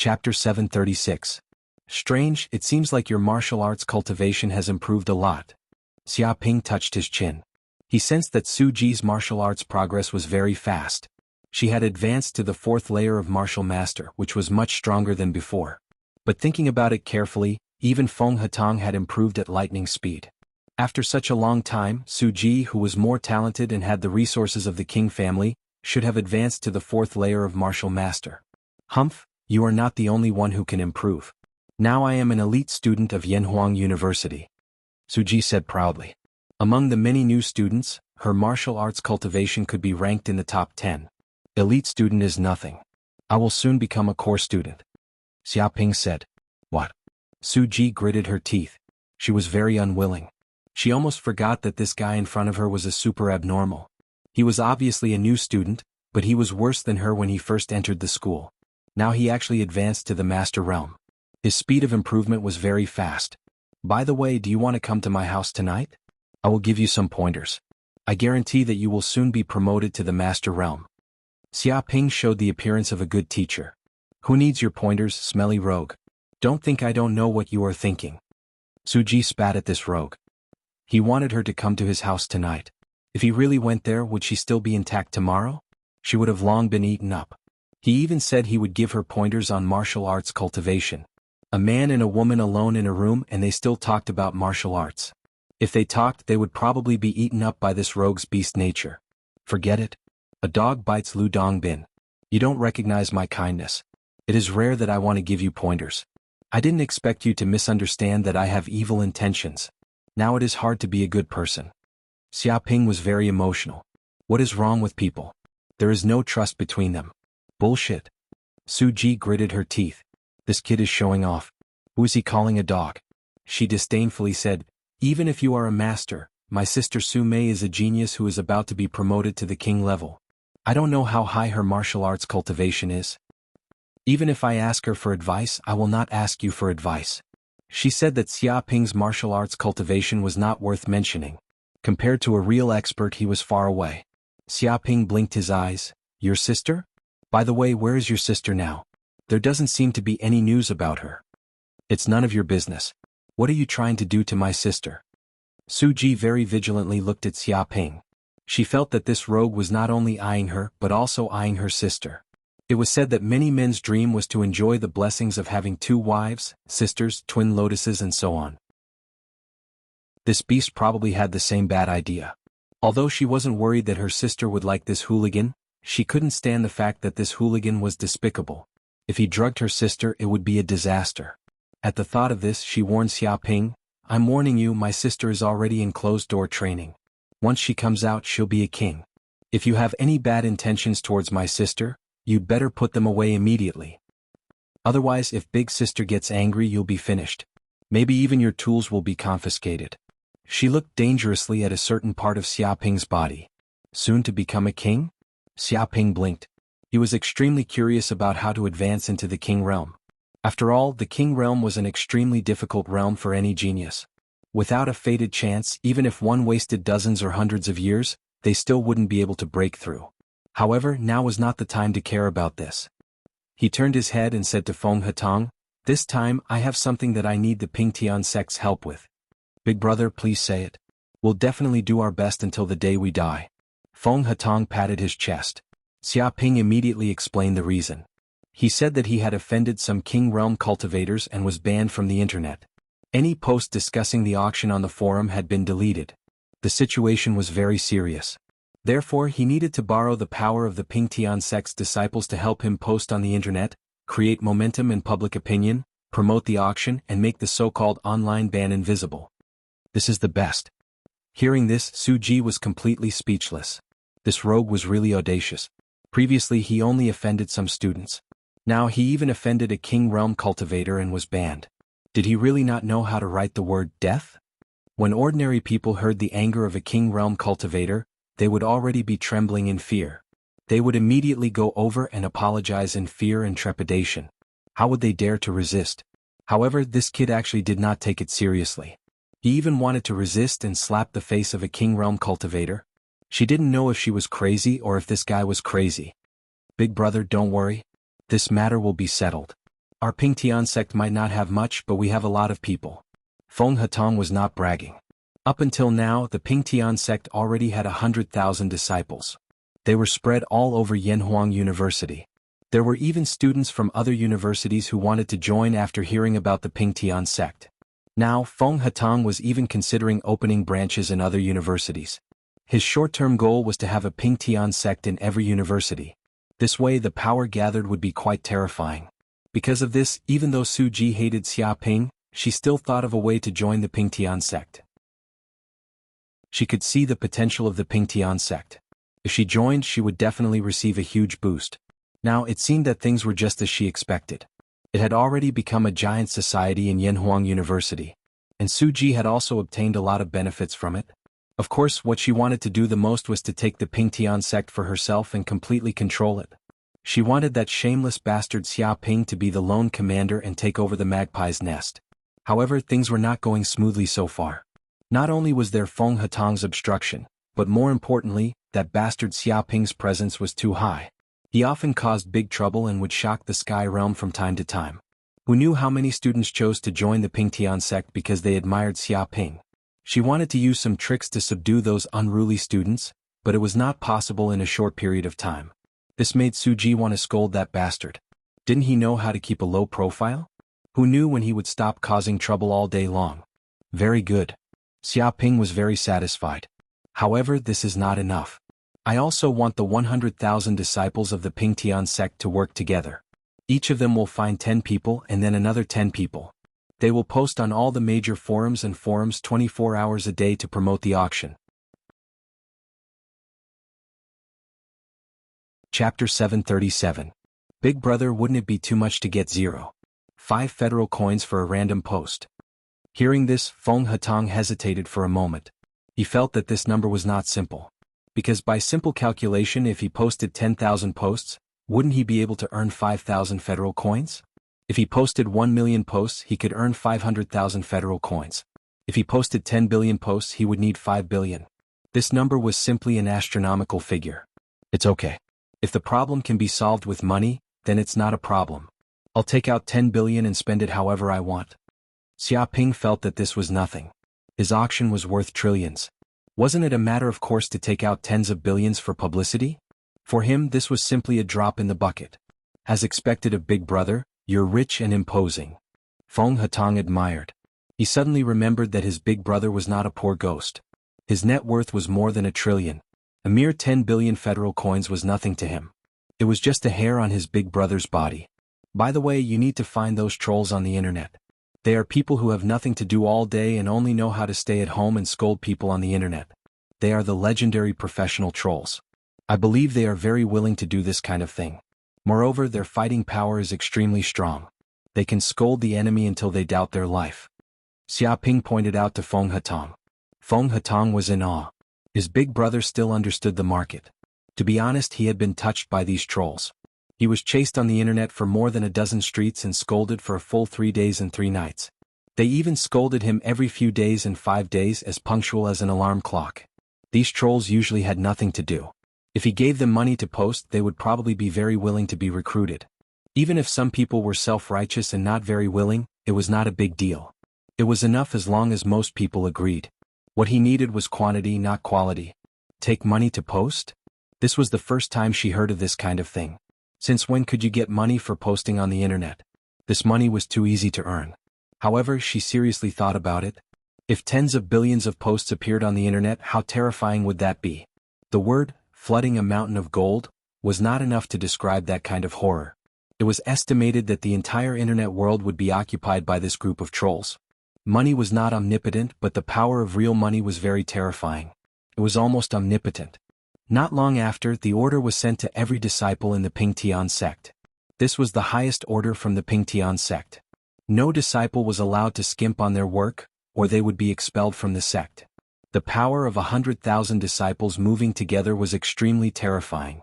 Chapter 736. Strange, it seems like your martial arts cultivation has improved a lot. Xia Ping touched his chin. He sensed that Su Ji's martial arts progress was very fast. She had advanced to the 4th layer of martial master, which was much stronger than before. But thinking about it carefully, even Feng Hetong had improved at lightning speed. After such a long time, Su Ji, who was more talented and had the resources of the king family, should have advanced to the 4th layer of martial master. Humph, you are not the only one who can improve. Now I am an elite student of Yanhuang University. Su Ji said proudly. Among the many new students, her martial arts cultivation could be ranked in the top 10. Elite student is nothing. I will soon become a core student. Xia Ping said. What? Su Ji gritted her teeth. She was very unwilling. She almost forgot that this guy in front of her was a super abnormal. He was obviously a new student, but he was worse than her when he first entered the school. Now he actually advanced to the master realm. His speed of improvement was very fast. By the way, do you want to come to my house tonight? I will give you some pointers. I guarantee that you will soon be promoted to the master realm. Xia Ping showed the appearance of a good teacher. Who needs your pointers, smelly rogue? Don't think I don't know what you are thinking. Su Ji spat at this rogue. He wanted her to come to his house tonight. If he really went there, would she still be intact tomorrow? She would have long been eaten up. He even said he would give her pointers on martial arts cultivation. A man and a woman alone in a room, and they still talked about martial arts. If they talked, they would probably be eaten up by this rogue's beast nature. Forget it. A dog bites Lu Dongbin. You don't recognize my kindness. It is rare that I want to give you pointers. I didn't expect you to misunderstand that I have evil intentions. Now it is hard to be a good person. Xia Ping was very emotional. What is wrong with people? There is no trust between them. Bullshit. Su Ji gritted her teeth. This kid is showing off. Who is he calling a dog? She disdainfully said, even if you are a master, my sister Su Mei is a genius who is about to be promoted to the king level. I don't know how high her martial arts cultivation is. Even if I ask her for advice, I will not ask you for advice. She said that Xia Ping's martial arts cultivation was not worth mentioning. Compared to a real expert, he was far away. Xia Ping blinked his eyes. Your sister? By the way, where is your sister now? There doesn't seem to be any news about her. It's none of your business. What are you trying to do to my sister? Su Ji very vigilantly looked at Xia Ping. She felt that this rogue was not only eyeing her but also eyeing her sister. It was said that many men's dream was to enjoy the blessings of having 2 wives, sisters, twin lotuses and so on. This beast probably had the same bad idea. Although she wasn't worried that her sister would like this hooligan, she couldn't stand the fact that this hooligan was despicable. If he drugged her sister, it would be a disaster. At the thought of this, she warned Xia Ping, I'm warning you, my sister is already in closed-door training. Once she comes out, she'll be a king. If you have any bad intentions towards my sister, you'd better put them away immediately. Otherwise, if big sister gets angry, you'll be finished. Maybe even your tools will be confiscated. She looked dangerously at a certain part of Xia Ping's body. Soon to become a king? Xia Ping blinked. He was extremely curious about how to advance into the king realm. After all, the king realm was an extremely difficult realm for any genius. Without a fated chance, even if one wasted dozens or hundreds of years, they still wouldn't be able to break through. However, now was not the time to care about this. He turned his head and said to Feng Hetong, this time I have something that I need the Pingtian sect's help with. Big brother, please say it. We'll definitely do our best until the day we die. Feng Hetong patted his chest. Xia Ping immediately explained the reason. He said that he had offended some king realm cultivators and was banned from the internet. Any post discussing the auction on the forum had been deleted. The situation was very serious. Therefore, he needed to borrow the power of the Pingtian sect's disciples to help him post on the internet, create momentum in public opinion, promote the auction, and make the so-called online ban invisible. This is the best. Hearing this, Su Ji was completely speechless. This rogue was really audacious. Previously, he only offended some students. Now he even offended a king realm cultivator and was banned. Did he really not know how to write the word death? When ordinary people heard the anger of a king realm cultivator, they would already be trembling in fear. They would immediately go over and apologize in fear and trepidation. How would they dare to resist? However, this kid actually did not take it seriously. He even wanted to resist and slap the face of a king realm cultivator. She didn't know if she was crazy or if this guy was crazy. Big brother, don't worry. This matter will be settled. Our Pingtian sect might not have much, but we have a lot of people. Feng Hatong was not bragging. Up until now, the Pingtian sect already had 100,000 disciples. They were spread all over Yanhuang University. There were even students from other universities who wanted to join after hearing about the Pingtian sect. Now, Feng Hatong was even considering opening branches in other universities. His short-term goal was to have a Pingtian sect in every university. This way the power gathered would be quite terrifying. Because of this, even though Su Ji hated Xia Ping, she still thought of a way to join the Pingtian sect. She could see the potential of the Pingtian sect. If she joined, she would definitely receive a huge boost. Now it seemed that things were just as she expected. It had already become a giant society in Yanhuang University. And Su Ji had also obtained a lot of benefits from it. Of course, what she wanted to do the most was to take the Pingtian sect for herself and completely control it. She wanted that shameless bastard Xia Ping to be the lone commander and take over the magpie's nest. However, things were not going smoothly so far. Not only was there Feng Hatong's obstruction, but more importantly, that bastard Xia Ping's presence was too high. He often caused big trouble and would shock the Sky Realm from time to time. Who knew how many students chose to join the Pingtian sect because they admired Xia Ping? She wanted to use some tricks to subdue those unruly students, but it was not possible in a short period of time. This made Su Ji want to scold that bastard. Didn't he know how to keep a low profile? Who knew when he would stop causing trouble all day long? Very good. Xia Ping was very satisfied. However, this is not enough. I also want the 100,000 disciples of the Pingtian sect to work together. Each of them will find 10 people and then another 10 people. They will post on all the major forums 24 hours a day to promote the auction. Chapter 737. Big Brother, wouldn't it be too much to get 0.5 federal coins for a random post? Hearing this, Feng Hatong hesitated for a moment. He felt that this number was not simple. Because by simple calculation, if he posted 10,000 posts, wouldn't he be able to earn 5,000 federal coins? If he posted 1 million posts, he could earn 500,000 federal coins. If he posted 10 billion posts, he would need 5 billion. This number was simply an astronomical figure. It's okay. If the problem can be solved with money, then it's not a problem. I'll take out 10 billion and spend it however I want. Xia Ping felt that this was nothing. His auction was worth trillions. Wasn't it a matter of course to take out tens of billions for publicity? For him, this was simply a drop in the bucket. As expected of Big Brother, you're rich and imposing. Feng Hatong admired. He suddenly remembered that his Big Brother was not a poor ghost. His net worth was more than 1 trillion. A mere 10 billion federal coins was nothing to him. It was just a hair on his Big Brother's body. By the way, you need to find those trolls on the internet. They are people who have nothing to do all day and only know how to stay at home and scold people on the internet. They are the legendary professional trolls. I believe they are very willing to do this kind of thing. Moreover, their fighting power is extremely strong. They can scold the enemy until they doubt their life. Xia Ping pointed out to Feng Hatong. Feng Hatong was in awe. His Big Brother still understood the market. To be honest, he had been touched by these trolls. He was chased on the internet for more than a dozen streets and scolded for a full 3 days and 3 nights. They even scolded him every few days and 5 days as punctual as an alarm clock. These trolls usually had nothing to do. If he gave them money to post, they would probably be very willing to be recruited. Even if some people were self-righteous and not very willing, it was not a big deal. It was enough as long as most people agreed. What he needed was quantity, not quality. Take money to post? This was the first time she heard of this kind of thing. Since when could you get money for posting on the internet? This money was too easy to earn. However, she seriously thought about it. If tens of billions of posts appeared on the internet, how terrifying would that be? The word, flooding a mountain of gold, was not enough to describe that kind of horror. It was estimated that the entire internet world would be occupied by this group of trolls. Money was not omnipotent, but the power of real money was very terrifying. It was almost omnipotent. Not long after, the order was sent to every disciple in the Pingtian sect. This was the highest order from the Pingtian sect. No disciple was allowed to skimp on their work, or they would be expelled from the sect. The power of 100,000 disciples moving together was extremely terrifying.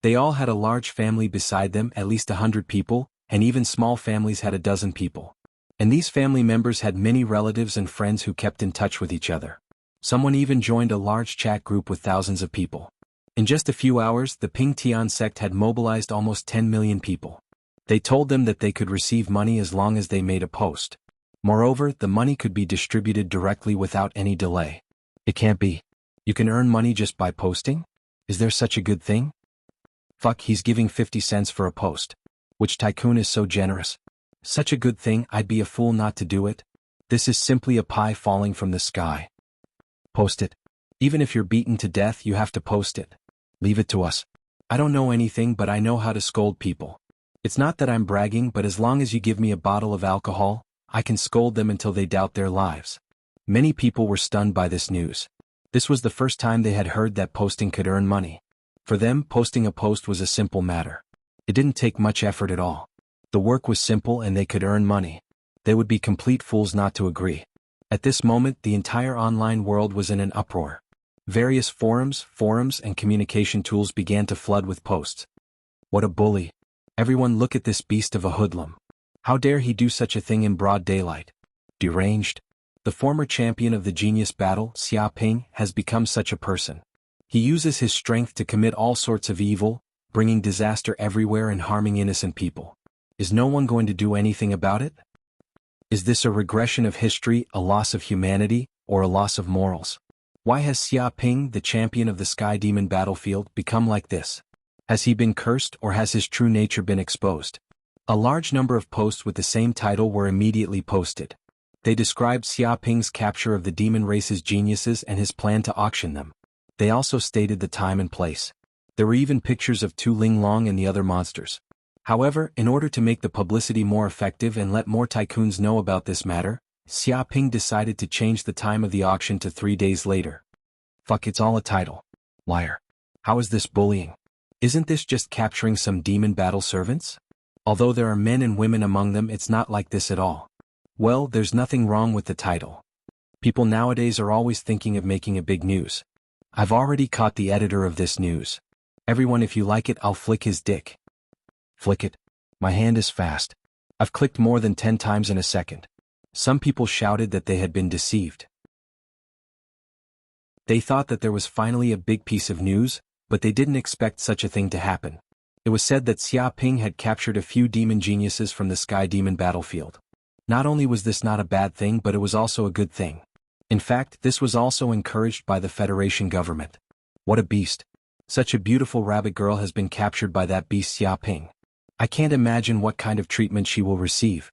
They all had a large family beside them, at least 100 people, and even small families had a dozen people. And these family members had many relatives and friends who kept in touch with each other. Someone even joined a large chat group with thousands of people. In just a few hours, the Pingtian sect had mobilized almost 10 million people. They told them that they could receive money as long as they made a post. Moreover, the money could be distributed directly without any delay. It can't be. You can earn money just by posting? Is there such a good thing? Fuck, he's giving 50 cents for a post. Which tycoon is so generous? Such a good thing, I'd be a fool not to do it. This is simply a pie falling from the sky. Post it. Even if you're beaten to death, you have to post it. Leave it to us. I don't know anything, but I know how to scold people. It's not that I'm bragging, but as long as you give me a bottle of alcohol, I can scold them until they doubt their lives. Many people were stunned by this news. This was the first time they had heard that posting could earn money. For them, posting a post was a simple matter. It didn't take much effort at all. The work was simple and they could earn money. They would be complete fools not to agree. At this moment, the entire online world was in an uproar. Various forums, and communication tools began to flood with posts. What a bully. Everyone, look at this beast of a hoodlum. How dare he do such a thing in broad daylight? Deranged. The former champion of the genius battle, Xiaoping, has become such a person. He uses his strength to commit all sorts of evil, bringing disaster everywhere and harming innocent people. Is no one going to do anything about it? Is this a regression of history, a loss of humanity, or a loss of morals? Why has Xiaoping, the champion of the Sky Demon battlefield, become like this? Has he been cursed, or has his true nature been exposed? A large number of posts with the same title were immediately posted. They described Xiaoping's capture of the demon race's geniuses and his plan to auction them. They also stated the time and place. There were even pictures of Tu Linglong and the other monsters. However, in order to make the publicity more effective and let more tycoons know about this matter, Xiaoping decided to change the time of the auction to 3 days later. Fuck, it's all a title. Liar. How is this bullying? Isn't this just capturing some demon battle servants? Although there are men and women among them, it's not like this at all. Well, there's nothing wrong with the title. People nowadays are always thinking of making a big news. I've already caught the editor of this news. Everyone, if you like it, I'll flick his dick. Flick it. My hand is fast. I've clicked more than 10 times in a second. Some people shouted that they had been deceived. They thought that there was finally a big piece of news, but they didn't expect such a thing to happen. It was said that Xiaoping had captured a few demon geniuses from the Sky Demon battlefield. Not only was this not a bad thing, but it was also a good thing. In fact, this was also encouraged by the Federation government. What a beast. Such a beautiful rabbit girl has been captured by that beast Xiaoping. I can't imagine what kind of treatment she will receive.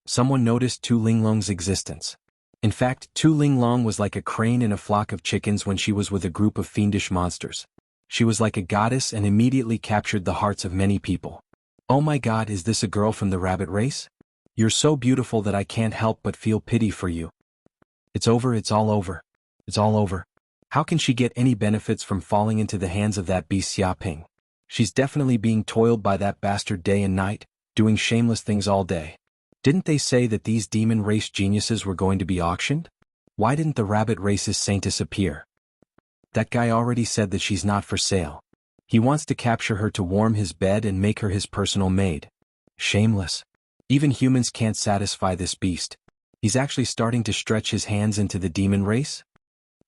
Someone noticed Tu Linglong's existence. In fact, Tu Linglong was like a crane in a flock of chickens when she was with a group of fiendish monsters. She was like a goddess and immediately captured the hearts of many people. Oh my god, is this a girl from the rabbit race? You're so beautiful that I can't help but feel pity for you. It's over, it's all over. It's all over. How can she get any benefits from falling into the hands of that beast Xiaoping? She's definitely being toiled by that bastard day and night, doing shameless things all day. Didn't they say that these demon race geniuses were going to be auctioned? Why didn't the rabbit race's saintess appear? That guy already said that she's not for sale. He wants to capture her to warm his bed and make her his personal maid. Shameless. Even humans can't satisfy this beast. He's actually starting to stretch his hands into the demon race?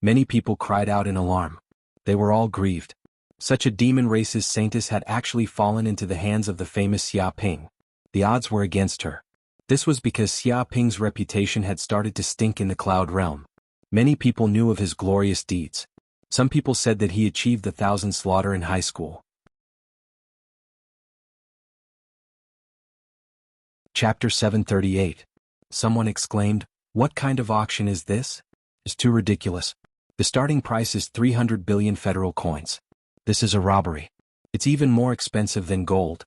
Many people cried out in alarm. They were all grieved. Such a demon race's saintess had actually fallen into the hands of the famous Xiaoping. The odds were against her. This was because Xiaoping's reputation had started to stink in the cloud realm. Many people knew of his glorious deeds. Some people said that he achieved the 1,000 slaughter in high school. Chapter 738. Someone exclaimed, "What kind of auction is this? It's too ridiculous. The starting price is 300 billion federal coins. This is a robbery. It's even more expensive than gold."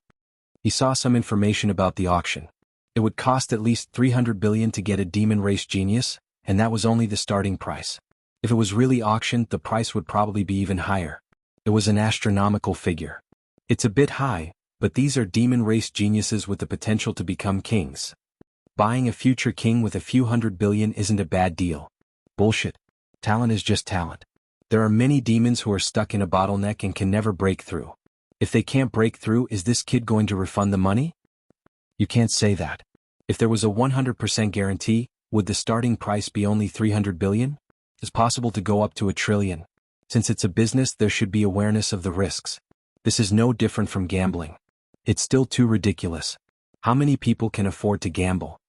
He saw some information about the auction. It would cost at least 300 billion to get a demon race genius, and that was only the starting price. If it was really auctioned, the price would probably be even higher. It was an astronomical figure. It's a bit high, but these are demon race geniuses with the potential to become kings. Buying a future king with a few 100 billion isn't a bad deal. Bullshit. Talent is just talent. There are many demons who are stuck in a bottleneck and can never break through. If they can't break through, is this kid going to refund the money? You can't say that. If there was a 100% guarantee, would the starting price be only 300 billion? It's possible to go up to 1 trillion. Since it's a business, there should be awareness of the risks. This is no different from gambling. It's still too ridiculous. How many people can afford to gamble?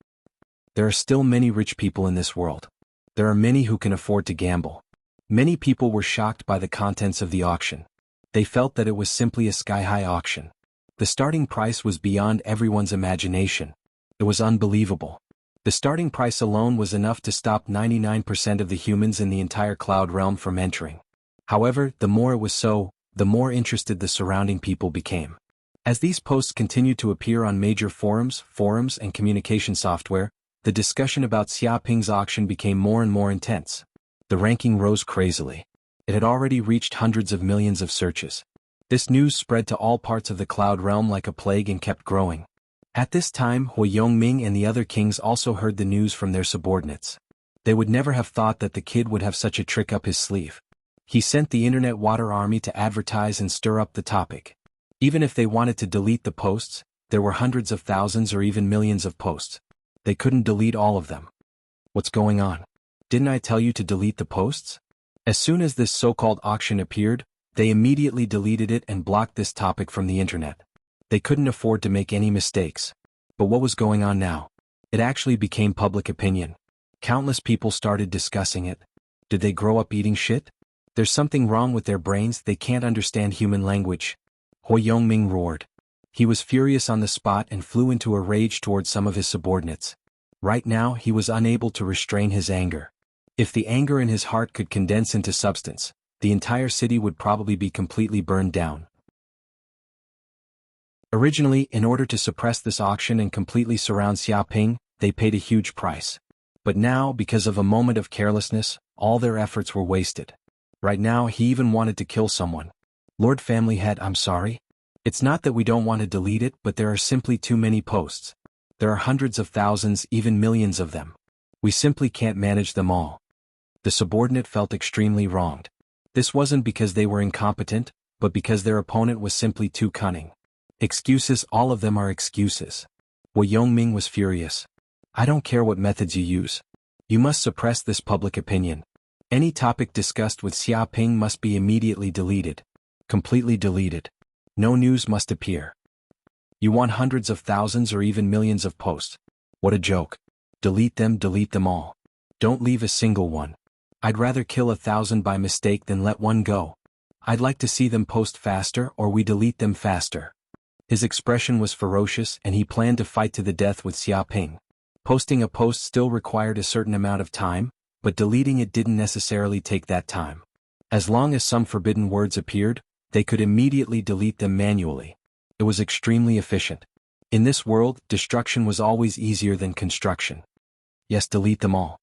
There are still many rich people in this world. There are many who can afford to gamble. Many people were shocked by the contents of the auction. They felt that it was simply a sky-high auction. The starting price was beyond everyone's imagination. It was unbelievable. The starting price alone was enough to stop 99% of the humans in the entire cloud realm from entering. However, the more it was so, the more interested the surrounding people became. As these posts continued to appear on major forums and communication software, the discussion about Xiaoping's auction became more and more intense. The ranking rose crazily. It had already reached hundreds of millions of searches. This news spread to all parts of the cloud realm like a plague and kept growing. At this time, Hu Yongming and the other kings also heard the news from their subordinates. They would never have thought that the kid would have such a trick up his sleeve. He sent the internet water army to advertise and stir up the topic. Even if they wanted to delete the posts, there were hundreds of thousands or even millions of posts. They couldn't delete all of them. What's going on? Didn't I tell you to delete the posts? As soon as this so-called auction appeared, they immediately deleted it and blocked this topic from the internet. They couldn't afford to make any mistakes. But what was going on now? It actually became public opinion. Countless people started discussing it. Did they grow up eating shit? There's something wrong with their brains, they can't understand human language. Hu Yongming roared. He was furious on the spot and flew into a rage towards some of his subordinates. Right now he was unable to restrain his anger. If the anger in his heart could condense into substance, the entire city would probably be completely burned down. Originally, in order to suppress this auction and completely surround Xiaoping, they paid a huge price. But now, because of a moment of carelessness, all their efforts were wasted. Right now he even wanted to kill someone. Lord Family Head, I'm sorry. It's not that we don't want to delete it, but there are simply too many posts. There are hundreds of thousands, even millions of them. We simply can't manage them all. The subordinate felt extremely wronged. This wasn't because they were incompetent, but because their opponent was simply too cunning. Excuses, all of them are excuses. Wu Yongming was furious. I don't care what methods you use. You must suppress this public opinion. Any topic discussed with Xiaoping must be immediately deleted. Completely deleted. No news must appear. You want hundreds of thousands or even millions of posts. What a joke. Delete them all. Don't leave a single one. I'd rather kill 1,000 by mistake than let one go. I'd like to see them post faster or we delete them faster. His expression was ferocious and he planned to fight to the death with Xiaoping. Posting a post still required a certain amount of time, but deleting it didn't necessarily take that time. As long as some forbidden words appeared, they could immediately delete them manually. It was extremely efficient. In this world, destruction was always easier than construction. Yes, delete them all.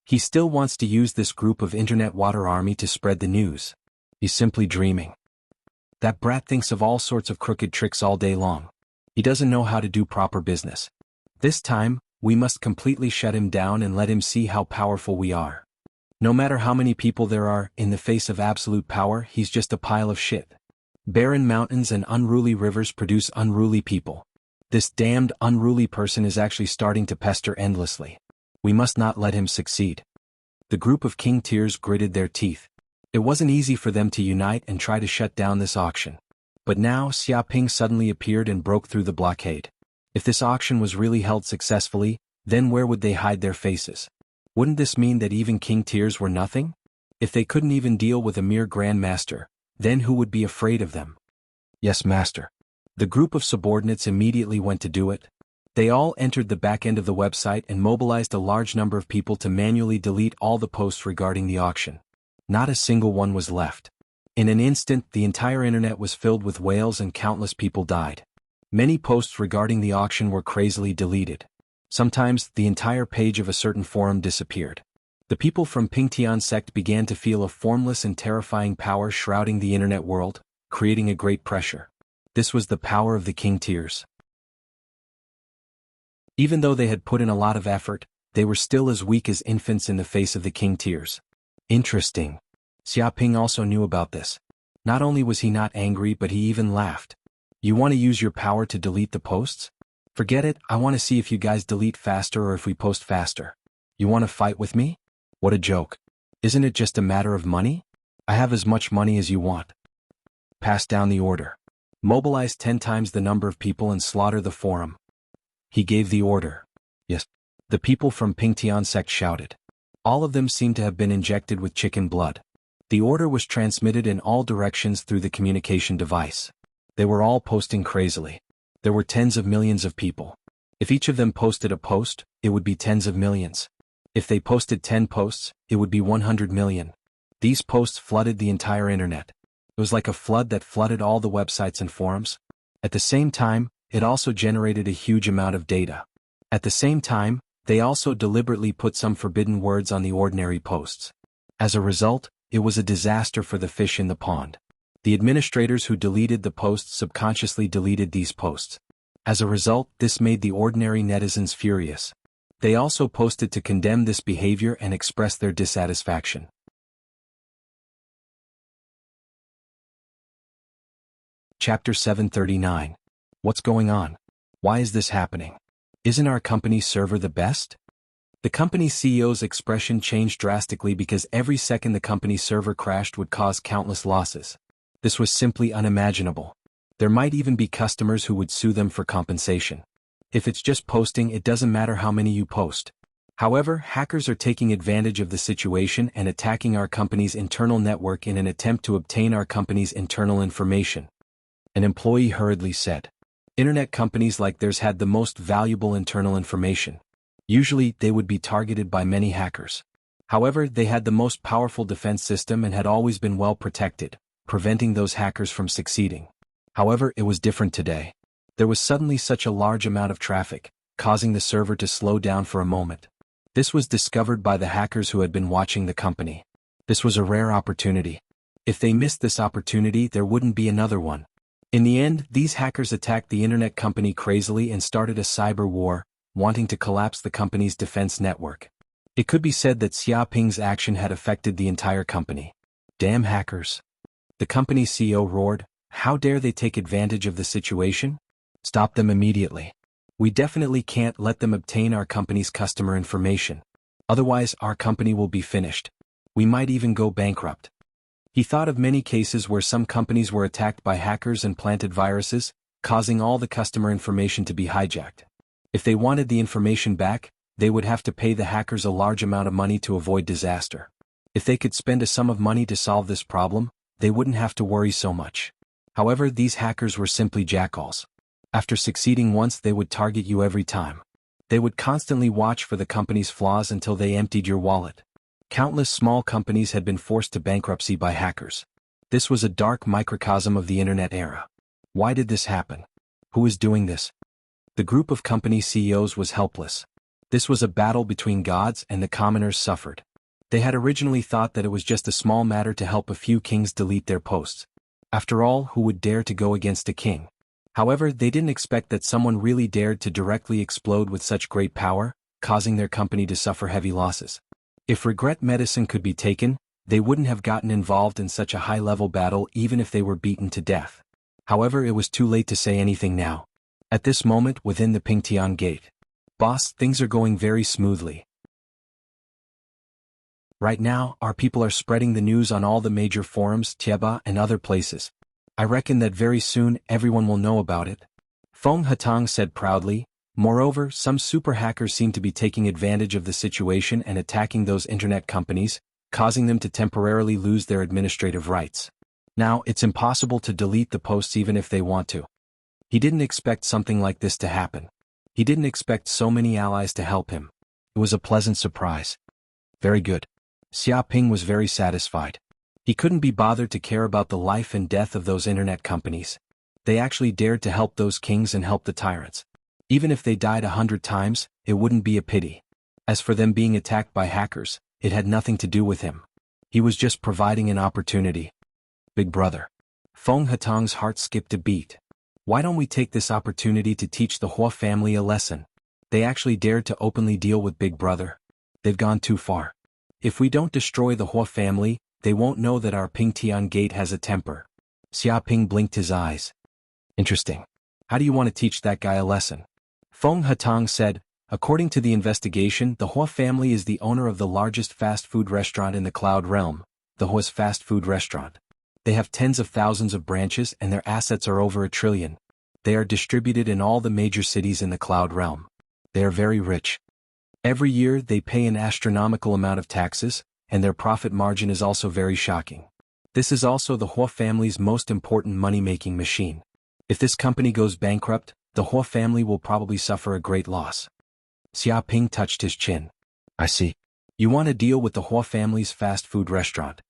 He still wants to use this group of internet water army to spread the news. He's simply dreaming. That brat thinks of all sorts of crooked tricks all day long. He doesn't know how to do proper business. This time, we must completely shut him down and let him see how powerful we are. No matter how many people there are, in the face of absolute power, he's just a pile of shit. Barren mountains and unruly rivers produce unruly people. This damned unruly person is actually starting to pester endlessly. We must not let him succeed. The group of king tiers gritted their teeth. It wasn't easy for them to unite and try to shut down this auction. But now Xiaoping suddenly appeared and broke through the blockade. If this auction was really held successfully, then where would they hide their faces? Wouldn't this mean that even king tiers were nothing? If they couldn't even deal with a mere grandmaster, then who would be afraid of them? Yes, master. The group of subordinates immediately went to do it. They all entered the back end of the website and mobilized a large number of people to manually delete all the posts regarding the auction. Not a single one was left. In an instant, the entire internet was filled with wails and countless people died. Many posts regarding the auction were crazily deleted. Sometimes, the entire page of a certain forum disappeared. The people from Pingtian sect began to feel a formless and terrifying power shrouding the internet world, creating a great pressure. This was the power of the king tiers. Even though they had put in a lot of effort, they were still as weak as infants in the face of the king tiers. Interesting. Xiaoping also knew about this. Not only was he not angry, but he even laughed. You want to use your power to delete the posts? Forget it, I want to see if you guys delete faster or if we post faster. You want to fight with me? What a joke. Isn't it just a matter of money? I have as much money as you want. Pass down the order. Mobilize 10 times the number of people and slaughter the forum. He gave the order. Yes. The people from Pingtian sect shouted. All of them seemed to have been injected with chicken blood. The order was transmitted in all directions through the communication device. They were all posting crazily. There were tens of millions of people. If each of them posted a post, it would be tens of millions. If they posted 10 posts, it would be 100 million. These posts flooded the entire internet. It was like a flood that flooded all the websites and forums. At the same time, it also generated a huge amount of data. At the same time, they also deliberately put some forbidden words on the ordinary posts. As a result, it was a disaster for the fish in the pond. The administrators who deleted the posts subconsciously deleted these posts. As a result, this made the ordinary netizens furious. They also posted to condemn this behavior and express their dissatisfaction. Chapter 739. What's going on? Why is this happening? Isn't our company's server the best? The company's CEO's expression changed drastically because every second the company's server crashed would cause countless losses. This was simply unimaginable. There might even be customers who would sue them for compensation. If it's just posting, it doesn't matter how many you post. However, hackers are taking advantage of the situation and attacking our company's internal network in an attempt to obtain our company's internal information. An employee hurriedly said. Internet companies like theirs had the most valuable internal information. Usually, they would be targeted by many hackers. However, they had the most powerful defense system and had always been well protected, preventing those hackers from succeeding. However, it was different today. There was suddenly such a large amount of traffic, causing the server to slow down for a moment. This was discovered by the hackers who had been watching the company. This was a rare opportunity. If they missed this opportunity, there wouldn't be another one. In the end, these hackers attacked the internet company crazily and started a cyber war, wanting to collapse the company's defense network. It could be said that Xiaoping's action had affected the entire company. Damn hackers. The company's CEO roared, how dare they take advantage of the situation? Stop them immediately. We definitely can't let them obtain our company's customer information. Otherwise, our company will be finished. We might even go bankrupt. He thought of many cases where some companies were attacked by hackers and planted viruses, causing all the customer information to be hijacked. If they wanted the information back, they would have to pay the hackers a large amount of money to avoid disaster. If they could spend a sum of money to solve this problem, they wouldn't have to worry so much. However, these hackers were simply jackals. After succeeding once, they would target you every time. They would constantly watch for the company's flaws until they emptied your wallet. Countless small companies had been forced to bankruptcy by hackers. This was a dark microcosm of the internet era. Why did this happen? Who is doing this? The group of company CEOs was helpless. This was a battle between gods, and the commoners suffered. They had originally thought that it was just a small matter to help a few kings delete their posts. After all, who would dare to go against a king? However, they didn't expect that someone really dared to directly explode with such great power, causing their company to suffer heavy losses. If regret medicine could be taken, they wouldn't have gotten involved in such a high-level battle even if they were beaten to death. However, it was too late to say anything now. At this moment, within the Pingtian gate. Boss, things are going very smoothly. Right now, our people are spreading the news on all the major forums, Tieba, and other places. I reckon that very soon, everyone will know about it. Feng Hatang said proudly. Moreover, some super hackers seem to be taking advantage of the situation and attacking those internet companies, causing them to temporarily lose their administrative rights. Now, it's impossible to delete the posts even if they want to. He didn't expect something like this to happen. He didn't expect so many allies to help him. It was a pleasant surprise. Very good. Xiaoping was very satisfied. He couldn't be bothered to care about the life and death of those internet companies. They actually dared to help those kings and help the tyrants. Even if they died 100 times, it wouldn't be a pity. As for them being attacked by hackers, it had nothing to do with him. He was just providing an opportunity. Big brother. Feng Hatang's heart skipped a beat. Why don't we take this opportunity to teach the Hua family a lesson? They actually dared to openly deal with Big Brother. They've gone too far. If we don't destroy the Hua family, they won't know that our Pingtian gate has a temper. Xiaoping blinked his eyes. Interesting. How do you want to teach that guy a lesson? Feng Hatang said, according to the investigation, the Hua family is the owner of the largest fast food restaurant in the Cloud Realm, the Hua's fast food restaurant. They have tens of thousands of branches and their assets are over 1 trillion. They are distributed in all the major cities in the Cloud Realm. They are very rich. Every year they pay an astronomical amount of taxes, and their profit margin is also very shocking. This is also the Hua family's most important money-making machine. If this company goes bankrupt, the Hua family will probably suffer a great loss. Xiaoping touched his chin. I see. You want to deal with the Hua family's fast food restaurant.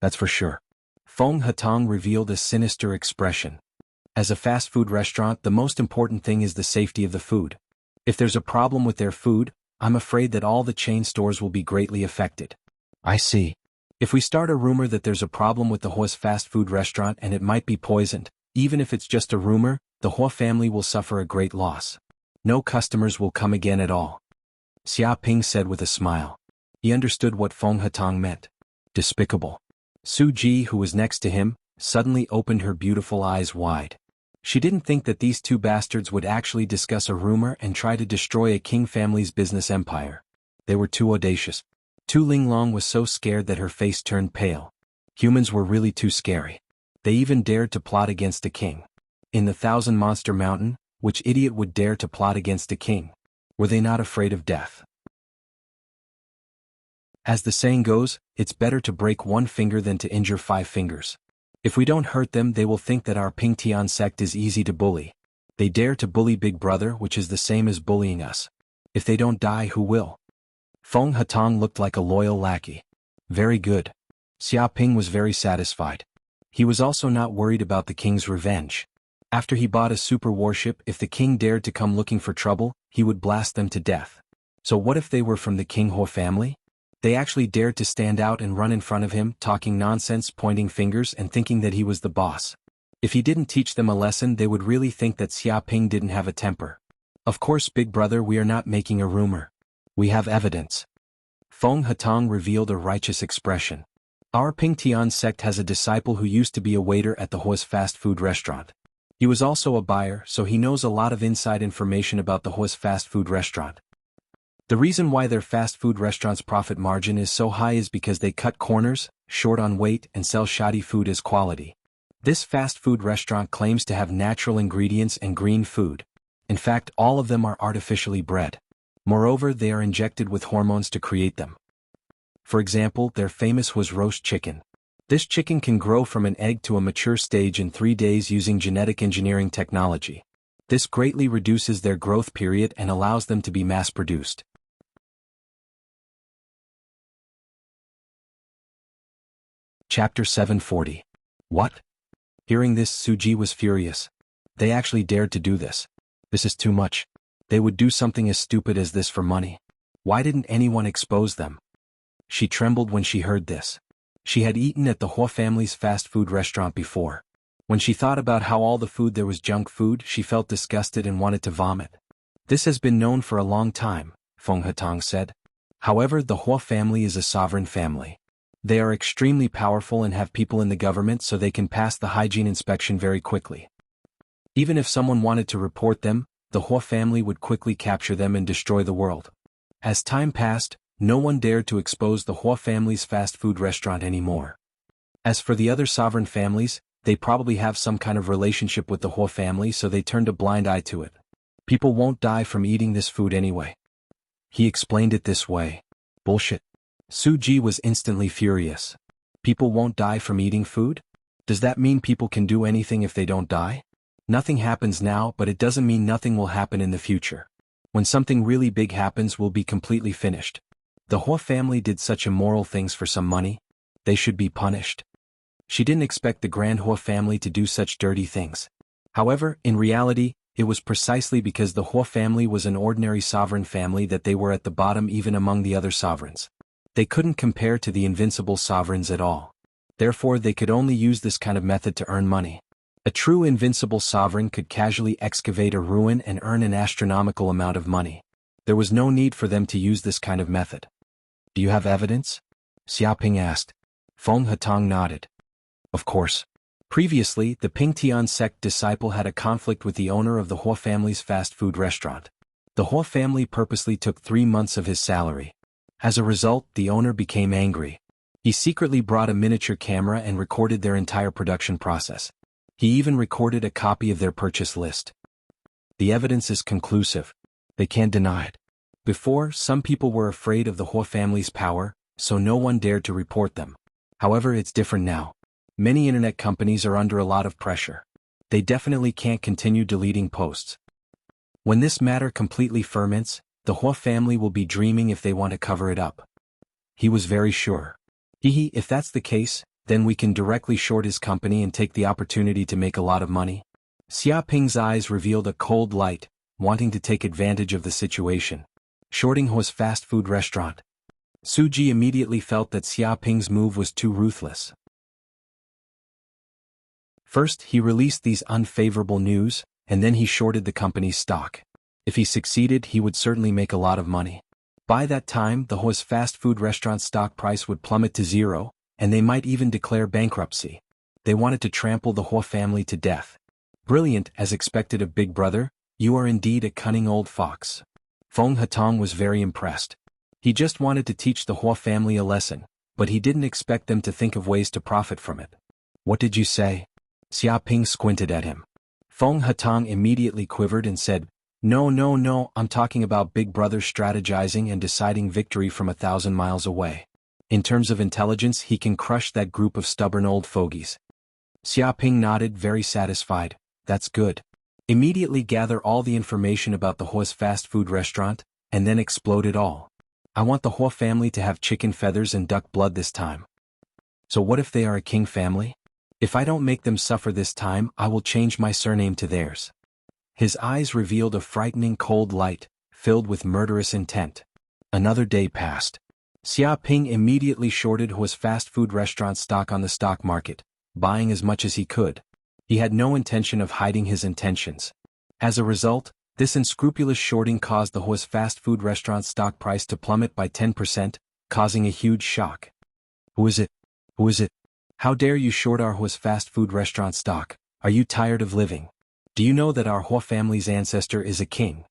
That's for sure. Feng Hatong revealed a sinister expression. As a fast food restaurant, the most important thing is the safety of the food. If there's a problem with their food, I'm afraid that all the chain stores will be greatly affected. I see. If we start a rumor that there's a problem with the Hua's fast food restaurant and it might be poisoned, even if it's just a rumor, the Hua family will suffer a great loss. No customers will come again at all. Xiaoping said with a smile. He understood what Feng Hatong meant. Despicable. Su Ji, who was next to him, suddenly opened her beautiful eyes wide. She didn't think that these two bastards would actually discuss a rumor and try to destroy a king family's business empire. They were too audacious. Tu Linglong was so scared that her face turned pale. Humans were really too scary. They even dared to plot against a king. In the Thousand Monster Mountain, which idiot would dare to plot against a king? Were they not afraid of death? As the saying goes, it's better to break one finger than to injure 5 fingers. If we don't hurt them, they will think that our Pingtian sect is easy to bully. They dare to bully Big Brother, which is the same as bullying us. If they don't die, who will? Feng Hatong looked like a loyal lackey. Very good. Xiaoping was very satisfied. He was also not worried about the king's revenge. After he bought a super warship, if the king dared to come looking for trouble, he would blast them to death. So what if they were from the King Ho family? They actually dared to stand out and run in front of him, talking nonsense, pointing fingers and thinking that he was the boss. If he didn't teach them a lesson, they would really think that Xiaoping didn't have a temper. Of course, Big Brother, we are not making a rumor. We have evidence. Feng Hatong revealed a righteous expression. Our Pingtian sect has a disciple who used to be a waiter at the Hua's fast food restaurant. He was also a buyer, so he knows a lot of inside information about the Hua's fast food restaurant. The reason why their fast food restaurant's profit margin is so high is because they cut corners, short on weight, and sell shoddy food as quality. This fast food restaurant claims to have natural ingredients and green food. In fact, all of them are artificially bred. Moreover, they are injected with hormones to create them. For example, their famous was roast chicken. This chicken can grow from an egg to a mature stage in 3 days using genetic engineering technology. This greatly reduces their growth period and allows them to be mass-produced. Chapter 740. What? Hearing this, Su Ji was furious. They actually dared to do this. This is too much. They would do something as stupid as this for money. Why didn't anyone expose them? She trembled when she heard this. She had eaten at the Hua family's fast food restaurant before. When she thought about how all the food there was junk food, she felt disgusted and wanted to vomit. This has been known for a long time, Feng Hatong said. However, the Hua family is a sovereign family. They are extremely powerful and have people in the government, so they can pass the hygiene inspection very quickly. Even if someone wanted to report them, the Hua family would quickly capture them and destroy the world. As time passed, no one dared to expose the Hua family's fast food restaurant anymore. As for the other sovereign families, they probably have some kind of relationship with the Hua family, so they turned a blind eye to it. People won't die from eating this food anyway. He explained it this way. Bullshit. Su Ji was instantly furious. People won't die from eating food? Does that mean people can do anything if they don't die? Nothing happens now, but it doesn't mean nothing will happen in the future. When something really big happens, we'll be completely finished. The Hua family did such immoral things for some money. They should be punished. She didn't expect the Grand Hua family to do such dirty things. However, in reality, it was precisely because the Hua family was an ordinary sovereign family that they were at the bottom even among the other sovereigns. They couldn't compare to the invincible sovereigns at all. Therefore, they could only use this kind of method to earn money. A true invincible sovereign could casually excavate a ruin and earn an astronomical amount of money. There was no need for them to use this kind of method. Do you have evidence? Xiaoping asked. Feng Hatong nodded. Of course. Previously, the Pingtian sect disciple had a conflict with the owner of the Hua family's fast food restaurant. The Hua family purposely took 3 months of his salary. As a result, the owner became angry. He secretly brought a miniature camera and recorded their entire production process. He even recorded a copy of their purchase list. The evidence is conclusive. They can't deny it. Before, some people were afraid of the Hua family's power, so no one dared to report them. However, it's different now. Many internet companies are under a lot of pressure. They definitely can't continue deleting posts. When this matter completely ferments, the Hua family will be dreaming if they want to cover it up. He was very sure. If that's the case, then we can directly short his company and take the opportunity to make a lot of money. Xia Ping's eyes revealed a cold light, wanting to take advantage of the situation. Shorting Hua's fast food restaurant. Su Ji immediately felt that Xia Ping's move was too ruthless. First, he released these unfavorable news, and then he shorted the company's stock. If he succeeded, he would certainly make a lot of money. By that time, the Hua's fast food restaurant stock price would plummet to zero, and they might even declare bankruptcy. They wanted to trample the Hua family to death. Brilliant, as expected of Big Brother, you are indeed a cunning old fox. Feng Hatong was very impressed. He just wanted to teach the Hua family a lesson, but he didn't expect them to think of ways to profit from it. What did you say? Xia Ping squinted at him. Feng Hatong immediately quivered and said, No, I'm talking about Big Brother strategizing and deciding victory from 1,000 miles away. In terms of intelligence, he can crush that group of stubborn old fogies. Xia Ping nodded, very satisfied. That's good. Immediately gather all the information about the Hua's fast food restaurant, and then explode it all. I want the Hua family to have chicken feathers and duck blood this time. So what if they are a king family? If I don't make them suffer this time, I will change my surname to theirs. His eyes revealed a frightening cold light, filled with murderous intent. Another day passed. Xia Ping immediately shorted Hua's fast food restaurant stock on the stock market, buying as much as he could. He had no intention of hiding his intentions. As a result, this unscrupulous shorting caused the Hua's fast food restaurant stock price to plummet by 10%, causing a huge shock. Who is it? Who is it? How dare you short our Hua's fast food restaurant stock? Are you tired of living? Do you know that our Hua family's ancestor is a king?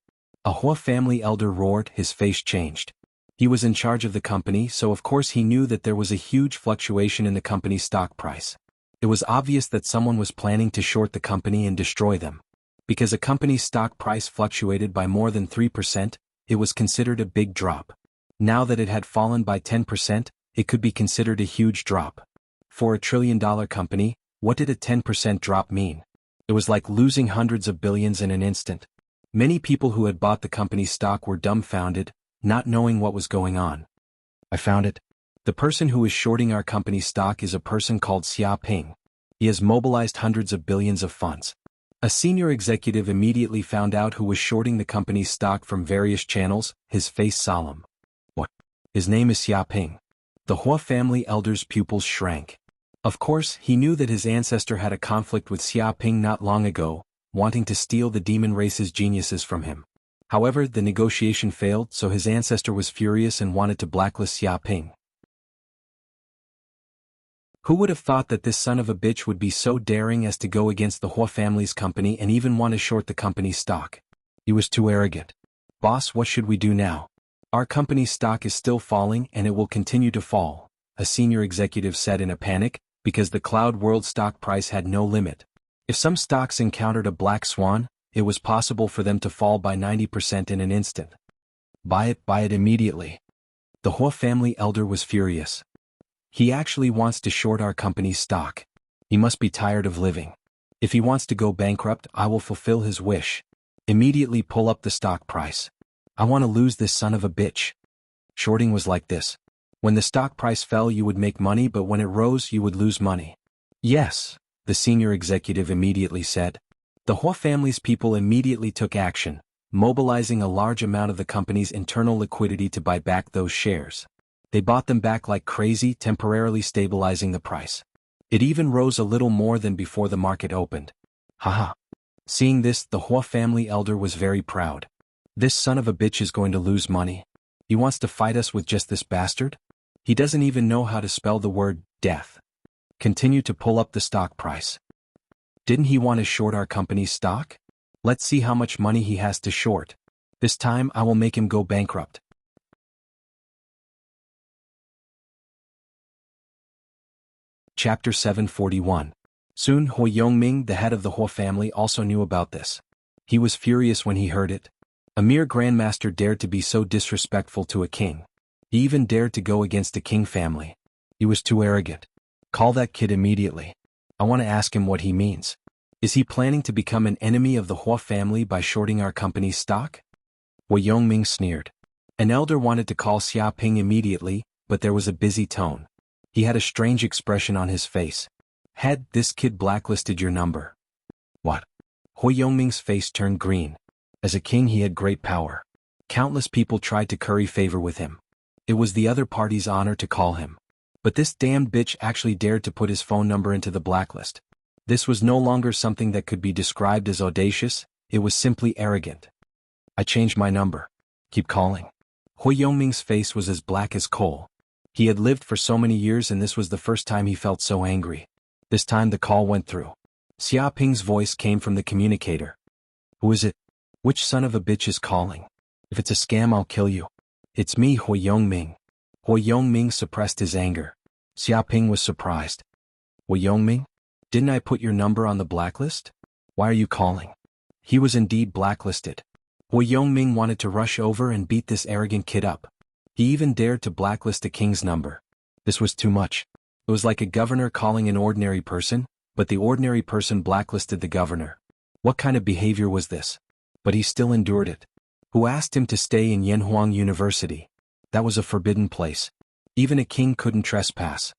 A Hua family elder roared, his face changed. He was in charge of the company, so of course he knew that there was a huge fluctuation in the company's stock price. It was obvious that someone was planning to short the company and destroy them. Because a company's stock price fluctuated by more than 3%, it was considered a big drop. Now that it had fallen by 10%, it could be considered a huge drop. For a trillion-dollar company, what did a 10% drop mean? It was like losing hundreds of billions in an instant. Many people who had bought the company's stock were dumbfounded, not knowing what was going on. I found it. The person who is shorting our company's stock is a person called Xia Ping. He has mobilized hundreds of billions of funds. A senior executive immediately found out who was shorting the company's stock from various channels, his face solemn. What? His name is Xia Ping. The Hua family elder's pupils shrank. Of course, he knew that his ancestor had a conflict with Xia Ping not long ago, wanting to steal the demon race's geniuses from him. However, the negotiation failed, so his ancestor was furious and wanted to blacklist Xia Ping. Who would have thought that this son of a bitch would be so daring as to go against the Hua family's company and even want to short the company's stock? He was too arrogant. Boss, what should we do now? Our company's stock is still falling and it will continue to fall, a senior executive said in a panic, because the cloud world stock price had no limit. If some stocks encountered a black swan, it was possible for them to fall by 90% in an instant. Buy it immediately. The Hua family elder was furious. He actually wants to short our company's stock. He must be tired of living. If he wants to go bankrupt, I will fulfill his wish. Immediately pull up the stock price. I want to lose this son of a bitch. Shorting was like this. When the stock price fell, you would make money, but when it rose, you would lose money. Yes, the senior executive immediately said. The Hua family's people immediately took action, mobilizing a large amount of the company's internal liquidity to buy back those shares. They bought them back like crazy, temporarily stabilizing the price. It even rose a little more than before the market opened. Haha. Seeing this, the Hua family elder was very proud. This son of a bitch is going to lose money. He wants to fight us with just this bastard? He doesn't even know how to spell the word death. Continue to pull up the stock price. Didn't he want to short our company's stock? Let's see how much money he has to short. This time I will make him go bankrupt. Chapter 741. Soon Hu Yongming, the head of the Hu family, also knew about this. He was furious when he heard it. A mere grandmaster dared to be so disrespectful to a king. He even dared to go against a king family. He was too arrogant. Call that kid immediately. I want to ask him what he means. Is he planning to become an enemy of the Hu family by shorting our company's stock? Hu Yongming sneered. An elder wanted to call Xia Ping immediately, but there was a busy tone. He had a strange expression on his face. Had this kid blacklisted your number? What? Hu Yongming's face turned green. As a king he had great power. Countless people tried to curry favor with him. It was the other party's honor to call him. But this damned bitch actually dared to put his phone number into the blacklist. This was no longer something that could be described as audacious, it was simply arrogant. I changed my number. Keep calling. Hu Yongming's face was as black as coal. He had lived for so many years and this was the first time he felt so angry. This time the call went through. Xia Ping's voice came from the communicator. Who is it? Which son of a bitch is calling? If it's a scam I'll kill you. It's me, Hu Yongming. Hu Yongming suppressed his anger. Xia Ping was surprised. Hu Yongming? Didn't I put your number on the blacklist? Why are you calling? He was indeed blacklisted. Hu Yongming wanted to rush over and beat this arrogant kid up. He even dared to blacklist a king's number. This was too much. It was like a governor calling an ordinary person, but the ordinary person blacklisted the governor. What kind of behavior was this? But he still endured it. Who asked him to stay in Yanhuang University? That was a forbidden place. Even a king couldn't trespass.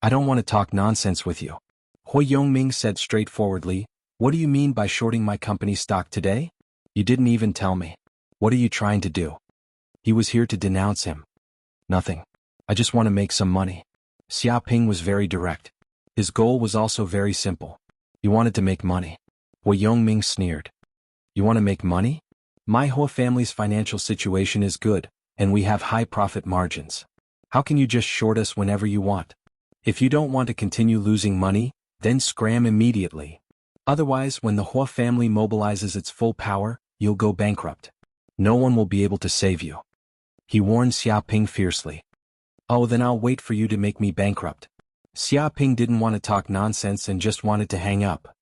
I don't want to talk nonsense with you. Hu Yongming said straightforwardly, what do you mean by shorting my company's stock today? You didn't even tell me. What are you trying to do? He was here to denounce him. Nothing. I just want to make some money. Xia Ping was very direct. His goal was also very simple. He wanted to make money. Hu Yongming sneered. You want to make money? My Hu family's financial situation is good, and we have high profit margins. How can you just short us whenever you want? If you don't want to continue losing money, then scram immediately. Otherwise, when the Hu family mobilizes its full power, you'll go bankrupt. No one will be able to save you. He warned Xia Ping fiercely. Oh, then I'll wait for you to make me bankrupt. Xia Ping didn't want to talk nonsense and just wanted to hang up.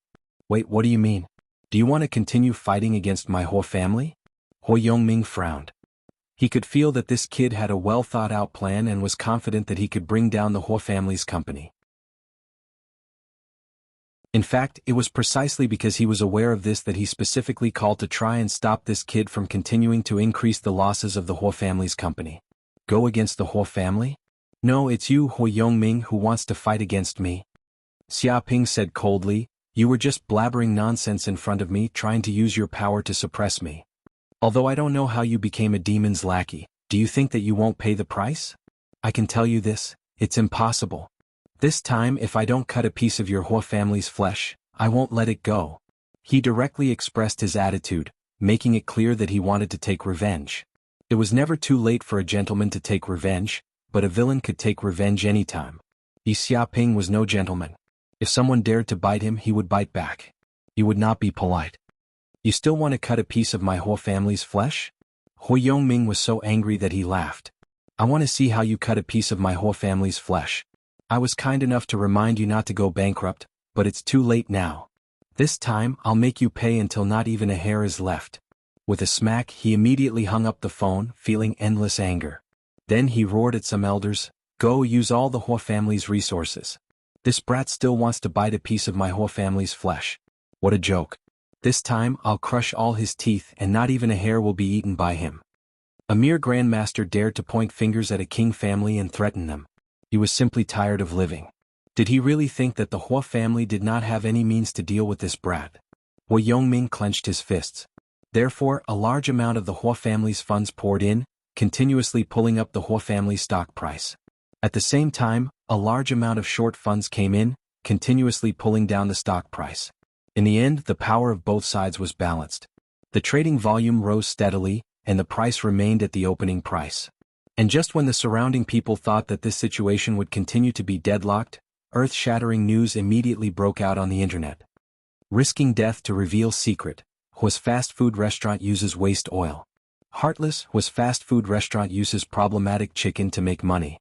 Wait, what do you mean? Do you want to continue fighting against my Hu family? Hu Yongming frowned. He could feel that this kid had a well-thought-out plan and was confident that he could bring down the Hu family's company. In fact, it was precisely because he was aware of this that he specifically called to try and stop this kid from continuing to increase the losses of the Hu family's company. Go against the Hu family? No, it's you, Hu Yongming, who wants to fight against me. Xia Ping said coldly, you were just blabbering nonsense in front of me trying to use your power to suppress me. Although I don't know how you became a demon's lackey, do you think that you won't pay the price? I can tell you this, it's impossible. This time if I don't cut a piece of your Hu family's flesh, I won't let it go. He directly expressed his attitude, making it clear that he wanted to take revenge. It was never too late for a gentleman to take revenge, but a villain could take revenge anytime. Xia Ping was no gentleman. If someone dared to bite him he would bite back. He would not be polite. You still want to cut a piece of my Hu family's flesh? Hu Yongming was so angry that he laughed. I want to see how you cut a piece of my Hu family's flesh. I was kind enough to remind you not to go bankrupt, but it's too late now. This time I'll make you pay until not even a hair is left. With a smack he immediately hung up the phone, feeling endless anger. Then he roared at some elders, go use all the Hu family's resources. This brat still wants to bite a piece of my Hu family's flesh. What a joke. This time I'll crush all his teeth and not even a hair will be eaten by him. A mere grandmaster dared to point fingers at a king family and threaten them. He was simply tired of living. Did he really think that the Hu family did not have any means to deal with this brat? Hu Yongming clenched his fists. Therefore, a large amount of the Hu family's funds poured in, continuously pulling up the Hu family stock price. At the same time, a large amount of short funds came in, continuously pulling down the stock price. In the end, the power of both sides was balanced. The trading volume rose steadily, and the price remained at the opening price. And just when the surrounding people thought that this situation would continue to be deadlocked, earth-shattering news immediately broke out on the internet. Risking death to reveal secret. Hu's fast food restaurant uses waste oil. Heartless. Hu's fast food restaurant uses problematic chicken to make money.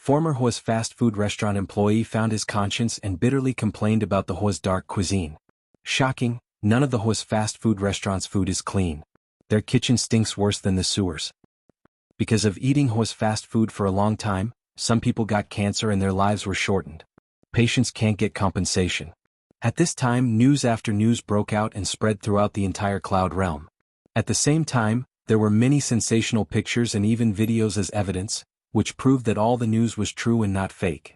Former Hua's fast food restaurant employee found his conscience and bitterly complained about the Hua's dark cuisine. Shocking, none of the Hua's fast food restaurants' food is clean. Their kitchen stinks worse than the sewers. Because of eating Hua's fast food for a long time, some people got cancer and their lives were shortened. Patients can't get compensation. At this time, news after news broke out and spread throughout the entire cloud realm. At the same time, there were many sensational pictures and even videos as evidence, which proved that all the news was true and not fake.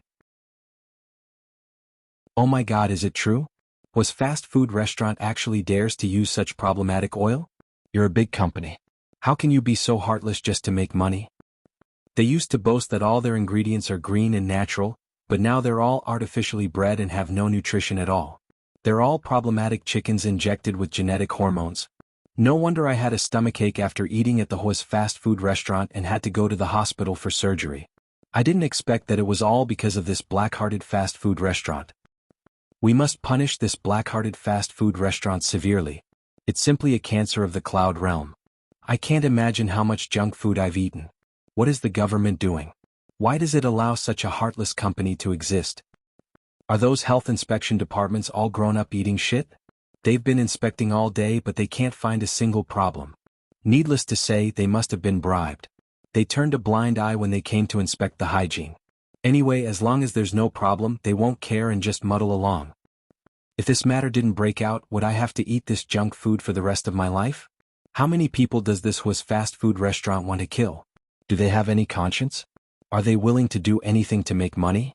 Oh my God, is it true? Was fast food restaurant actually dares to use such problematic oil? You're a big company. How can you be so heartless just to make money? They used to boast that all their ingredients are green and natural, but now they're all artificially bred and have no nutrition at all. They're all problematic chickens injected with genetic hormones. No wonder I had a stomachache after eating at the Hua's fast food restaurant and had to go to the hospital for surgery. I didn't expect that it was all because of this black-hearted fast food restaurant. We must punish this black-hearted fast food restaurant severely. It's simply a cancer of the cloud realm. I can't imagine how much junk food I've eaten. What is the government doing? Why does it allow such a heartless company to exist? Are those health inspection departments all grown up eating shit? They've been inspecting all day but they can't find a single problem. Needless to say, they must have been bribed. They turned a blind eye when they came to inspect the hygiene. Anyway, as long as there's no problem, they won't care and just muddle along. If this matter didn't break out, would I have to eat this junk food for the rest of my life? How many people does this Hua's fast food restaurant want to kill? Do they have any conscience? Are they willing to do anything to make money?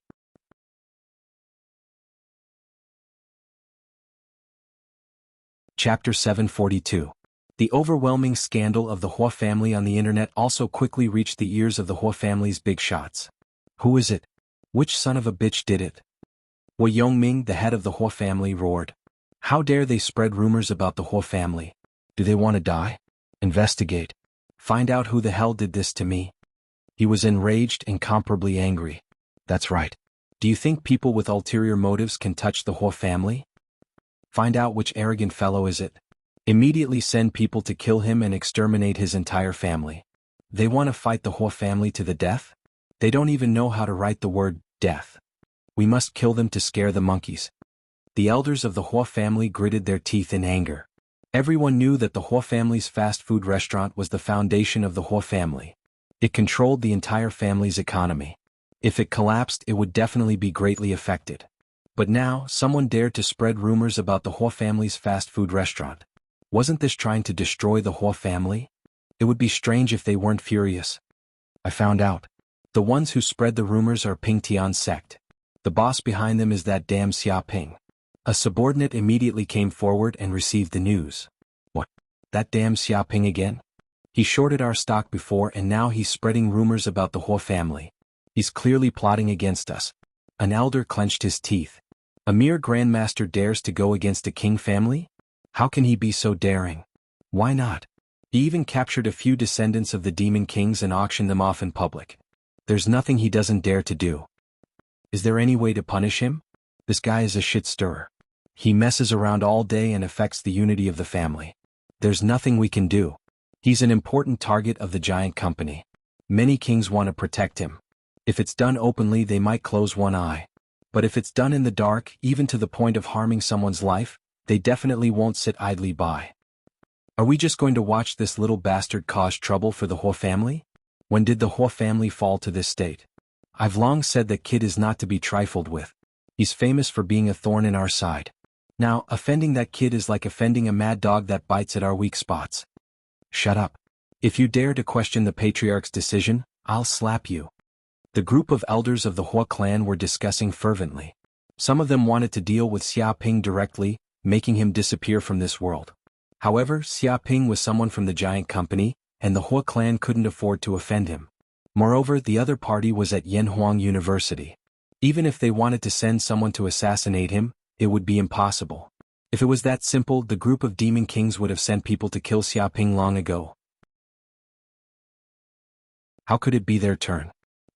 Chapter 742. The overwhelming scandal of the Hua family on the internet also quickly reached the ears of the Hua family's big shots. Who is it? Which son of a bitch did it? Hua Yongming, the head of the Hua family, roared. How dare they spread rumors about the Hua family? Do they want to die? Investigate. Find out who the hell did this to me. He was enraged, incomparably angry. That's right. Do you think people with ulterior motives can touch the Hua family? Find out which arrogant fellow is it. Immediately send people to kill him and exterminate his entire family. They want to fight the Hua family to the death? They don't even know how to write the word death. We must kill them to scare the monkeys. The elders of the Hua family gritted their teeth in anger. Everyone knew that the Hua family's fast food restaurant was the foundation of the Hua family. It controlled the entire family's economy. If it collapsed, it would definitely be greatly affected. But now, someone dared to spread rumors about the Hua family's fast food restaurant. Wasn't this trying to destroy the Hua family? It would be strange if they weren't furious. I found out. The ones who spread the rumors are Ping Tian's sect. The boss behind them is that damn Xia Ping. A subordinate immediately came forward and received the news. What? That damn Xia Ping again? He shorted our stock before and now he's spreading rumors about the Hua family. He's clearly plotting against us. An elder clenched his teeth. A mere grandmaster dares to go against a king family? How can he be so daring? Why not? He even captured a few descendants of the demon kings and auctioned them off in public. There's nothing he doesn't dare to do. Is there any way to punish him? This guy is a shit stirrer. He messes around all day and affects the unity of the family. There's nothing we can do. He's an important target of the giant company. Many kings want to protect him. If it's done openly, they might close one eye. But if it's done in the dark, even to the point of harming someone's life, they definitely won't sit idly by. Are we just going to watch this little bastard cause trouble for the Hua family? When did the Hua family fall to this state? I've long said that kid is not to be trifled with. He's famous for being a thorn in our side. Now, offending that kid is like offending a mad dog that bites at our weak spots. Shut up. If you dare to question the patriarch's decision, I'll slap you. The group of elders of the Hua clan were discussing fervently. Some of them wanted to deal with Xia Ping directly, making him disappear from this world. However, Xia Ping was someone from the giant company, and the Hua clan couldn't afford to offend him. Moreover, the other party was at Yanhuang University. Even if they wanted to send someone to assassinate him, it would be impossible. If it was that simple, the group of demon kings would have sent people to kill Xia Ping long ago. How could it be their turn?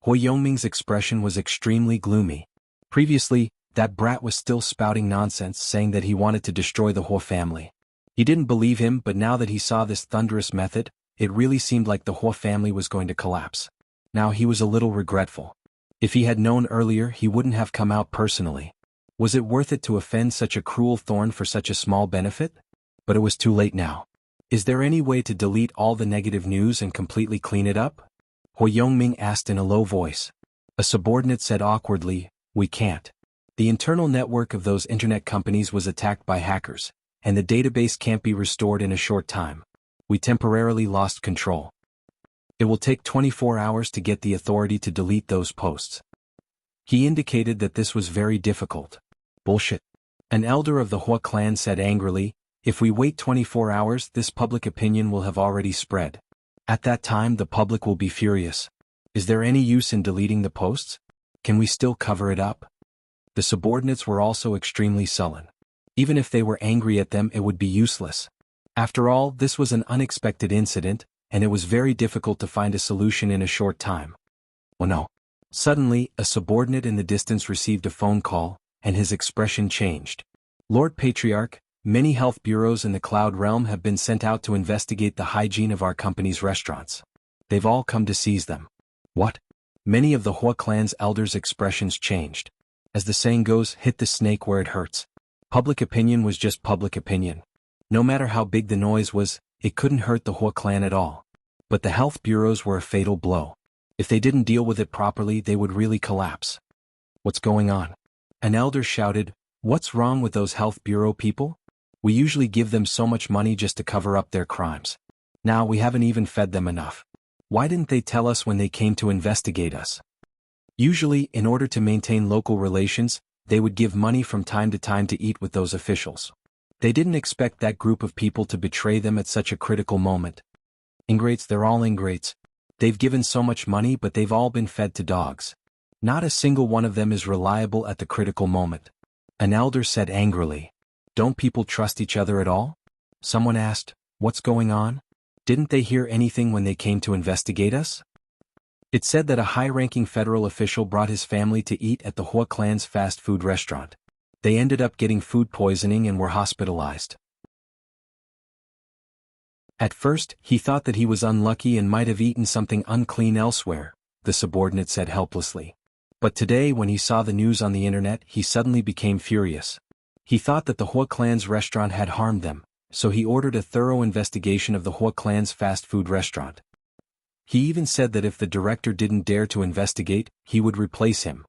Hua Yongming's expression was extremely gloomy. Previously, that brat was still spouting nonsense, saying that he wanted to destroy the Hua family. He didn't believe him, but now that he saw this thunderous method, it really seemed like the Hua family was going to collapse. Now he was a little regretful. If he had known earlier, he wouldn't have come out personally. Was it worth it to offend such a cruel thorn for such a small benefit? But it was too late now. Is there any way to delete all the negative news and completely clean it up? Hu Yongming asked in a low voice. A subordinate said awkwardly, we can't. The internal network of those internet companies was attacked by hackers, and the database can't be restored in a short time. We temporarily lost control. It will take 24 hours to get the authority to delete those posts. He indicated that this was very difficult. Bullshit. An elder of the Hua clan said angrily, if we wait 24 hours, this public opinion will have already spread. At that time, the public will be furious. Is there any use in deleting the posts? Can we still cover it up? The subordinates were also extremely sullen. Even if they were angry at them, it would be useless. After all, this was an unexpected incident, and it was very difficult to find a solution in a short time. Oh no. Suddenly, a subordinate in the distance received a phone call, and his expression changed. Lord Patriarch, many health bureaus in the Cloud Realm have been sent out to investigate the hygiene of our company's restaurants. They've all come to seize them. What? Many of the Hua clan's elders' expressions changed. As the saying goes, hit the snake where it hurts. Public opinion was just public opinion. No matter how big the noise was, it couldn't hurt the Hua clan at all. But the health bureaus were a fatal blow. If they didn't deal with it properly, they would really collapse. What's going on? An elder shouted, what's wrong with those health bureau people? We usually give them so much money just to cover up their crimes. Now we haven't even fed them enough. Why didn't they tell us when they came to investigate us? Usually, in order to maintain local relations, they would give money from time to time to eat with those officials. They didn't expect that group of people to betray them at such a critical moment. Ingrates, they're all ingrates. They've given so much money, but they've all been fed to dogs. Not a single one of them is reliable at the critical moment. An elder said angrily. Don't people trust each other at all? Someone asked, what's going on? Didn't they hear anything when they came to investigate us? It said that a high-ranking federal official brought his family to eat at the Hua clan's fast food restaurant. They ended up getting food poisoning and were hospitalized. At first, he thought that he was unlucky and might have eaten something unclean elsewhere, the subordinate said helplessly. But today, when he saw the news on the internet, he suddenly became furious. He thought that the Hua clan's restaurant had harmed them, so he ordered a thorough investigation of the Hua clan's fast food restaurant. He even said that if the director didn't dare to investigate, he would replace him.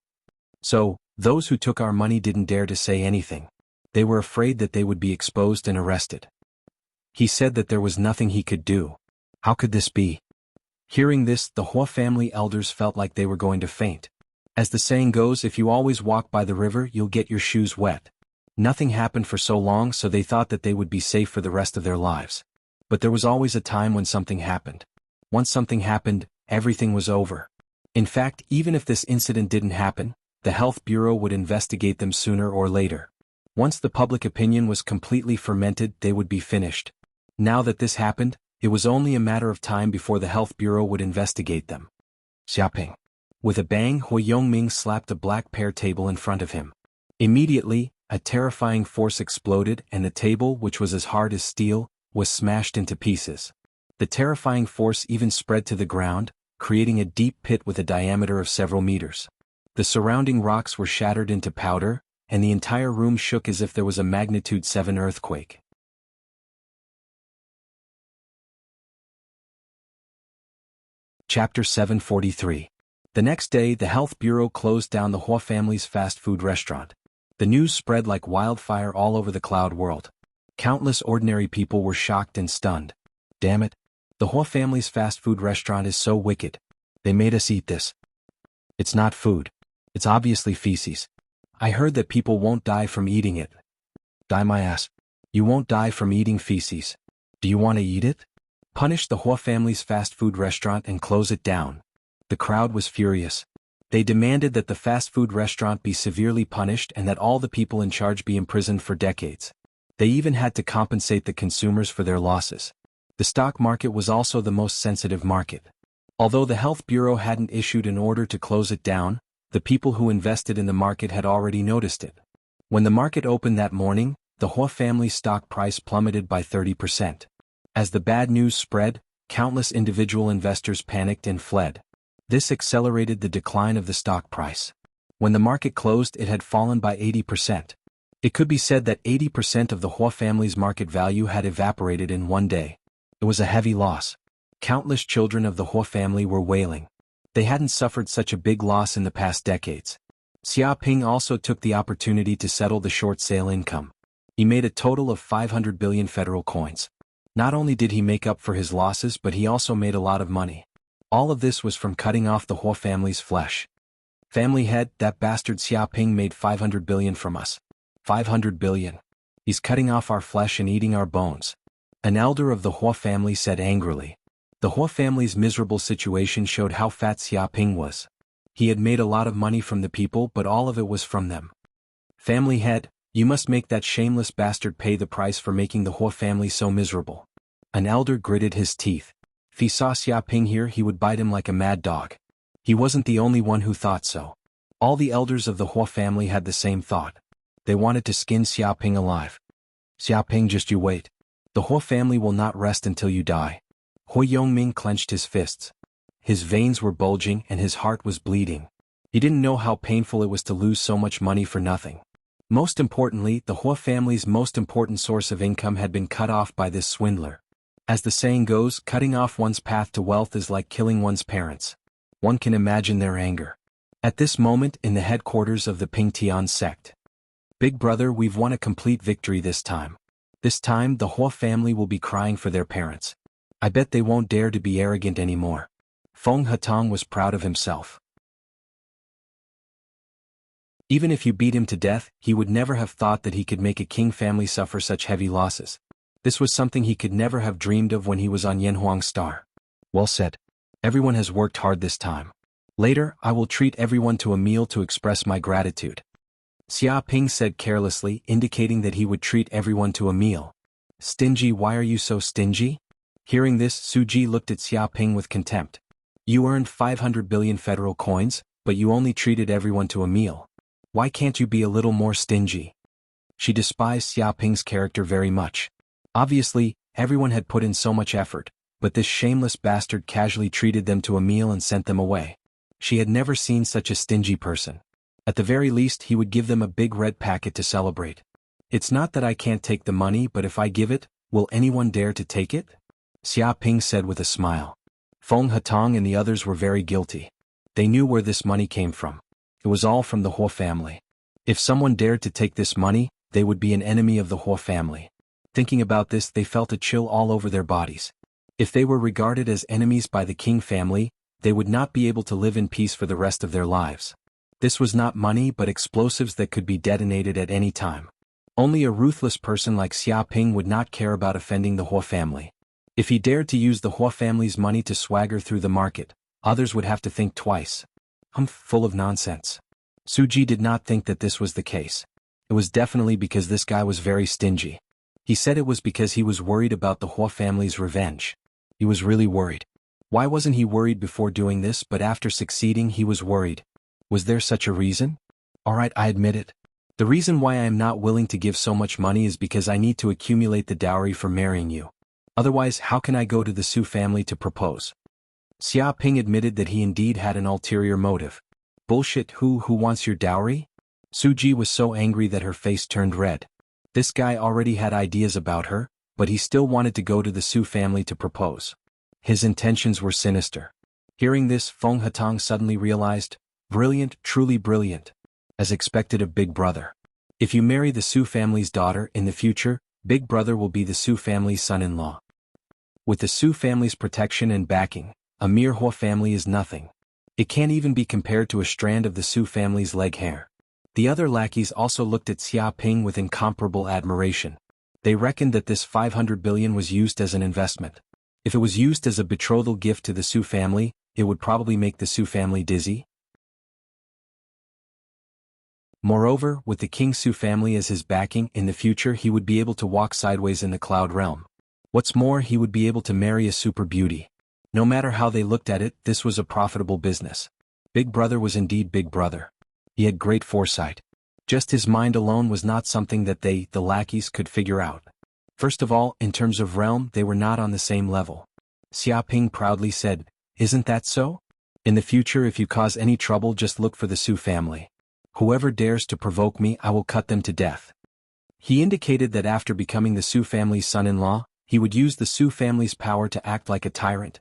So, those who took our money didn't dare to say anything. They were afraid that they would be exposed and arrested. He said that there was nothing he could do. How could this be? Hearing this, the Hua family elders felt like they were going to faint. As the saying goes, if you always walk by the river, you'll get your shoes wet. Nothing happened for so long, so they thought that they would be safe for the rest of their lives. But there was always a time when something happened. Once something happened, everything was over. In fact, even if this incident didn't happen, the Health Bureau would investigate them sooner or later. Once the public opinion was completely fermented, they would be finished. Now that this happened, it was only a matter of time before the Health Bureau would investigate them. Xiaoping. With a bang, Hu Yongming slapped a black pear table in front of him. Immediately, a terrifying force exploded and the table, which was as hard as steel, was smashed into pieces. The terrifying force even spread to the ground, creating a deep pit with a diameter of several meters. The surrounding rocks were shattered into powder, and the entire room shook as if there was a magnitude 7 earthquake. Chapter 743. The next day, the Health Bureau closed down the Hua family's fast food restaurant. The news spread like wildfire all over the cloud world. Countless ordinary people were shocked and stunned. Damn it. The Hua family's fast food restaurant is so wicked. They made us eat this. It's not food. It's obviously feces. I heard that people won't die from eating it. Die my ass. You won't die from eating feces. Do you want to eat it? Punish the Hua family's fast food restaurant and close it down. The crowd was furious. They demanded that the fast food restaurant be severely punished and that all the people in charge be imprisoned for decades. They even had to compensate the consumers for their losses. The stock market was also the most sensitive market. Although the Health Bureau hadn't issued an order to close it down, the people who invested in the market had already noticed it. When the market opened that morning, the Hua family stock price plummeted by 30%. As the bad news spread, countless individual investors panicked and fled. This accelerated the decline of the stock price. When the market closed, it had fallen by 80%. It could be said that 80% of the Hua family's market value had evaporated in one day. It was a heavy loss. Countless children of the Hua family were wailing. They hadn't suffered such a big loss in the past decades. Xiaoping also took the opportunity to settle the short sale income. He made a total of 500 billion federal coins. Not only did he make up for his losses, but he also made a lot of money. All of this was from cutting off the Hua family's flesh. Family head, that bastard Xiaoping made 500 billion from us. 500 billion. He's cutting off our flesh and eating our bones. An elder of the Hua family said angrily. The Hua family's miserable situation showed how fat Xiaoping was. He had made a lot of money from the people, but all of it was from them. Family head, you must make that shameless bastard pay the price for making the Hua family so miserable. An elder gritted his teeth. If he saw Xiaoping here, he would bite him like a mad dog. He wasn't the only one who thought so. All the elders of the Hua family had the same thought. They wanted to skin Xiaoping alive. Xiaoping, just you wait. The Hua family will not rest until you die. Hui Yongming clenched his fists. His veins were bulging and his heart was bleeding. He didn't know how painful it was to lose so much money for nothing. Most importantly, the Hua family's most important source of income had been cut off by this swindler. As the saying goes, cutting off one's path to wealth is like killing one's parents. One can imagine their anger. At this moment, in the headquarters of the Pingtian sect. Big brother, we've won a complete victory this time. This time, the Hua family will be crying for their parents. I bet they won't dare to be arrogant anymore. Feng Hetong was proud of himself. Even if you beat him to death, he would never have thought that he could make a king family suffer such heavy losses. This was something he could never have dreamed of when he was on Yanhuang Star. Well said. Everyone has worked hard this time. Later, I will treat everyone to a meal to express my gratitude. Xiaoping said carelessly, indicating that he would treat everyone to a meal. Stingy, why are you so stingy? Hearing this, Suji looked at Xiaoping with contempt. You earned 500 billion federal coins, but you only treated everyone to a meal. Why can't you be a little more stingy? She despised Xiaoping's character very much. Obviously, everyone had put in so much effort, but this shameless bastard casually treated them to a meal and sent them away. She had never seen such a stingy person. At the very least, he would give them a big red packet to celebrate. It's not that I can't take the money, but if I give it, will anyone dare to take it? Xiaoping said with a smile. Feng Hetong and the others were very guilty. They knew where this money came from. It was all from the Hua family. If someone dared to take this money, they would be an enemy of the Hua family. Thinking about this, they felt a chill all over their bodies. If they were regarded as enemies by the King family, they would not be able to live in peace for the rest of their lives. This was not money but explosives that could be detonated at any time. Only a ruthless person like Xiaoping would not care about offending the Hua family. If he dared to use the Hua family's money to swagger through the market, others would have to think twice. Full of nonsense. Suji did not think that this was the case. It was definitely because this guy was very stingy. He said it was because he was worried about the Hua family's revenge. He was really worried. Why wasn't he worried before doing this, but after succeeding he was worried? Was there such a reason? Alright, I admit it. The reason why I am not willing to give so much money is because I need to accumulate the dowry for marrying you. Otherwise, how can I go to the Su family to propose? Xiaoping admitted that he indeed had an ulterior motive. Bullshit, who wants your dowry? Suji was so angry that her face turned red. This guy already had ideas about her, but he still wanted to go to the Su family to propose. His intentions were sinister. Hearing this, Feng Hetong suddenly realized, brilliant, truly brilliant. As expected of Big Brother. If you marry the Su family's daughter in the future, Big Brother will be the Su family's son-in-law. With the Su family's protection and backing, a mere Hua family is nothing. It can't even be compared to a strand of the Su family's leg hair. The other lackeys also looked at Xiaoping with incomparable admiration. They reckoned that this 500 billion was used as an investment. If it was used as a betrothal gift to the Su family, it would probably make the Su family dizzy. Moreover, with the King Su family as his backing, in the future he would be able to walk sideways in the cloud realm. What's more, he would be able to marry a super beauty. No matter how they looked at it, this was a profitable business. Big Brother was indeed Big Brother. He had great foresight. Just his mind alone was not something that they, the lackeys, could figure out. First of all, in terms of realm, they were not on the same level. Xiaoping proudly said, "Isn't that so?" In the future, if you cause any trouble, just look for the Su family. Whoever dares to provoke me, I will cut them to death. He indicated that after becoming the Su family's son-in-law, he would use the Su family's power to act like a tyrant,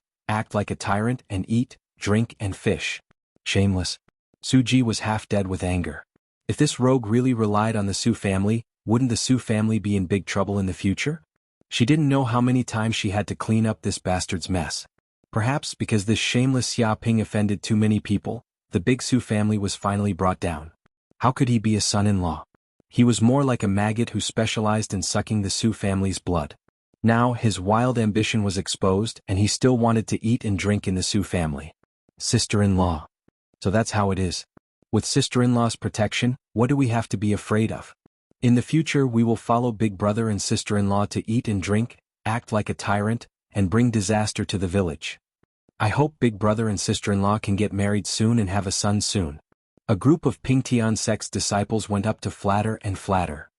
and eat, drink and fish. Shameless. Suji was half dead with anger. If this rogue really relied on the Su family, wouldn't the Su family be in big trouble in the future? She didn't know how many times she had to clean up this bastard's mess. Perhaps because this shameless Xia Ping offended too many people, the big Su family was finally brought down. How could he be a son-in-law? He was more like a maggot who specialized in sucking the Su family's blood. Now his wild ambition was exposed and he still wanted to eat and drink in the Su family. Sister-in-law. So that's how it is. With sister-in-law's protection, what do we have to be afraid of? In the future we will follow big brother and sister-in-law to eat and drink, act like a tyrant, and bring disaster to the village. I hope big brother and sister-in-law can get married soon and have a son soon. A group of Ping Tian sect's disciples went up to flatter and flatter.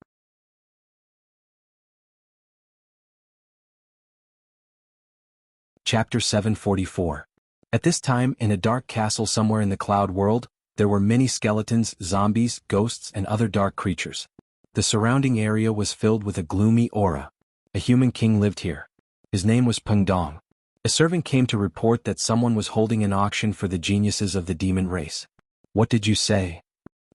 Chapter 744. At this time, in a dark castle somewhere in the cloud world, there were many skeletons, zombies, ghosts, and other dark creatures. The surrounding area was filled with a gloomy aura. A human king lived here. His name was Peng Dong. A servant came to report that someone was holding an auction for the geniuses of the demon race. What did you say?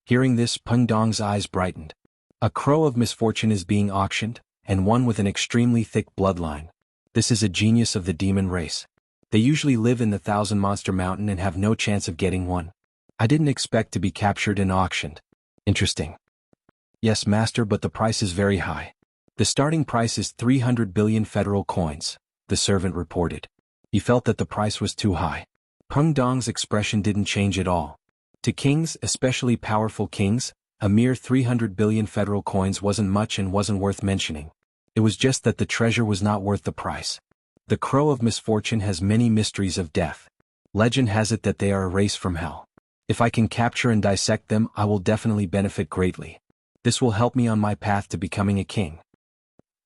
Hearing this, Peng Dong's eyes brightened. A crow of misfortune is being auctioned, and one with an extremely thick bloodline. This is a genius of the demon race. They usually live in the Thousand Monster Mountain and have no chance of getting one. I didn't expect to be captured and auctioned. Interesting. Yes, master, but the price is very high. The starting price is 300 billion federal coins, the servant reported. He felt that the price was too high. Peng Dong's expression didn't change at all. To kings, especially powerful kings, a mere 300 billion federal coins wasn't much and wasn't worth mentioning. It was just that the treasure was not worth the price. The crow of misfortune has many mysteries of death. Legend has it that they are a race from hell. If I can capture and dissect them, I will definitely benefit greatly. This will help me on my path to becoming a king.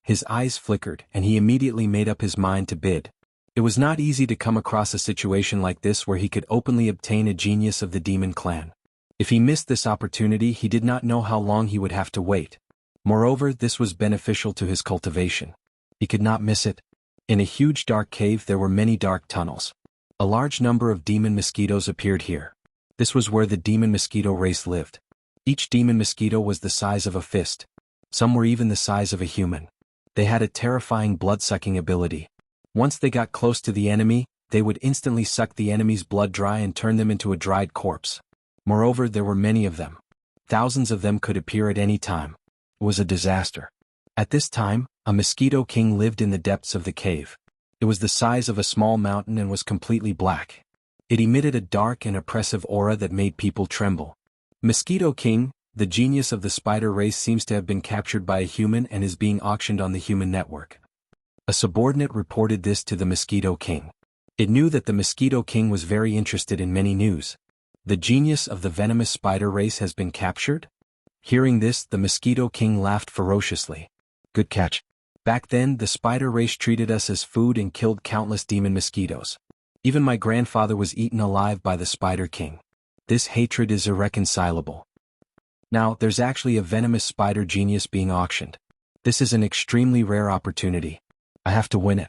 His eyes flickered, and he immediately made up his mind to bid. It was not easy to come across a situation like this where he could openly obtain a genius of the demon clan. If he missed this opportunity, he did not know how long he would have to wait. Moreover, this was beneficial to his cultivation. He could not miss it. In a huge dark cave there were many dark tunnels. A large number of demon mosquitoes appeared here. This was where the demon mosquito race lived. Each demon mosquito was the size of a fist. Some were even the size of a human. They had a terrifying blood-sucking ability. Once they got close to the enemy, they would instantly suck the enemy's blood dry and turn them into a dried corpse. Moreover, there were many of them. Thousands of them could appear at any time. It was a disaster. At this time, a mosquito king lived in the depths of the cave. It was the size of a small mountain and was completely black. It emitted a dark and oppressive aura that made people tremble. Mosquito King, the genius of the spider race, seems to have been captured by a human and is being auctioned on the human network. A subordinate reported this to the Mosquito King. It knew that the Mosquito King was very interested in many news. The genius of the venomous spider race has been captured? Hearing this, the Mosquito King laughed ferociously. Good catch. Back then, the spider race treated us as food and killed countless demon mosquitoes. Even my grandfather was eaten alive by the Spider King. This hatred is irreconcilable. Now, there's actually a venomous spider genius being auctioned. This is an extremely rare opportunity. I have to win it.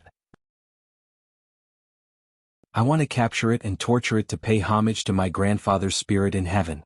I want to capture it and torture it to pay homage to my grandfather's spirit in heaven.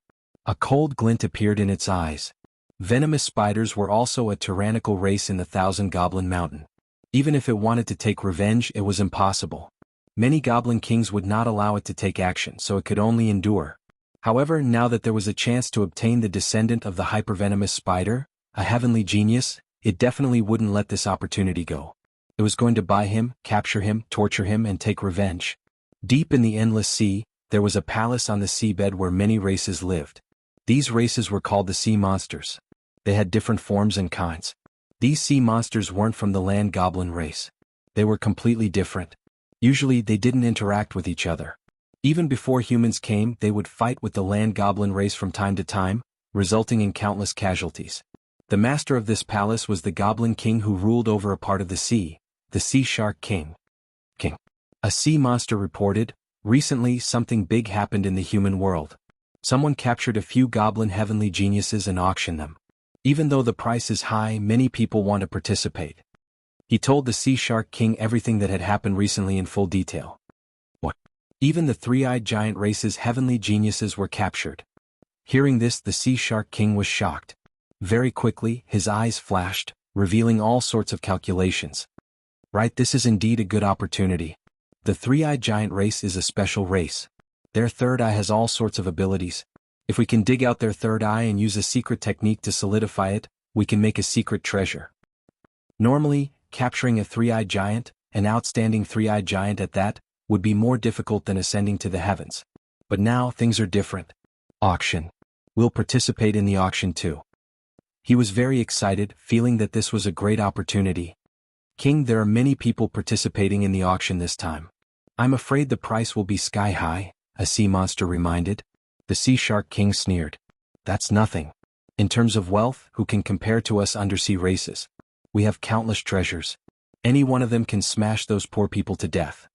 A cold glint appeared in its eyes. Venomous spiders were also a tyrannical race in the Thousand Goblin Mountain. Even if it wanted to take revenge, it was impossible. Many goblin kings would not allow it to take action, so it could only endure. However, now that there was a chance to obtain the descendant of the hypervenomous spider, a heavenly genius, it definitely wouldn't let this opportunity go. It was going to buy him, capture him, torture him, and take revenge. Deep in the endless sea, there was a palace on the seabed where many races lived. These races were called the sea monsters. They had different forms and kinds. These sea monsters weren't from the land goblin race. They were completely different. Usually they didn't interact with each other. Even before humans came, they would fight with the land goblin race from time to time, resulting in countless casualties. The master of this palace was the Goblin King who ruled over a part of the sea Shark King. A sea monster reported, Recently, something big happened in the human world. Someone captured a few goblin heavenly geniuses and auctioned them. Even though the price is high, many people want to participate. He told the Sea Shark King everything that had happened recently in full detail. What? Even the three-eyed giant race's heavenly geniuses were captured. Hearing this, the Sea Shark King was shocked. Very quickly, his eyes flashed, revealing all sorts of calculations. Right, this is indeed a good opportunity. The three-eyed giant race is a special race. Their third eye has all sorts of abilities. If we can dig out their third eye and use a secret technique to solidify it, we can make a secret treasure. Normally, capturing a three-eyed giant, an outstanding three-eyed giant at that, would be more difficult than ascending to the heavens. But now things are different. Auction. We'll participate in the auction too. He was very excited, feeling that this was a great opportunity. King, there are many people participating in the auction this time. I'm afraid the price will be sky high, a sea monster reminded. The Sea Shark King sneered. That's nothing. In terms of wealth, who can compare to us undersea races? We have countless treasures. Any one of them can smash those poor people to death.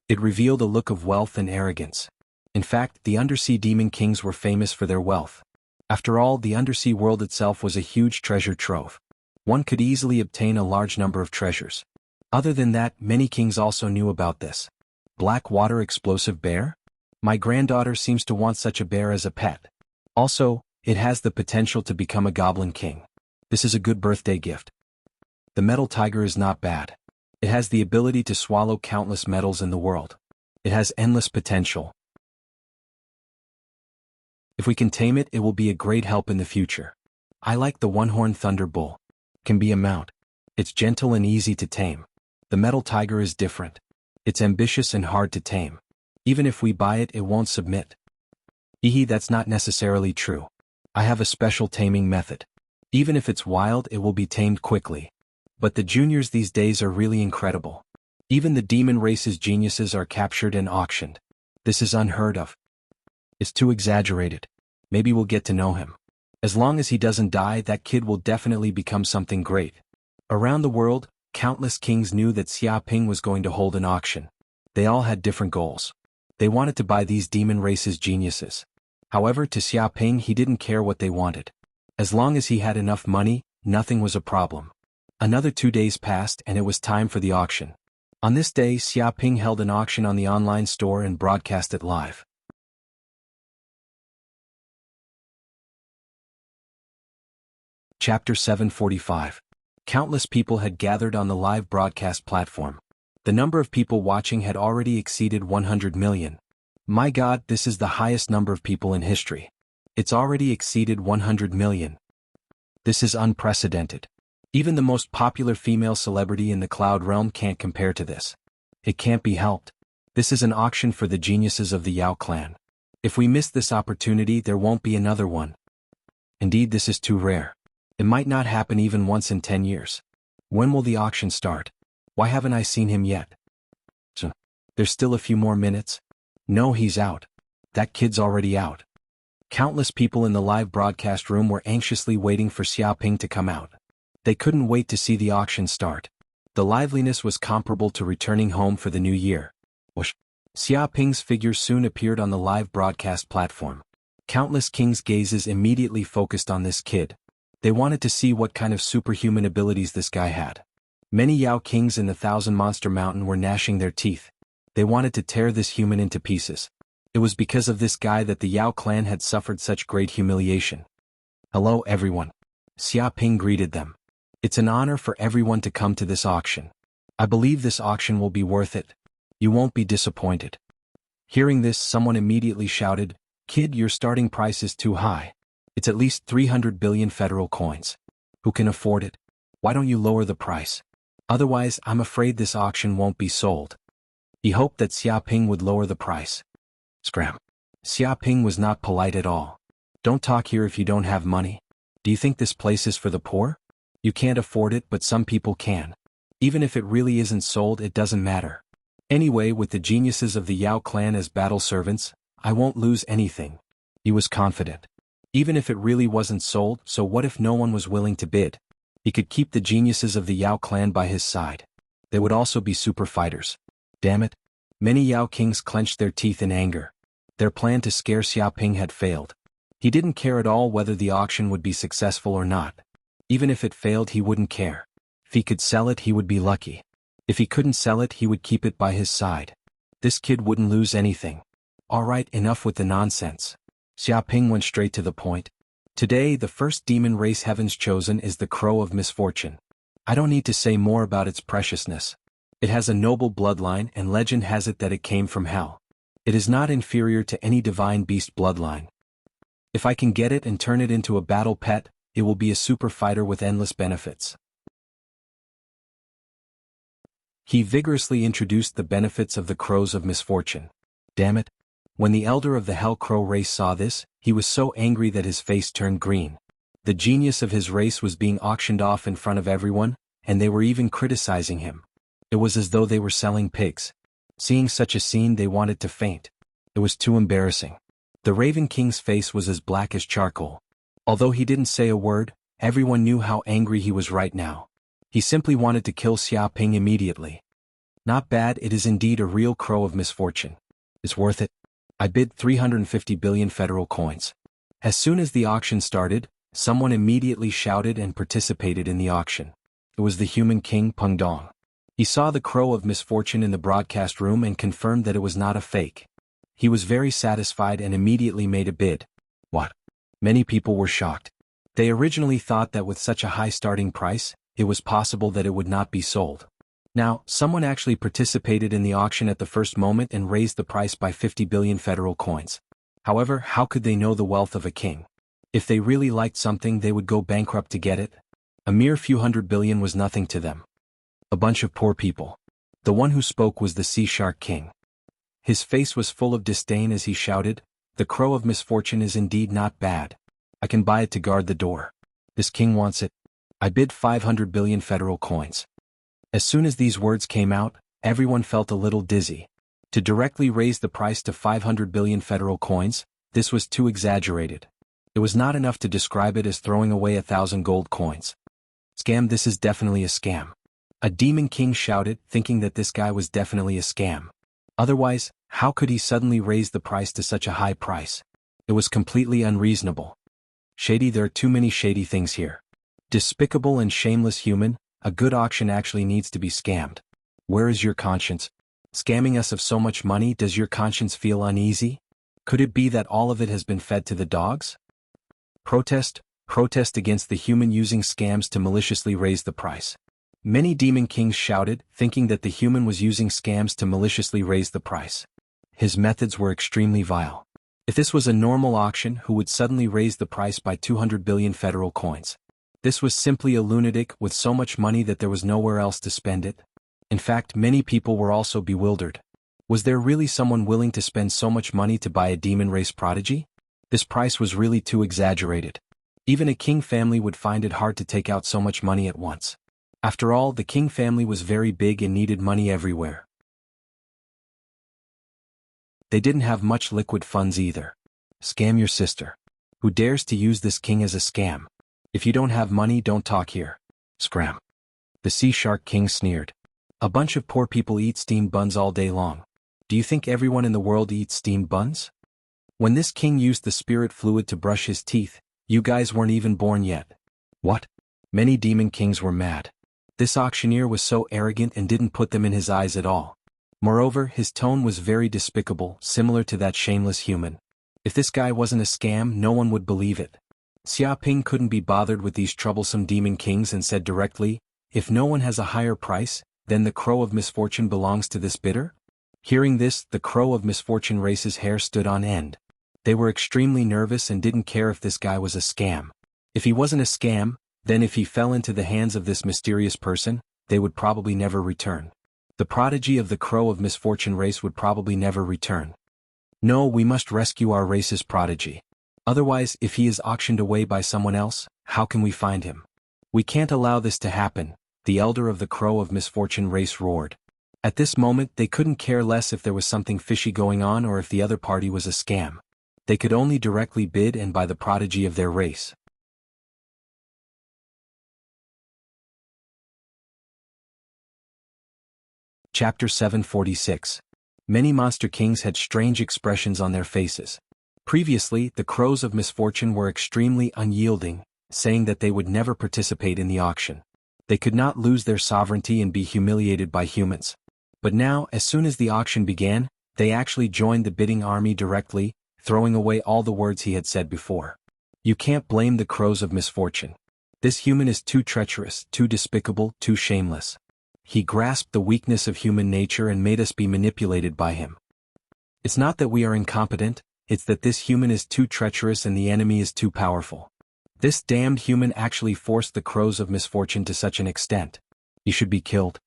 It revealed a look of wealth and arrogance. In fact, the undersea demon kings were famous for their wealth. After all, the undersea world itself was a huge treasure trove. One could easily obtain a large number of treasures. Other than that, many kings also knew about this. Black water explosive bear? My granddaughter seems to want such a bear as a pet. Also, it has the potential to become a goblin king. This is a good birthday gift. The metal tiger is not bad. It has the ability to swallow countless metals in the world. It has endless potential. If we can tame it, it will be a great help in the future. I like the one-horned thunder bull. Can be a mount. It's gentle and easy to tame. The metal tiger is different. It's ambitious and hard to tame. Even if we buy it, it won't submit. That's not necessarily true. I have a special taming method. Even if it's wild, it will be tamed quickly. But the juniors these days are really incredible. Even the demon race's geniuses are captured and auctioned. This is unheard of. It's too exaggerated. Maybe we'll get to know him. As long as he doesn't die, that kid will definitely become something great. Around the world, countless kings knew that Xiaoping was going to hold an auction. They all had different goals. They wanted to buy these demon race's geniuses. However, to Xiaoping, he didn't care what they wanted. As long as he had enough money, nothing was a problem. Another 2 days passed and it was time for the auction. On this day, Xiaoping held an auction on the online store and broadcast it live. Chapter 745. Countless people had gathered on the live broadcast platform. The number of people watching had already exceeded 100 million. My God, this is the highest number of people in history. It's already exceeded 100 million. This is unprecedented. Even the most popular female celebrity in the cloud realm can't compare to this. It can't be helped. This is an auction for the geniuses of the Yao clan. If we miss this opportunity, there won't be another one. Indeed, this is too rare. It might not happen even once in 10 years. When will the auction start? Why haven't I seen him yet? There's still a few more minutes. No, he's out. That kid's already out. Countless people in the live broadcast room were anxiously waiting for Xiaoping to come out. They couldn't wait to see the auction start. The liveliness was comparable to returning home for the new year. Xiaoping's figure soon appeared on the live broadcast platform. Countless kings' gazes immediately focused on this kid. They wanted to see what kind of superhuman abilities this guy had. Many Yao kings in the Thousand Monster Mountain were gnashing their teeth. They wanted to tear this human into pieces. It was because of this guy that the Yao clan had suffered such great humiliation. Hello everyone. Xiaoping greeted them. It's an honor for everyone to come to this auction. I believe this auction will be worth it. You won't be disappointed. Hearing this, someone immediately shouted, "Kid, your starting price is too high. It's at least 300 billion federal coins. Who can afford it? Why don't you lower the price? Otherwise, I'm afraid this auction won't be sold." He hoped that Xiaoping would lower the price. Scram. Xiaoping was not polite at all. Don't talk here if you don't have money. Do you think this place is for the poor? You can't afford it, but some people can. Even if it really isn't sold, it doesn't matter. Anyway, with the geniuses of the Yao clan as battle servants, I won't lose anything. He was confident. Even if it really wasn't sold, so what if no one was willing to bid? He could keep the geniuses of the Yao clan by his side. They would also be super fighters. Damn it. Many Yao kings clenched their teeth in anger. Their plan to scare Xiaoping had failed. He didn't care at all whether the auction would be successful or not. Even if it failed, he wouldn't care. If he could sell it, he would be lucky. If he couldn't sell it, he would keep it by his side. This kid wouldn't lose anything. All right, enough with the nonsense. Xiaoping went straight to the point. Today, the first demon race heavens chosen is the Crow of Misfortune. I don't need to say more about its preciousness. It has a noble bloodline, and legend has it that it came from hell. It is not inferior to any divine beast bloodline. If I can get it and turn it into a battle pet, it will be a super fighter with endless benefits. He vigorously introduced the benefits of the Crows of Misfortune. Damn it. When the elder of the Hell Crow race saw this, he was so angry that his face turned green. The genius of his race was being auctioned off in front of everyone, and they were even criticizing him. It was as though they were selling pigs. Seeing such a scene, they wanted to faint. It was too embarrassing. The Raven King's face was as black as charcoal. Although he didn't say a word, everyone knew how angry he was right now. He simply wanted to kill Xiaoping immediately. Not bad, it is indeed a real Crow of Misfortune. It's worth it. I bid 350 billion federal coins. As soon as the auction started, someone immediately shouted and participated in the auction. It was the human king Peng Dong. He saw the Crow of Misfortune in the broadcast room and confirmed that it was not a fake. He was very satisfied and immediately made a bid. What? Many people were shocked. They originally thought that with such a high starting price, it was possible that it would not be sold. Now, someone actually participated in the auction at the first moment and raised the price by 50 billion federal coins. However, how could they know the wealth of a king? If they really liked something, they would go bankrupt to get it. A mere few hundred billion was nothing to them. A bunch of poor people. The one who spoke was the Sea Shark King. His face was full of disdain as he shouted, "The Crow of Misfortune is indeed not bad. I can buy it to guard the door. This king wants it. I bid 500 billion federal coins." As soon as these words came out, everyone felt a little dizzy. To directly raise the price to 500 billion federal coins, this was too exaggerated. It was not enough to describe it as throwing away 1,000 gold coins. Scam, this is definitely a scam. A demon king shouted, thinking that this guy was definitely a scam. Otherwise, how could he suddenly raise the price to such a high price? It was completely unreasonable. Shady, there are too many shady things here. Despicable and shameless human, a good auction actually needs to be scammed. Where is your conscience? Scamming us of so much money, does your conscience feel uneasy? Could it be that all of it has been fed to the dogs? Protest against the human using scams to maliciously raise the price. Many demon kings shouted, thinking that the human was using scams to maliciously raise the price. His methods were extremely vile. If this was a normal auction, who would suddenly raise the price by 200 billion federal coins? This was simply a lunatic with so much money that there was nowhere else to spend it. In fact, many people were also bewildered. Was there really someone willing to spend so much money to buy a demon race prodigy? This price was really too exaggerated. Even a king family would find it hard to take out so much money at once. After all, the king family was very big and needed money everywhere. They didn't have much liquid funds either. Scam your sister. Who dares to use this king as a scam? If you don't have money, don't talk here. Scram. The Sea Shark King sneered. A bunch of poor people eat steamed buns all day long. Do you think everyone in the world eats steamed buns? When this king used the spirit fluid to brush his teeth, you guys weren't even born yet. What? Many demon kings were mad. This auctioneer was so arrogant and didn't put them in his eyes at all. Moreover, his tone was very despicable, similar to that shameless human. If this guy wasn't a scam, no one would believe it. Xiaoping couldn't be bothered with these troublesome demon kings and said directly, "If no one has a higher price, then the Crow of Misfortune belongs to this bidder?" Hearing this, the Crow of Misfortune race's hair stood on end. They were extremely nervous and didn't care if this guy was a scam. If he wasn't a scam, then if he fell into the hands of this mysterious person, they would probably never return. The prodigy of the Crow of Misfortune race would probably never return. No, we must rescue our race's prodigy. Otherwise, if he is auctioned away by someone else, how can we find him? We can't allow this to happen, the elder of the Crow of Misfortune race roared. At this moment, they couldn't care less if there was something fishy going on or if the other party was a scam. They could only directly bid and buy the prodigy of their race. Chapter 746. Many monster kings had strange expressions on their faces. Previously, the crows of misfortune were extremely unyielding, saying that they would never participate in the auction. They could not lose their sovereignty and be humiliated by humans. But now, as soon as the auction began, they actually joined the bidding army directly, throwing away all the words he had said before. You can't blame the crows of misfortune. This human is too treacherous, too despicable, too shameless. He grasped the weakness of human nature and made us be manipulated by him. It's not that we are incompetent, it's that this human is too treacherous and the enemy is too powerful. This damned human actually forced the crows of misfortune to such an extent. He should be killed.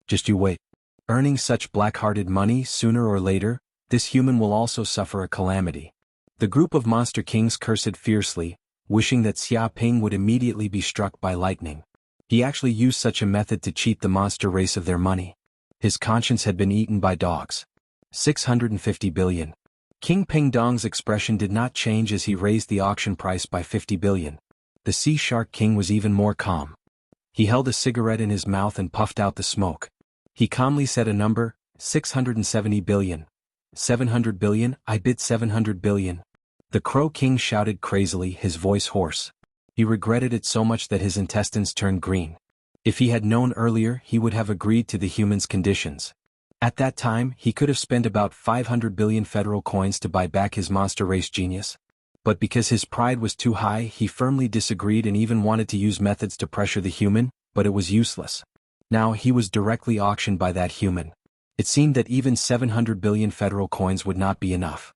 Just you wait. Earning such black-hearted money, sooner or later, this human will also suffer a calamity. The group of monster kings cursed fiercely, wishing that Xia Ping would immediately be struck by lightning. He actually used such a method to cheat the monster race of their money. His conscience had been eaten by dogs. 650 billion. King Ping Dong's expression did not change as he raised the auction price by 50 billion. The Sea Shark King was even more calm. He held a cigarette in his mouth and puffed out the smoke. He calmly said a number, 670 billion. 700 billion, I bid 700 billion. The Crow King shouted crazily, his voice hoarse. He regretted it so much that his intestines turned green. If he had known earlier, he would have agreed to the human's conditions. At that time, he could have spent about 500 billion federal coins to buy back his monster race genius. But because his pride was too high, he firmly disagreed and even wanted to use methods to pressure the human, but it was useless. Now he was directly auctioned by that human. It seemed that even 700 billion federal coins would not be enough.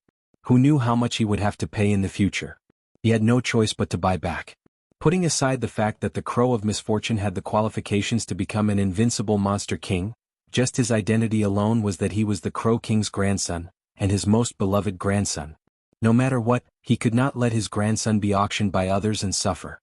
Who knew how much he would have to pay in the future? He had no choice but to buy back. Putting aside the fact that the Crow of Misfortune had the qualifications to become an invincible monster king, just his identity alone was that he was the Crow King's grandson, and his most beloved grandson. No matter what, he could not let his grandson be auctioned by others and suffer.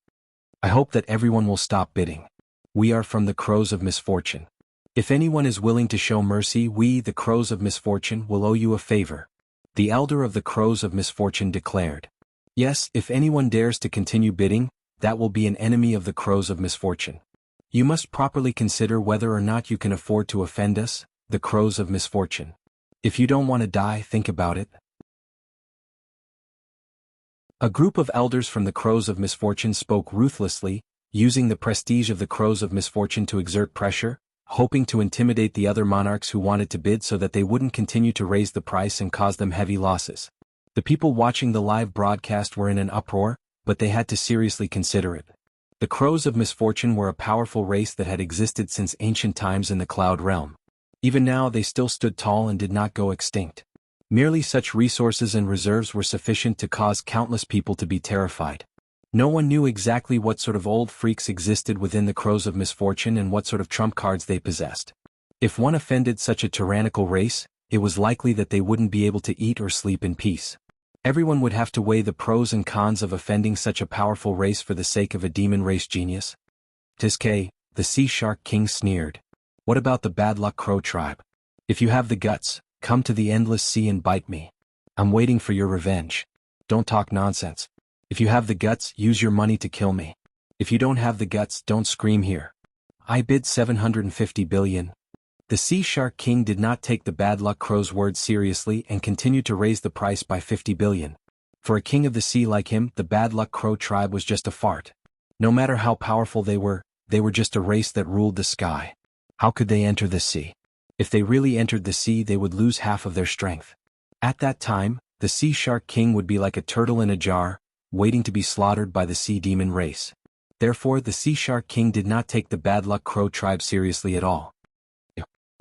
I hope that everyone will stop bidding. We are from the Crows of Misfortune. If anyone is willing to show mercy, we, the Crows of Misfortune, will owe you a favor. The elder of the Crows of Misfortune declared. Yes, if anyone dares to continue bidding, that will be an enemy of the Crows of Misfortune. You must properly consider whether or not you can afford to offend us, the Crows of Misfortune. If you don't want to die, think about it. A group of elders from the Crows of Misfortune spoke ruthlessly, using the prestige of the Crows of Misfortune to exert pressure, hoping to intimidate the other monarchs who wanted to bid so that they wouldn't continue to raise the price and cause them heavy losses. The people watching the live broadcast were in an uproar, but they had to seriously consider it. The Crows of Misfortune were a powerful race that had existed since ancient times in the Cloud Realm. Even now they still stood tall and did not go extinct. Merely such resources and reserves were sufficient to cause countless people to be terrified. No one knew exactly what sort of old freaks existed within the Crows of Misfortune and what sort of trump cards they possessed. If one offended such a tyrannical race, it was likely that they wouldn't be able to eat or sleep in peace. Everyone would have to weigh the pros and cons of offending such a powerful race for the sake of a demon race genius. Tiskay, the Sea Shark King sneered. What about the bad luck Crow tribe? If you have the guts, come to the endless sea and bite me. I'm waiting for your revenge. Don't talk nonsense. If you have the guts, use your money to kill me. If you don't have the guts, don't scream here. I bid 750 billion. The Sea Shark King did not take the bad luck Crow's words seriously and continued to raise the price by 50 billion. For a king of the sea like him, the bad luck Crow tribe was just a fart. No matter how powerful they were just a race that ruled the sky. How could they enter the sea? If they really entered the sea, they would lose half of their strength. At that time, the Sea Shark King would be like a turtle in a jar, waiting to be slaughtered by the sea demon race. Therefore, the Sea Shark King did not take the bad luck Crow tribe seriously at all.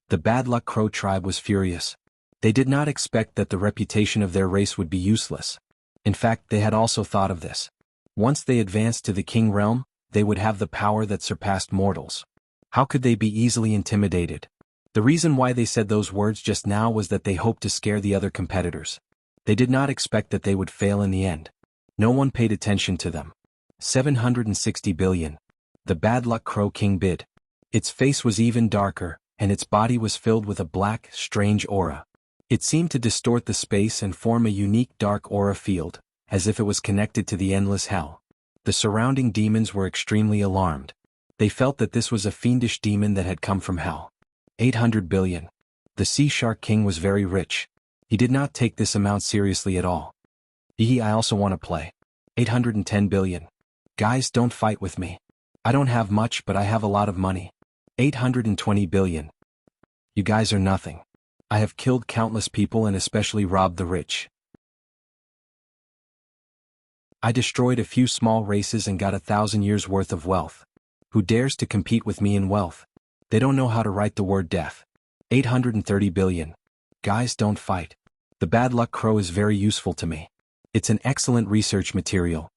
The bad luck Crow tribe was furious. They did not expect that the reputation of their race would be useless. In fact, they had also thought of this. Once they advanced to the king realm, they would have the power that surpassed mortals. How could they be easily intimidated? The reason why they said those words just now was that they hoped to scare the other competitors. They did not expect that they would fail in the end. No one paid attention to them. 760 billion. The bad luck Crow King bid. Its face was even darker, and its body was filled with a black, strange aura. It seemed to distort the space and form a unique dark aura field, as if it was connected to the endless hell. The surrounding demons were extremely alarmed. They felt that this was a fiendish demon that had come from hell. 800 billion. The Sea Shark King was very rich. He did not take this amount seriously at all. I also want to play. 810 billion. Guys, don't fight with me. I don't have much, but I have a lot of money. 820 billion. You guys are nothing. I have killed countless people and especially robbed the rich. I destroyed a few small races and got 1,000 years worth of wealth. Who dares to compete with me in wealth? They don't know how to write the word death. 830 billion. Guys, don't fight. The bad luck crow is very useful to me. It's an excellent research material.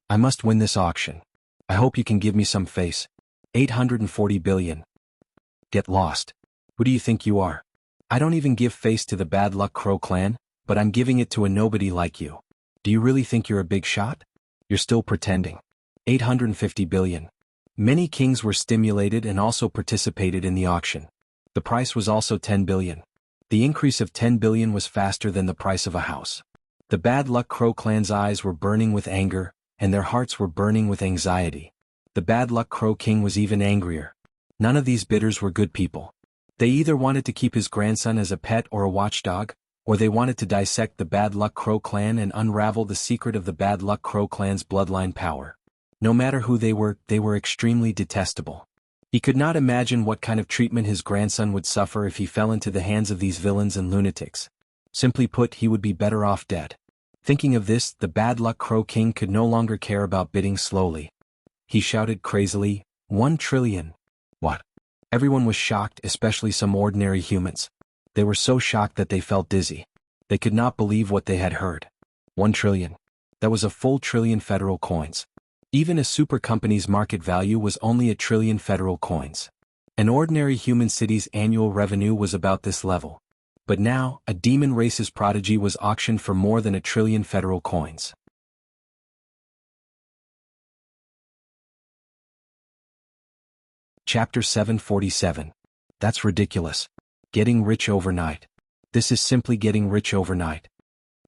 I must win this auction. I hope you can give me some face. 840 billion. Get lost. Who do you think you are? I don't even give face to the bad luck crow clan, but I'm giving it to a nobody like you. Do you really think you're a big shot? You're still pretending. 850 billion. Many kings were stimulated and also participated in the auction. The price was also 10 billion. The increase of 10 billion was faster than the price of a house. The bad luck crow clan's eyes were burning with anger, and their hearts were burning with anxiety. The bad luck crow king was even angrier. None of these bidders were good people. They either wanted to keep his grandson as a pet or a watchdog, or they wanted to dissect the bad luck crow clan and unravel the secret of the bad luck crow clan's bloodline power. No matter who they were extremely detestable. He could not imagine what kind of treatment his grandson would suffer if he fell into the hands of these villains and lunatics. Simply put, he would be better off dead. Thinking of this, the bad luck crow king could no longer care about bidding slowly. He shouted crazily, 1 trillion. What? Everyone was shocked, especially some ordinary humans. They were so shocked that they felt dizzy. They could not believe what they had heard. 1 trillion. That was a full trillion federal coins. Even a super company's market value was only 1 trillion federal coins. An ordinary human city's annual revenue was about this level. But now, a demon race's prodigy was auctioned for more than 1 trillion federal coins. Chapter 747. That's ridiculous. Getting rich overnight. This is simply getting rich overnight.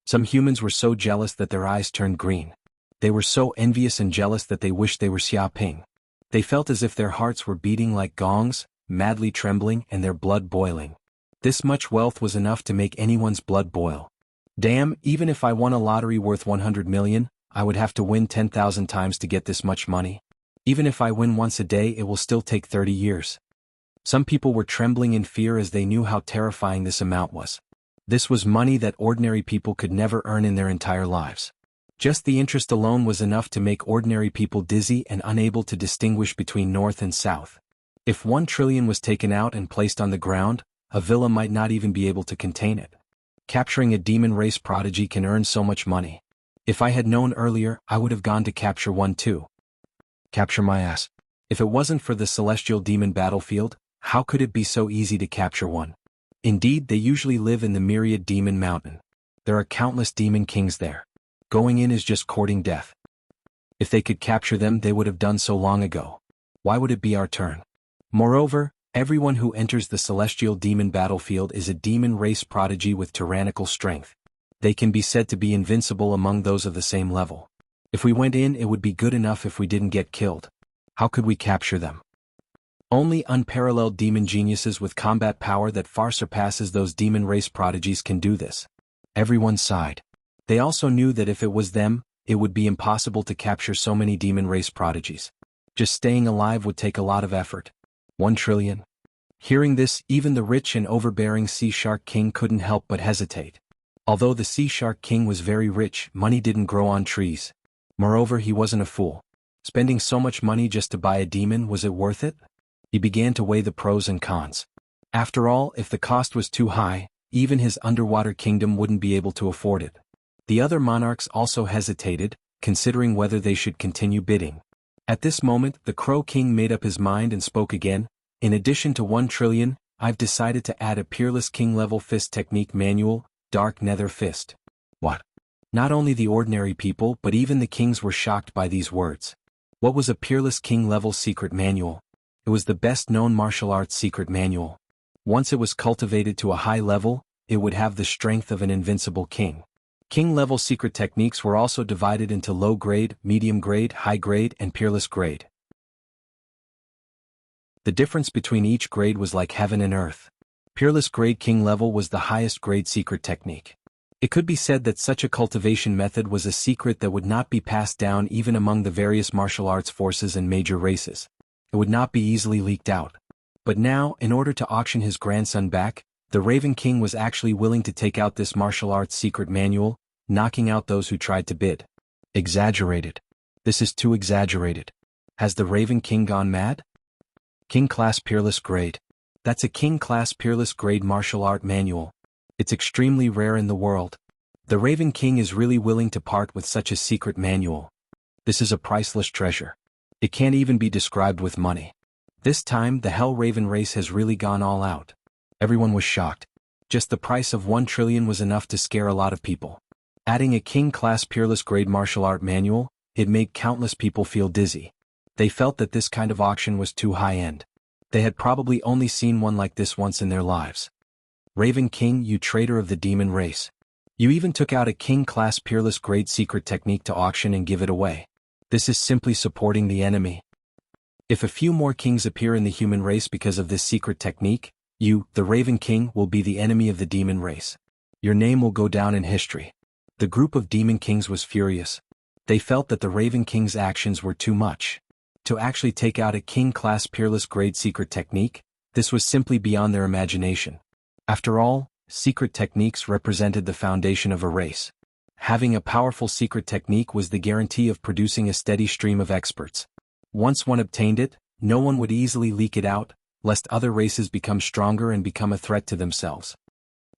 Some humans were so jealous that their eyes turned green. They were so envious and jealous that they wished they were Xiaoping. They felt as if their hearts were beating like gongs, madly trembling and their blood boiling. This much wealth was enough to make anyone's blood boil. Damn, even if I won a lottery worth 100 million, I would have to win 10,000 times to get this much money. Even if I win once a day, it will still take 30 years. Some people were trembling in fear as they knew how terrifying this amount was. This was money that ordinary people could never earn in their entire lives. Just the interest alone was enough to make ordinary people dizzy and unable to distinguish between north and south. If 1 trillion was taken out and placed on the ground, a villa might not even be able to contain it. Capturing a demon race prodigy can earn so much money. If I had known earlier, I would have gone to capture one too. Capture my ass. If it wasn't for the celestial demon battlefield, how could it be so easy to capture one? Indeed, they usually live in the myriad demon mountain. There are countless demon kings there. Going in is just courting death. If they could capture them, they would have done so long ago. Why would it be our turn? Moreover, everyone who enters the celestial demon battlefield is a demon race prodigy with tyrannical strength. They can be said to be invincible among those of the same level. If we went in, it would be good enough if we didn't get killed. How could we capture them? Only unparalleled demon geniuses with combat power that far surpasses those demon race prodigies can do this. Everyone sighed. They also knew that if it was them, it would be impossible to capture so many demon race prodigies. Just staying alive would take a lot of effort. 1 trillion. Hearing this, even the rich and overbearing Sea Shark King couldn't help but hesitate. Although the Sea Shark King was very rich, money didn't grow on trees. Moreover, he wasn't a fool. Spending so much money just to buy a demon, was it worth it? He began to weigh the pros and cons. After all, if the cost was too high, even his underwater kingdom wouldn't be able to afford it. The other monarchs also hesitated, considering whether they should continue bidding. At this moment, the Crow King made up his mind and spoke again. In addition to 1 trillion, I've decided to add a Peerless King-level fist technique manual, Dark Nether Fist. What? Not only the ordinary people but even the kings were shocked by these words. What was a Peerless King-level secret manual? It was the best-known martial arts secret manual. Once it was cultivated to a high level, it would have the strength of an invincible king. King-level secret techniques were also divided into low-grade, medium-grade, high-grade, and peerless grade. The difference between each grade was like heaven and earth. Peerless Grade King level was the highest grade secret technique. It could be said that such a cultivation method was a secret that would not be passed down even among the various martial arts forces and major races. It would not be easily leaked out. But now, in order to auction his grandson back, the Raven King was actually willing to take out this martial arts secret manual, knocking out those who tried to bid. Exaggerated. This is too exaggerated. Has the Raven King gone mad? King Class Peerless Grade. That's a King Class Peerless Grade martial art manual. It's extremely rare in the world. The Raven King is really willing to part with such a secret manual. This is a priceless treasure. It can't even be described with money. This time the Hell Raven race has really gone all out. Everyone was shocked. Just the price of 1 trillion was enough to scare a lot of people. Adding a King Class Peerless Grade martial art manual, it made countless people feel dizzy. They felt that this kind of auction was too high-end. They had probably only seen one like this once in their lives. Raven King, you traitor of the demon race. You even took out a King Class Peerless Grade secret technique to auction and give it away. This is simply supporting the enemy. If a few more kings appear in the human race because of this secret technique, you, the Raven King, will be the enemy of the demon race. Your name will go down in history. The group of demon kings was furious. They felt that the Raven King's actions were too much. To actually take out a King Class Peerless Grade secret technique, this was simply beyond their imagination. After all, secret techniques represented the foundation of a race. Having a powerful secret technique was the guarantee of producing a steady stream of experts. Once one obtained it, no one would easily leak it out, lest other races become stronger and become a threat to themselves.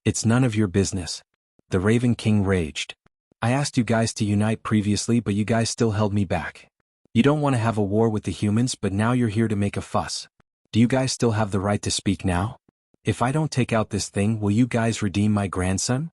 It's none of your business. The Raven King raged. I asked you guys to unite previously, but you guys still held me back. You don't want to have a war with the humans, but now you're here to make a fuss. Do you guys still have the right to speak now? If I don't take out this thing, will you guys redeem my grandson?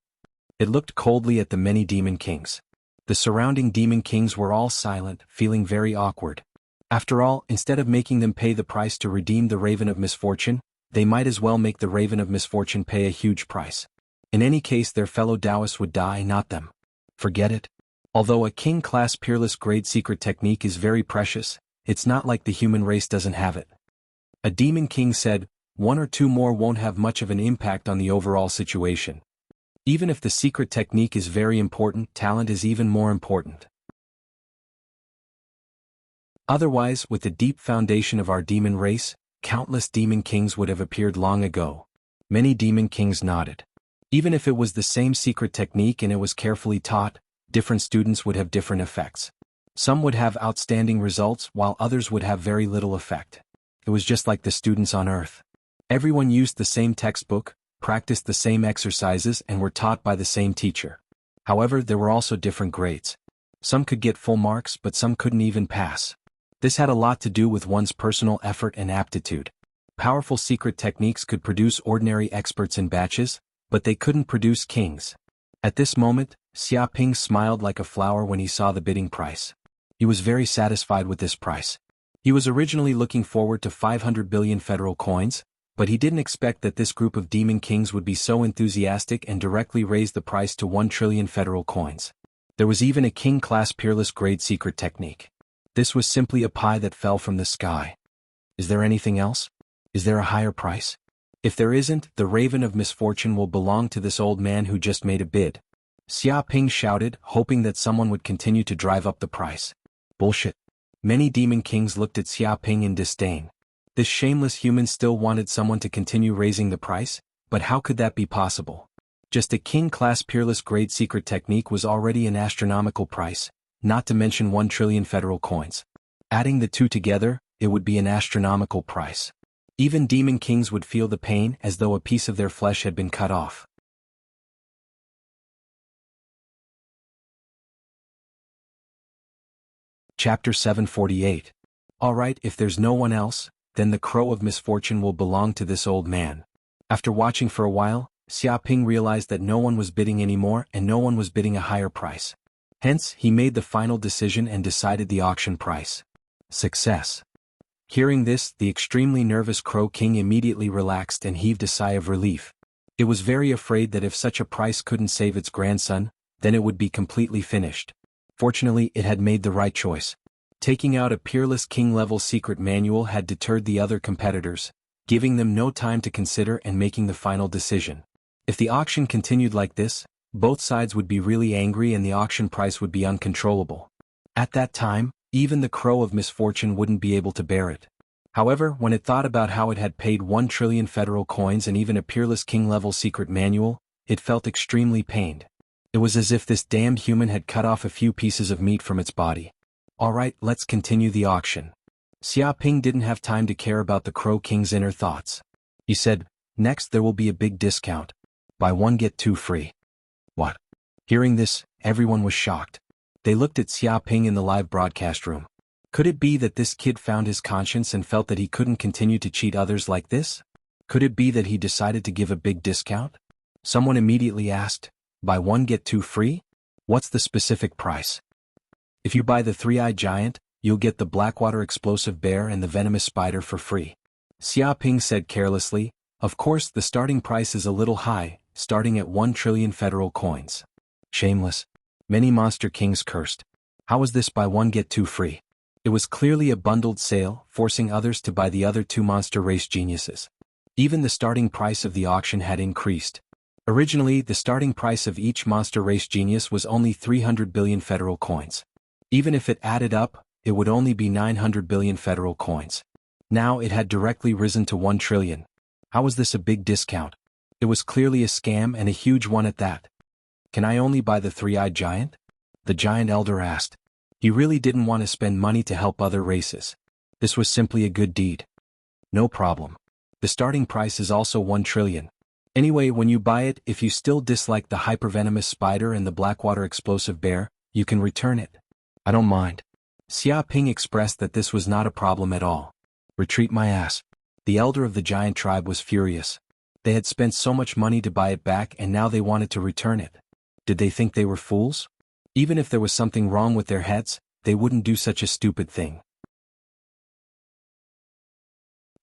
It looked coldly at the many demon kings. The surrounding demon kings were all silent, feeling very awkward. After all, instead of making them pay the price to redeem the Raven of Misfortune, they might as well make the Raven of Misfortune pay a huge price. In any case, their fellow Taoists would die, not them. Forget it. Although a King Class Peerless Grade secret technique is very precious, it's not like the human race doesn't have it. A demon king said, 1 or 2 more won't have much of an impact on the overall situation. Even if the secret technique is very important, talent is even more important. Otherwise, with the deep foundation of our demon race, countless demon kings would have appeared long ago. Many demon kings nodded. Even if it was the same secret technique and it was carefully taught, different students would have different effects. Some would have outstanding results while others would have very little effect. It was just like the students on Earth. Everyone used the same textbook, practiced the same exercises, and were taught by the same teacher. However, there were also different grades. Some could get full marks, but some couldn't even pass. This had a lot to do with one's personal effort and aptitude. Powerful secret techniques could produce ordinary experts in batches, but they couldn't produce kings. At this moment, Xiaoping smiled like a flower when he saw the bidding price. He was very satisfied with this price. He was originally looking forward to 500 billion federal coins, but he didn't expect that this group of demon kings would be so enthusiastic and directly raise the price to 1 trillion federal coins. There was even a King Class Peerless Grade secret technique. This was simply a pie that fell from the sky. Is there anything else? Is there a higher price? If there isn't, the Raven of Misfortune will belong to this old man who just made a bid. Xiaoping shouted, hoping that someone would continue to drive up the price. Bullshit. Many demon kings looked at Xiaoping in disdain. This shameless human still wanted someone to continue raising the price, but how could that be possible? Just a King Class Peerless Grade secret technique was already an astronomical price, not to mention 1 trillion federal coins. Adding the two together, it would be an astronomical price. Even demon kings would feel the pain as though a piece of their flesh had been cut off. Chapter 748. Alright, if there's no one else, then the Crow of Misfortune will belong to this old man. After watching for a while, Xiaoping realized that no one was bidding anymore and no one was bidding a higher price. Hence, he made the final decision and decided the auction price. Success. Hearing this, the extremely nervous Crow King immediately relaxed and heaved a sigh of relief. It was very afraid that if such a price couldn't save its grandson, then it would be completely finished. Fortunately, it had made the right choice. Taking out a Peerless King level secret manual had deterred the other competitors, giving them no time to consider and making the final decision. If the auction continued like this, both sides would be really angry and the auction price would be uncontrollable. At that time, even the crow of misfortune wouldn't be able to bear it. However, when it thought about how it had paid 1 trillion federal coins and even a peerless king-level secret manual, it felt extremely pained. It was as if this damned human had cut off a few pieces of meat from its body. Alright, let's continue the auction. Xiaoping didn't have time to care about the Crow King's inner thoughts. He said, next there will be a big discount. Buy one get two free. What? Hearing this, everyone was shocked. They looked at Xiaoping in the live broadcast room. Could it be that this kid found his conscience and felt that he couldn't continue to cheat others like this? Could it be that he decided to give a big discount? Someone immediately asked, buy one get two free? What's the specific price? If you buy the three-eyed giant, you'll get the Blackwater explosive bear and the venomous spider for free. Xiaoping said carelessly, of course the starting price is a little high, starting at 1 trillion federal coins. Shameless. Many monster kings cursed. How was this buy one get two free? It was clearly a bundled sale, forcing others to buy the other two monster race geniuses. Even the starting price of the auction had increased. Originally, the starting price of each monster race genius was only 300 billion federal coins. Even if it added up, it would only be 900 billion federal coins. Now it had directly risen to 1 trillion. How was this a big discount? It was clearly a scam and a huge one at that. Can I only buy the three-eyed giant? The giant elder asked. He really didn't want to spend money to help other races. This was simply a good deed. No problem. The starting price is also 1 trillion. Anyway, when you buy it, if you still dislike the hypervenomous spider and the Blackwater explosive bear, you can return it. I don't mind. Xiaoping expressed that this was not a problem at all. Retreat my ass. The elder of the giant tribe was furious. They had spent so much money to buy it back and now they wanted to return it. Did they think they were fools? Even if there was something wrong with their heads, they wouldn't do such a stupid thing.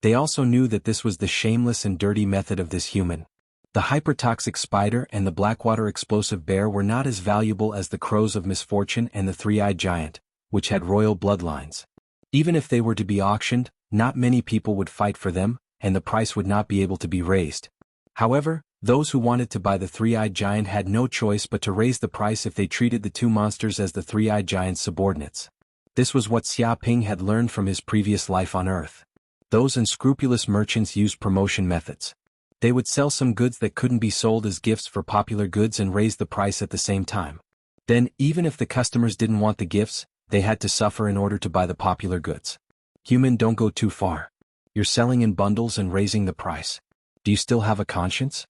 They also knew that this was the shameless and dirty method of this human. The hypertoxic spider and the Blackwater explosive bear were not as valuable as the crows of misfortune and the three-eyed giant, which had royal bloodlines. Even if they were to be auctioned, not many people would fight for them, and the price would not be able to be raised. However, those who wanted to buy the three-eyed giant had no choice but to raise the price if they treated the two monsters as the three-eyed giant's subordinates. This was what Xiaoping had learned from his previous life on Earth. Those unscrupulous merchants used promotion methods. They would sell some goods that couldn't be sold as gifts for popular goods and raise the price at the same time. Then, even if the customers didn't want the gifts, they had to suffer in order to buy the popular goods. Human, don't go too far. You're selling in bundles and raising the price. Do you still have a conscience?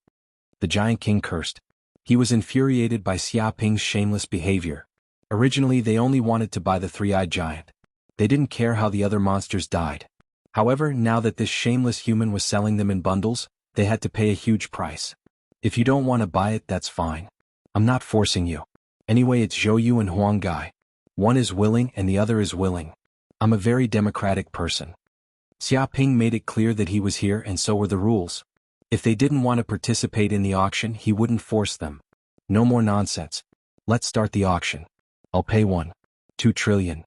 The giant king cursed. He was infuriated by Xiaoping's shameless behavior. Originally they only wanted to buy the three-eyed giant. They didn't care how the other monsters died. However, now that this shameless human was selling them in bundles, they had to pay a huge price. If you don't want to buy it, that's fine. I'm not forcing you. Anyway, it's Zhou Yu and Huang Gai. One is willing and the other is willing. I'm a very democratic person. Xiaoping made it clear that he was here and so were the rules. If they didn't want to participate in the auction, he wouldn't force them. No more nonsense. Let's start the auction. I'll pay 2 trillion.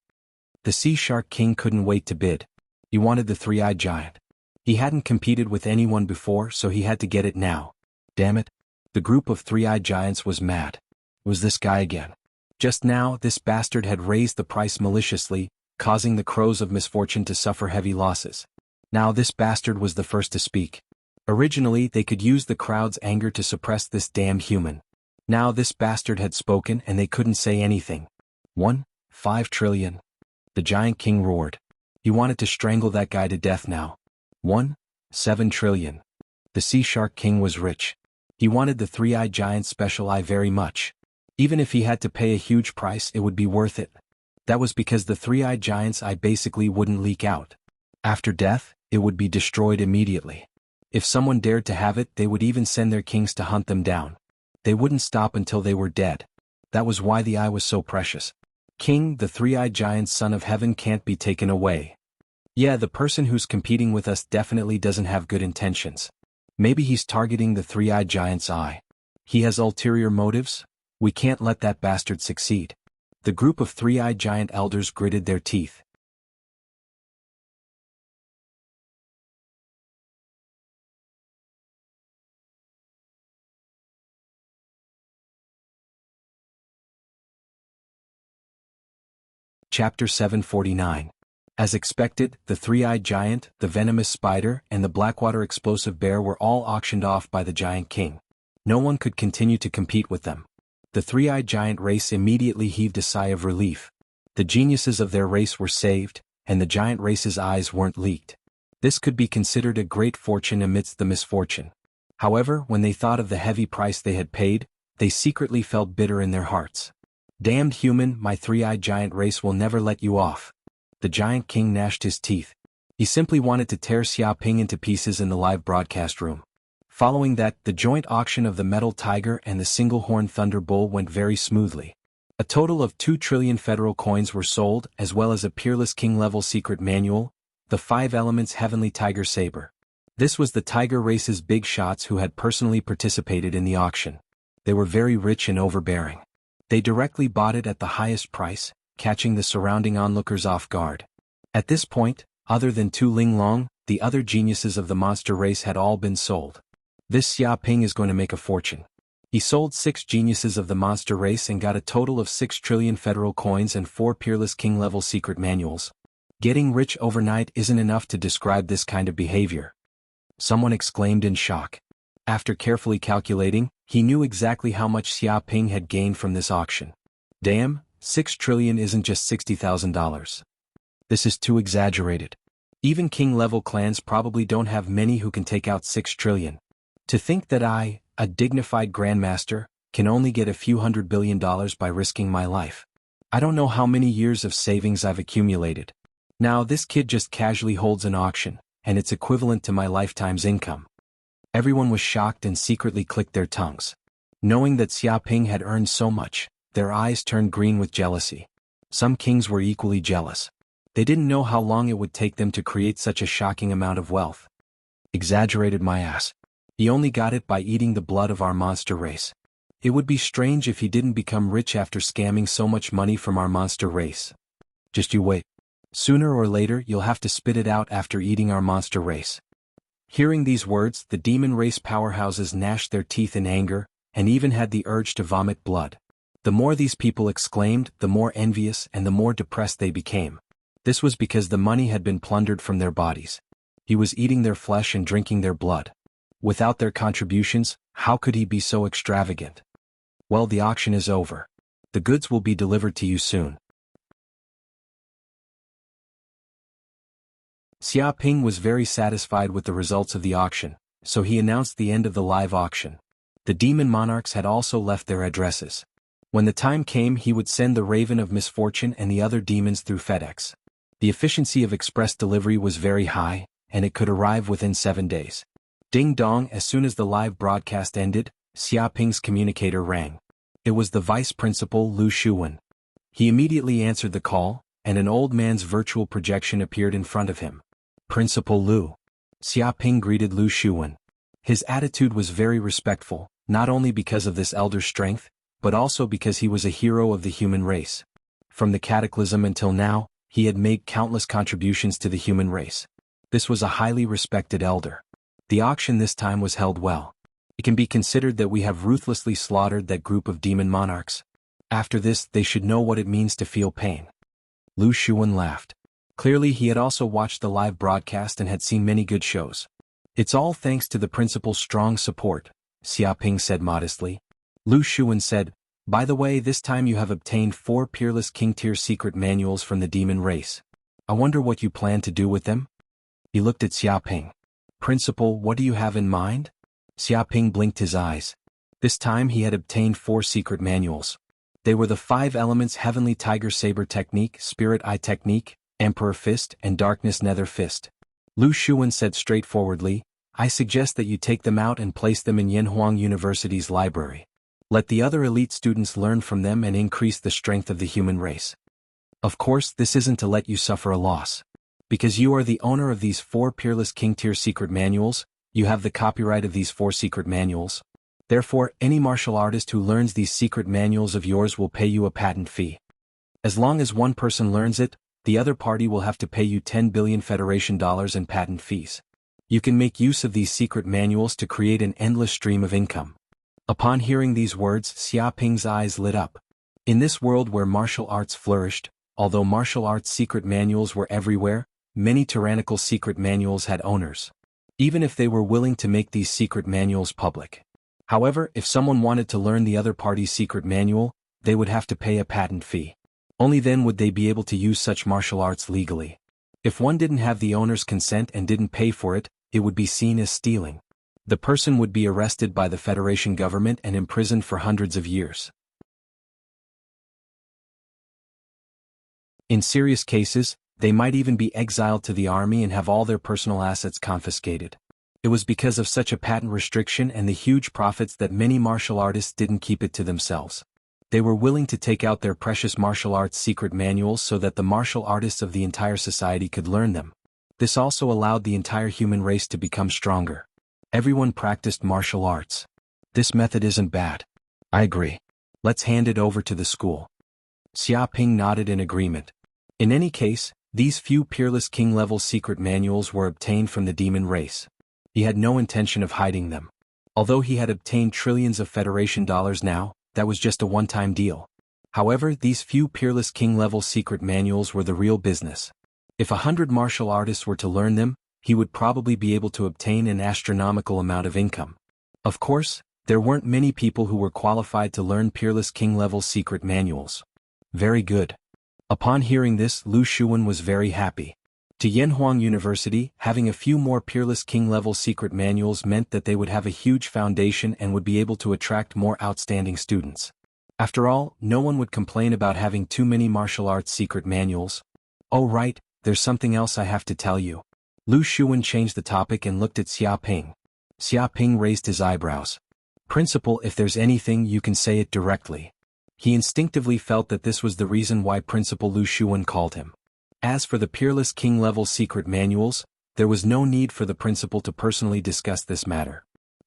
The Sea Shark King couldn't wait to bid. He wanted the three-eyed giant. He hadn't competed with anyone before, so he had to get it now. Damn it. The group of three-eyed giants was mad. It was this guy again. Just now, this bastard had raised the price maliciously, causing the crows of misfortune to suffer heavy losses. Now this bastard was the first to speak. Originally, they could use the crowd's anger to suppress this damned human. Now this bastard had spoken and they couldn't say anything. 5 trillion. The giant king roared. He wanted to strangle that guy to death now. 7 trillion. The Sea Shark King was rich. He wanted the three-eyed giant's special eye very much. Even if he had to pay a huge price, it would be worth it. That was because the three-eyed giant's eye basically wouldn't leak out. After death, it would be destroyed immediately. If someone dared to have it, they would even send their kings to hunt them down. They wouldn't stop until they were dead. That was why the eye was so precious. King, the three-eyed giant's son of heaven can't be taken away. Yeah, the person who's competing with us definitely doesn't have good intentions. Maybe he's targeting the three-eyed giant's eye. He has ulterior motives? We can't let that bastard succeed. The group of three-eyed giant elders gritted their teeth. Chapter 749. As expected, the three-eyed giant, the venomous spider, and the blackwater explosive bear were all auctioned off by the giant king. No one could continue to compete with them. The three-eyed giant race immediately heaved a sigh of relief. The geniuses of their race were saved, and the giant race's eyes weren't leaked. This could be considered a great fortune amidst the misfortune. However, when they thought of the heavy price they had paid, they secretly felt bitter in their hearts. Damned human, my three-eyed giant race will never let you off. The giant king gnashed his teeth. He simply wanted to tear Xiaoping into pieces in the live broadcast room. Following that, the joint auction of the metal tiger and the single-horned thunder bull went very smoothly. A total of 2 trillion federal coins were sold, as well as a peerless king-level secret manual, the 5 Elements Heavenly Tiger Saber. This was the tiger race's big shots who had personally participated in the auction. They were very rich and overbearing. They directly bought it at the highest price, catching the surrounding onlookers off guard. At this point, other than Tu Linglong, the other geniuses of the monster race had all been sold. This Xiaoping is going to make a fortune. He sold 6 geniuses of the monster race and got a total of 6 trillion federal coins and 4 peerless king-level secret manuals. Getting rich overnight isn't enough to describe this kind of behavior. Someone exclaimed in shock. After carefully calculating, he knew exactly how much Xiaoping had gained from this auction. Damn, 6 trillion isn't just $60,000. This is too exaggerated. Even king-level clans probably don't have many who can take out 6 trillion. To think that I, a dignified grandmaster, can only get a few $100 billion by risking my life. I don't know how many years of savings I've accumulated. Now this kid just casually holds an auction, and it's equivalent to my lifetime's income. Everyone was shocked and secretly clicked their tongues. Knowing that Xiaoping had earned so much, their eyes turned green with jealousy. Some kings were equally jealous. They didn't know how long it would take them to create such a shocking amount of wealth. Exaggerated my ass. He only got it by eating the blood of our monster race. It would be strange if he didn't become rich after scamming so much money from our monster race. Just you wait. Sooner or later you'll have to spit it out after eating our monster race. Hearing these words, the demon race powerhouses gnashed their teeth in anger, and even had the urge to vomit blood. The more these people exclaimed, the more envious and the more depressed they became. This was because the money had been plundered from their bodies. He was eating their flesh and drinking their blood. Without their contributions, how could he be so extravagant? Well, the auction is over. The goods will be delivered to you soon. Xiaoping was very satisfied with the results of the auction, so he announced the end of the live auction. The demon monarchs had also left their addresses. When the time came, he would send the Raven of Misfortune and the other demons through FedEx. The efficiency of express delivery was very high, and it could arrive within 7 days. Ding dong, as soon as the live broadcast ended, Xiaoping's communicator rang. It was the vice principal Lu Shuwen. He immediately answered the call, and an old man's virtual projection appeared in front of him. Principal Lu. Xiaoping greeted Lu Shuwen. His attitude was very respectful, not only because of this elder's strength, but also because he was a hero of the human race. From the cataclysm until now, he had made countless contributions to the human race. This was a highly respected elder. The auction this time was held well. It can be considered that we have ruthlessly slaughtered that group of demon monarchs. After this, they should know what it means to feel pain. Lu Shuwen laughed. Clearly he had also watched the live broadcast and had seen many good shows. It's all thanks to the principal's strong support, Xiaoping said modestly. Lu Shuwen said, by the way, this time you have obtained 4 peerless king-tier secret manuals from the demon race. I wonder what you plan to do with them? He looked at Xiaoping. Principal, what do you have in mind? Xiaoping blinked his eyes. This time he had obtained 4 secret manuals. They were the 5 Elements Heavenly Tiger Saber Technique, Spirit Eye Technique, Emperor Fist, and Darkness Nether Fist. Lu Shuwen said straightforwardly, I suggest that you take them out and place them in Yanhuang University's library. Let the other elite students learn from them and increase the strength of the human race. Of course, this isn't to let you suffer a loss. Because you are the owner of these 4 peerless king-tier secret manuals, you have the copyright of these 4 secret manuals. Therefore, any martial artist who learns these secret manuals of yours will pay you a patent fee. As long as one person learns it, the other party will have to pay you 10 billion Federation dollars in patent fees. You can make use of these secret manuals to create an endless stream of income. Upon hearing these words, Xiaoping's eyes lit up. In this world where martial arts flourished, although martial arts secret manuals were everywhere, many tyrannical secret manuals had owners, even if they were willing to make these secret manuals public. However, if someone wanted to learn the other party's secret manual, they would have to pay a patent fee. Only then would they be able to use such martial arts legally. If one didn't have the owner's consent and didn't pay for it, it would be seen as stealing. The person would be arrested by the Federation government and imprisoned for hundreds of years. In serious cases, they might even be exiled to the army and have all their personal assets confiscated. It was because of such a patent restriction and the huge profits that many martial artists didn't keep it to themselves. They were willing to take out their precious martial arts secret manuals so that the martial artists of the entire society could learn them. This also allowed the entire human race to become stronger. Everyone practiced martial arts. This method isn't bad. I agree. Let's hand it over to the school. Xia Ping nodded in agreement. In any case, these few peerless king-level secret manuals were obtained from the demon race. He had no intention of hiding them. Although he had obtained trillions of Federation dollars now, that was just a one-time deal. However, these few peerless king-level secret manuals were the real business. If 100 martial artists were to learn them, he would probably be able to obtain an astronomical amount of income. Of course, there weren't many people who were qualified to learn peerless king-level secret manuals. Very good. Upon hearing this, Lu Shuwen was very happy. To Yanhuang University, having a few more peerless king-level secret manuals meant that they would have a huge foundation and would be able to attract more outstanding students. After all, no one would complain about having too many martial arts secret manuals. Oh right, there's something else I have to tell you. Lu Shuwen changed the topic and looked at Xia Ping. Xia Ping raised his eyebrows. Principal, if there's anything you can say it directly. He instinctively felt that this was the reason why Principal Lu Shuwen called him. As for the peerless king-level secret manuals, there was no need for the principal to personally discuss this matter.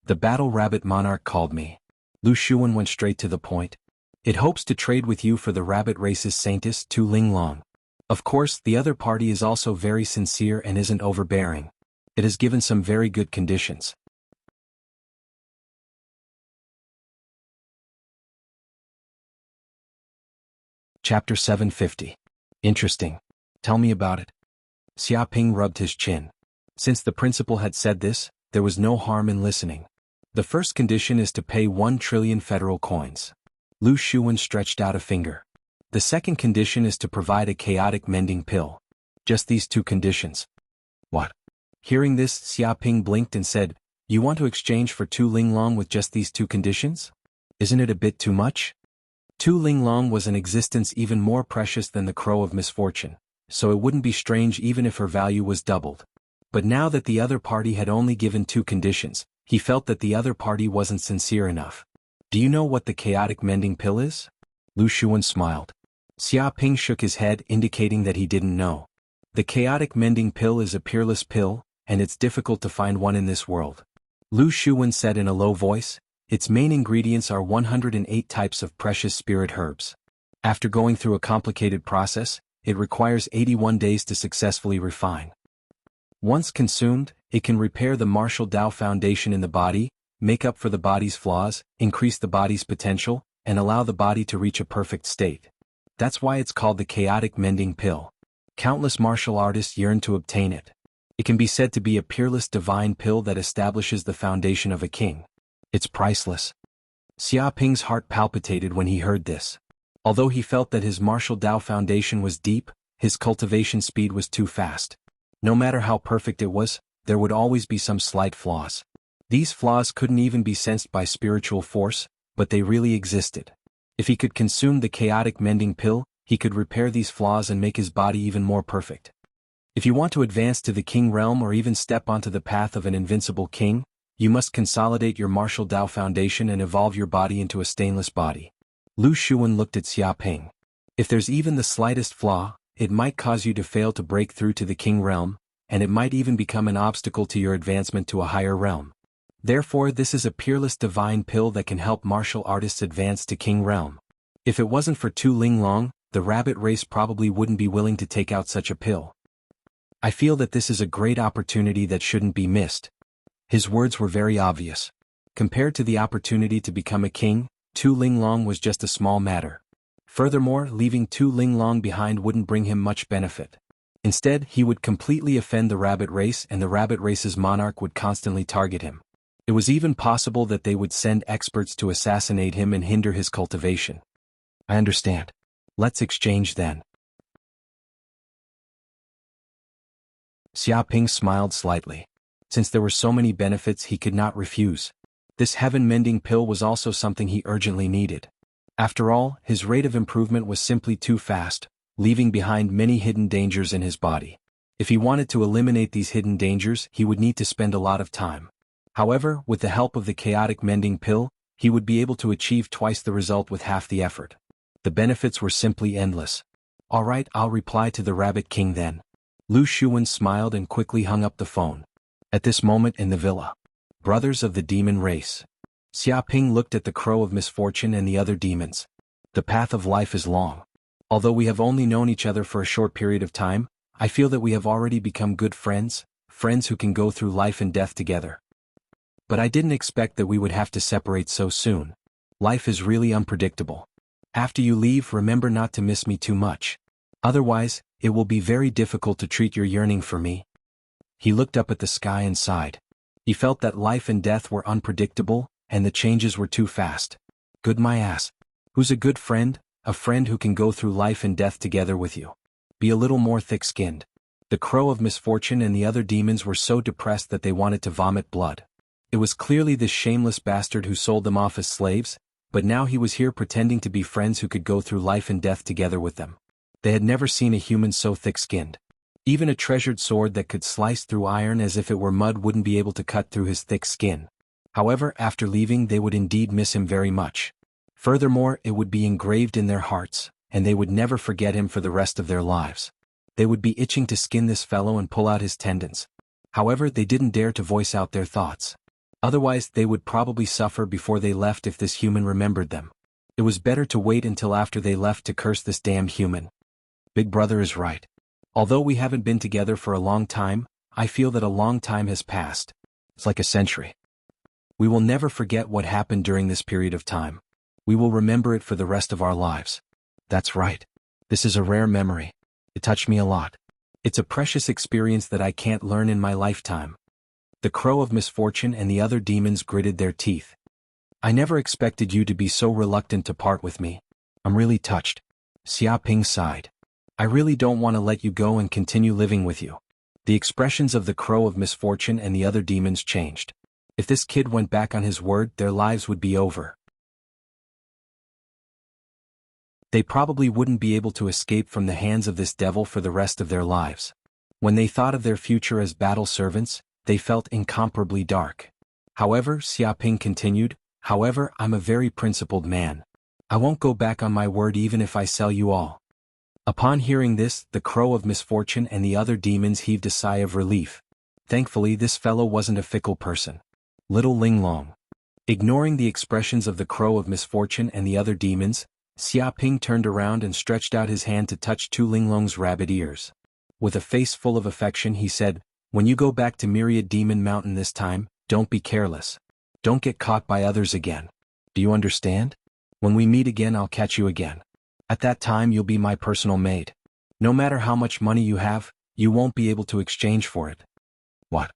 The Battle Rabbit Monarch called me. Lu Shuwen went straight to the point. It hopes to trade with you for the rabbit race's Saintess Tu Linglong. Of course, the other party is also very sincere and isn't overbearing. It has given some very good conditions. Chapter 750. Interesting. Tell me about it. Xia Ping rubbed his chin. Since the principal had said this, there was no harm in listening. The first condition is to pay 1 trillion federal coins. Lu Shuwen stretched out a finger. The second condition is to provide a chaotic mending pill. Just these two conditions. What? Hearing this, Xia Ping blinked and said, You want to exchange for Tu Linglong with just these two conditions? Isn't it a bit too much? Tu Linglong was an existence even more precious than the crow of misfortune, so it wouldn't be strange even if her value was doubled. But now that the other party had only given two conditions, he felt that the other party wasn't sincere enough. Do you know what the chaotic mending pill is? Lu Shuwen smiled. Xia Ping shook his head, indicating that he didn't know. The chaotic mending pill is a peerless pill, and it's difficult to find one in this world. Lu Shuwen said in a low voice, Its main ingredients are 108 types of precious spirit herbs. After going through a complicated process, it requires 81 days to successfully refine. Once consumed, it can repair the martial Dao foundation in the body, make up for the body's flaws, increase the body's potential, and allow the body to reach a perfect state. That's why it's called the chaotic mending pill. Countless martial artists yearn to obtain it. It can be said to be a peerless divine pill that establishes the foundation of a king. It's priceless. Xia Ping's heart palpitated when he heard this. Although he felt that his martial Dao foundation was deep, his cultivation speed was too fast. No matter how perfect it was, there would always be some slight flaws. These flaws couldn't even be sensed by spiritual force, but they really existed. If he could consume the chaotic mending pill, he could repair these flaws and make his body even more perfect. If you want to advance to the king realm or even step onto the path of an invincible king, you must consolidate your martial Dao foundation and evolve your body into a stainless body. Lu Shuwen looked at Xia Ping. If there's even the slightest flaw, it might cause you to fail to break through to the king realm, and it might even become an obstacle to your advancement to a higher realm. Therefore, this is a peerless divine pill that can help martial artists advance to king realm. If it wasn't for Tu Linglong, the rabbit race probably wouldn't be willing to take out such a pill. I feel that this is a great opportunity that shouldn't be missed. His words were very obvious. Compared to the opportunity to become a king, Tu Linglong was just a small matter. Furthermore, leaving Tu Linglong behind wouldn't bring him much benefit. Instead, he would completely offend the rabbit race, and the rabbit race's monarch would constantly target him. It was even possible that they would send experts to assassinate him and hinder his cultivation. I understand. Let's exchange then. Xiaoping smiled slightly. Since there were so many benefits, he could not refuse. This heaven-mending pill was also something he urgently needed. After all, his rate of improvement was simply too fast, leaving behind many hidden dangers in his body. If he wanted to eliminate these hidden dangers, he would need to spend a lot of time. However, with the help of the chaotic mending pill, he would be able to achieve twice the result with half the effort. The benefits were simply endless. Alright, I'll reply to the Rabbit King then. Lu Shuwen smiled and quickly hung up the phone. At this moment in the villa, brothers of the demon race. Xiaoping looked at the Crow of Misfortune and the other demons. The path of life is long. Although we have only known each other for a short period of time, I feel that we have already become good friends, friends who can go through life and death together. But I didn't expect that we would have to separate so soon. Life is really unpredictable. After you leave, remember not to miss me too much. Otherwise, it will be very difficult to treat your yearning for me. He looked up at the sky and sighed. He felt that life and death were unpredictable, and the changes were too fast. Good my ass. Who's a good friend? A friend who can go through life and death together with you. Be a little more thick-skinned. The Crow of Misfortune and the other demons were so depressed that they wanted to vomit blood. It was clearly this shameless bastard who sold them off as slaves, but now he was here pretending to be friends who could go through life and death together with them. They had never seen a human so thick-skinned. Even a treasured sword that could slice through iron as if it were mud wouldn't be able to cut through his thick skin. However, after leaving they would indeed miss him very much. Furthermore, it would be engraved in their hearts, and they would never forget him for the rest of their lives. They would be itching to skin this fellow and pull out his tendons. However, they didn't dare to voice out their thoughts. Otherwise, they would probably suffer before they left if this human remembered them. It was better to wait until after they left to curse this damned human. Big brother is right. Although we haven't been together for a long time, I feel that a long time has passed. It's like a century. We will never forget what happened during this period of time. We will remember it for the rest of our lives. That's right. This is a rare memory. It touched me a lot. It's a precious experience that I can't learn in my lifetime. The Crow of Misfortune and the other demons gritted their teeth. I never expected you to be so reluctant to part with me. I'm really touched. Xiaoping sighed. I really don't want to let you go and continue living with you. The expressions of the Crow of Misfortune and the other demons changed. If this kid went back on his word, their lives would be over. They probably wouldn't be able to escape from the hands of this devil for the rest of their lives. When they thought of their future as battle servants, they felt incomparably dark. However, Xiaoping continued, however, I'm a very principled man. I won't go back on my word even if I sell you all. Upon hearing this, the Crow of Misfortune and the other demons heaved a sigh of relief. Thankfully, this fellow wasn't a fickle person. Little Linglong. Ignoring the expressions of the Crow of Misfortune and the other demons, Xiaoping turned around and stretched out his hand to touch Tu Linglong's rabbit ears. With a face full of affection he said, when you go back to Myriad Demon Mountain this time, don't be careless. Don't get caught by others again. Do you understand? When we meet again I'll catch you again. At that time you'll be my personal maid. No matter how much money you have, you won't be able to exchange for it. What?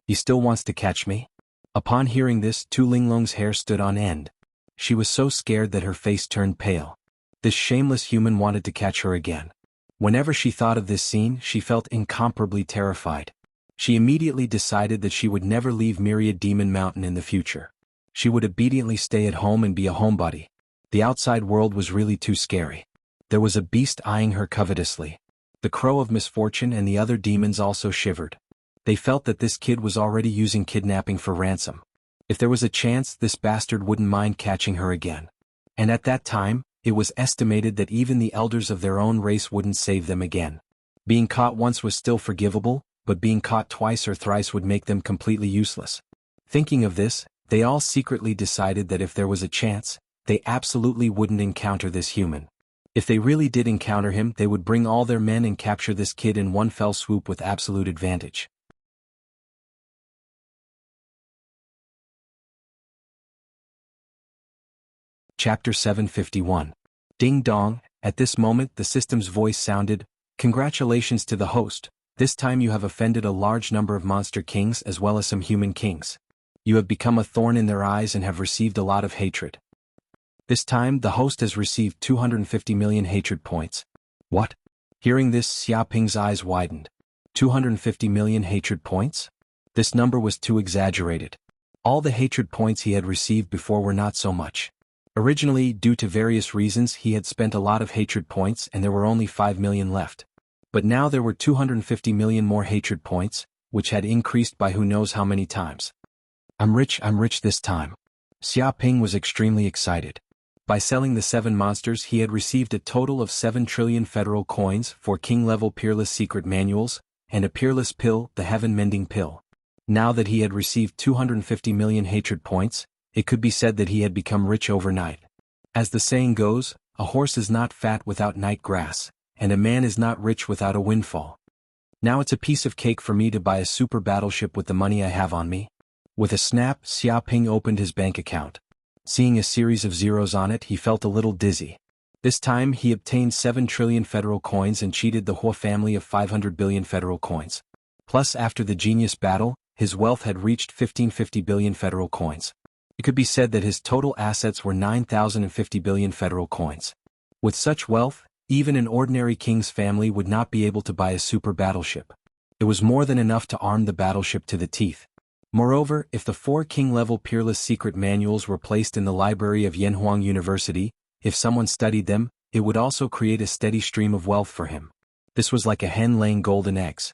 He still wants to catch me? Upon hearing this, Tu Linglong's hair stood on end. She was so scared that her face turned pale. This shameless human wanted to catch her again. Whenever she thought of this scene, she felt incomparably terrified. She immediately decided that she would never leave Myriad Demon Mountain in the future. She would obediently stay at home and be a homebody. The outside world was really too scary. There was a beast eyeing her covetously. The Crow of Misfortune and the other demons also shivered. They felt that this kid was already using kidnapping for ransom. If there was a chance, this bastard wouldn't mind catching her again. And at that time, it was estimated that even the elders of their own race wouldn't save them again. Being caught once was still forgivable, but being caught twice or thrice would make them completely useless. Thinking of this, they all secretly decided that if there was a chance, they absolutely wouldn't encounter this human. If they really did encounter him, they would bring all their men and capture this kid in one fell swoop with absolute advantage. Chapter 751. Ding Dong, At this moment the system's voice sounded, "Congratulations to the host, this time you have offended a large number of monster kings as well as some human kings. You have become a thorn in their eyes and have received a lot of hatred. This time the host has received 250 million hatred points." What? Hearing this, Xiaoping's eyes widened. 250 million hatred points? This number was too exaggerated. All the hatred points he had received before were not so much. Originally, due to various reasons, he had spent a lot of hatred points and there were only 5 million left. But now there were 250 million more hatred points, which had increased by who knows how many times. I'm rich this time." Xiaoping was extremely excited. By selling the 7 monsters he had received a total of 7 trillion federal coins for king-level peerless secret manuals, and a peerless pill, the heaven-mending pill. Now that he had received 250 million hatred points, it could be said that he had become rich overnight. As the saying goes, a horse is not fat without night grass, and a man is not rich without a windfall. Now it's a piece of cake for me to buy a super battleship with the money I have on me. With a snap, Xiaoping opened his bank account. Seeing a series of zeros on it, he felt a little dizzy. This time he obtained 7 trillion federal coins and cheated the Hua family of 500 billion federal coins. Plus, after the genius battle, his wealth had reached 1550 billion federal coins. It could be said that his total assets were 9,050 billion federal coins. With such wealth, even an ordinary king's family would not be able to buy a super battleship. It was more than enough to arm the battleship to the teeth. Moreover, if the 4 king-level peerless secret manuals were placed in the library of Yanhuang University, if someone studied them, it would also create a steady stream of wealth for him. This was like a hen laying golden eggs.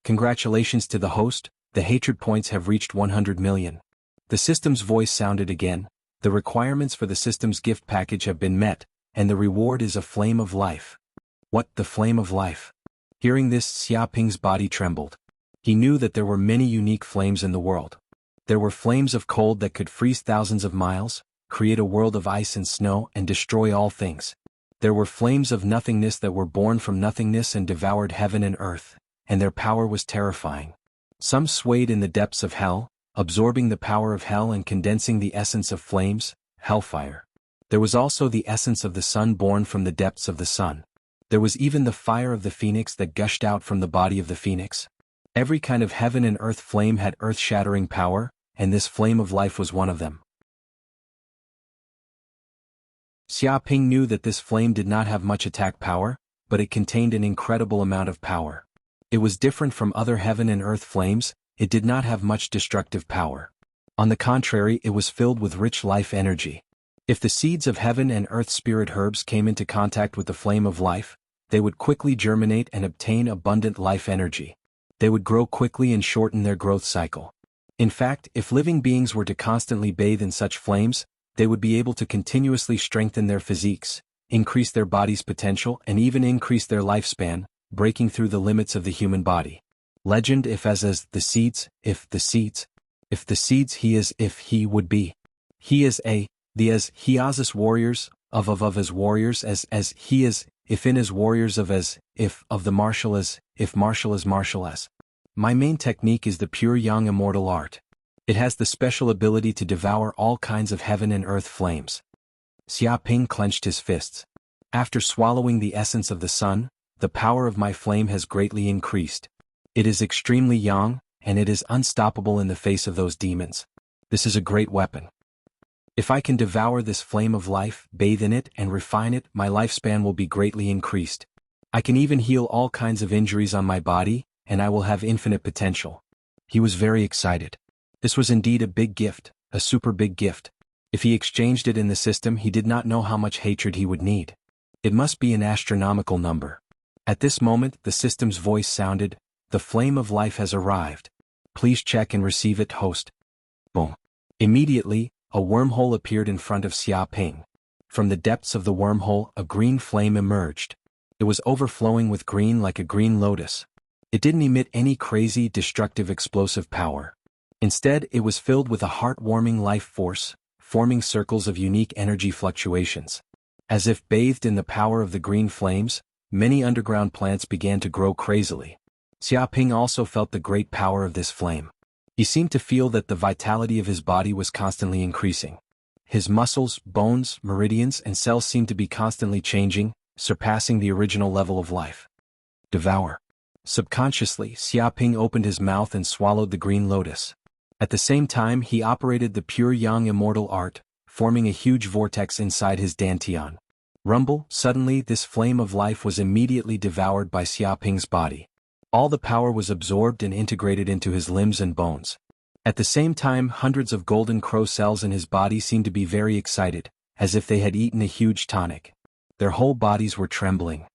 Congratulations to the host, the hatred points have reached 100 million. The system's voice sounded again. The requirements for the system's gift package have been met, and the reward is a flame of life. What, the flame of life? Hearing this, Xiaoping's body trembled. He knew that there were many unique flames in the world. There were flames of cold that could freeze thousands of miles, create a world of ice and snow and destroy all things. There were flames of nothingness that were born from nothingness and devoured heaven and earth, and their power was terrifying. Some swayed in the depths of hell, absorbing the power of hell and condensing the essence of flames, hellfire. There was also the essence of the sun born from the depths of the sun. There was even the fire of the phoenix that gushed out from the body of the phoenix. Every kind of heaven and earth flame had earth-shattering power, and this flame of life was one of them. Xiaoping knew that this flame did not have much attack power, but it contained an incredible amount of power. It was different from other heaven and earth flames. It did not have much destructive power. On the contrary, it was filled with rich life energy. If the seeds of heaven and earth spirit herbs came into contact with the flame of life, they would quickly germinate and obtain abundant life energy. They would grow quickly and shorten their growth cycle. In fact, if living beings were to constantly bathe in such flames, they would be able to continuously strengthen their physiques, increase their body's potential and even increase their lifespan, breaking through the limits of the human body. Legend: if as the seeds, if the seeds he is, if he would be. He is a, the as he as warriors, of as warriors as he is, if in as warriors of as, if of the martial as, if martial as martial as. My main technique is the pure yang immortal art. It has the special ability to devour all kinds of heaven and earth flames. Xiaoping clenched his fists. After swallowing the essence of the sun, the power of my flame has greatly increased. It is extremely yang, and it is unstoppable in the face of those demons. This is a great weapon. If I can devour this flame of life, bathe in it and refine it, my lifespan will be greatly increased. I can even heal all kinds of injuries on my body, and I will have infinite potential. He was very excited. This was indeed a big gift, a super big gift. If he exchanged it in the system, he did not know how much hatred he would need. It must be an astronomical number. At this moment, the system's voice sounded, "The flame of life has arrived. Please check and receive it, host." Boom. Immediately, a wormhole appeared in front of Xiaoping. From the depths of the wormhole, a green flame emerged. It was overflowing with green like a green lotus. It didn't emit any crazy, destructive, explosive power. Instead, it was filled with a heart-warming life force, forming circles of unique energy fluctuations. As if bathed in the power of the green flames, many underground plants began to grow crazily. Xiaoping also felt the great power of this flame. He seemed to feel that the vitality of his body was constantly increasing. His muscles, bones, meridians and cells seemed to be constantly changing, surpassing the original level of life. Devour. Subconsciously, Xiaoping opened his mouth and swallowed the green lotus. At the same time, he operated the pure yang immortal art, forming a huge vortex inside his dantian. Rumble, suddenly this flame of life was immediately devoured by Xiaoping's body. All the power was absorbed and integrated into his limbs and bones. At the same time, hundreds of golden crow cells in his body seemed to be very excited, as if they had eaten a huge tonic. Their whole bodies were trembling.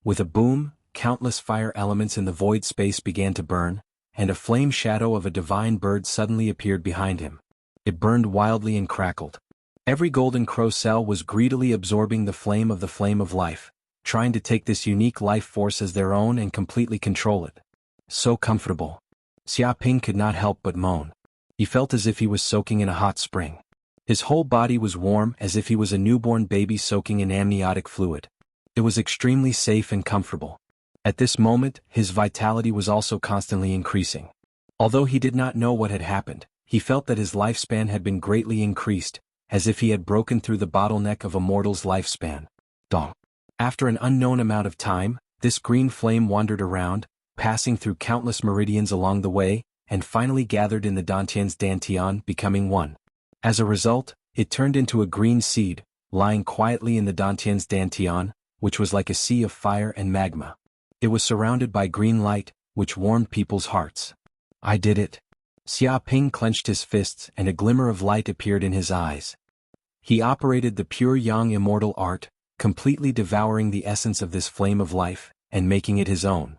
With a boom, countless fire elements in the void space began to burn, and a flame shadow of a divine bird suddenly appeared behind him. It burned wildly and crackled. Every golden crow cell was greedily absorbing the flame of life, trying to take this unique life force as their own and completely control it. So comfortable. Xiaoping could not help but moan. He felt as if he was soaking in a hot spring. His whole body was warm as if he was a newborn baby soaking in amniotic fluid. It was extremely safe and comfortable. At this moment, his vitality was also constantly increasing. Although he did not know what had happened, he felt that his lifespan had been greatly increased, as if he had broken through the bottleneck of a mortal's lifespan. Dong. After an unknown amount of time, this green flame wandered around, passing through countless meridians along the way, and finally gathered in the dantian's dantian, becoming one. As a result, it turned into a green seed, lying quietly in the dantian's dantian, which was like a sea of fire and magma. It was surrounded by green light, which warmed people's hearts. I did it. Xiaoping clenched his fists and a glimmer of light appeared in his eyes. He operated the pure yang immortal art, completely devouring the essence of this flame of life, and making it his own.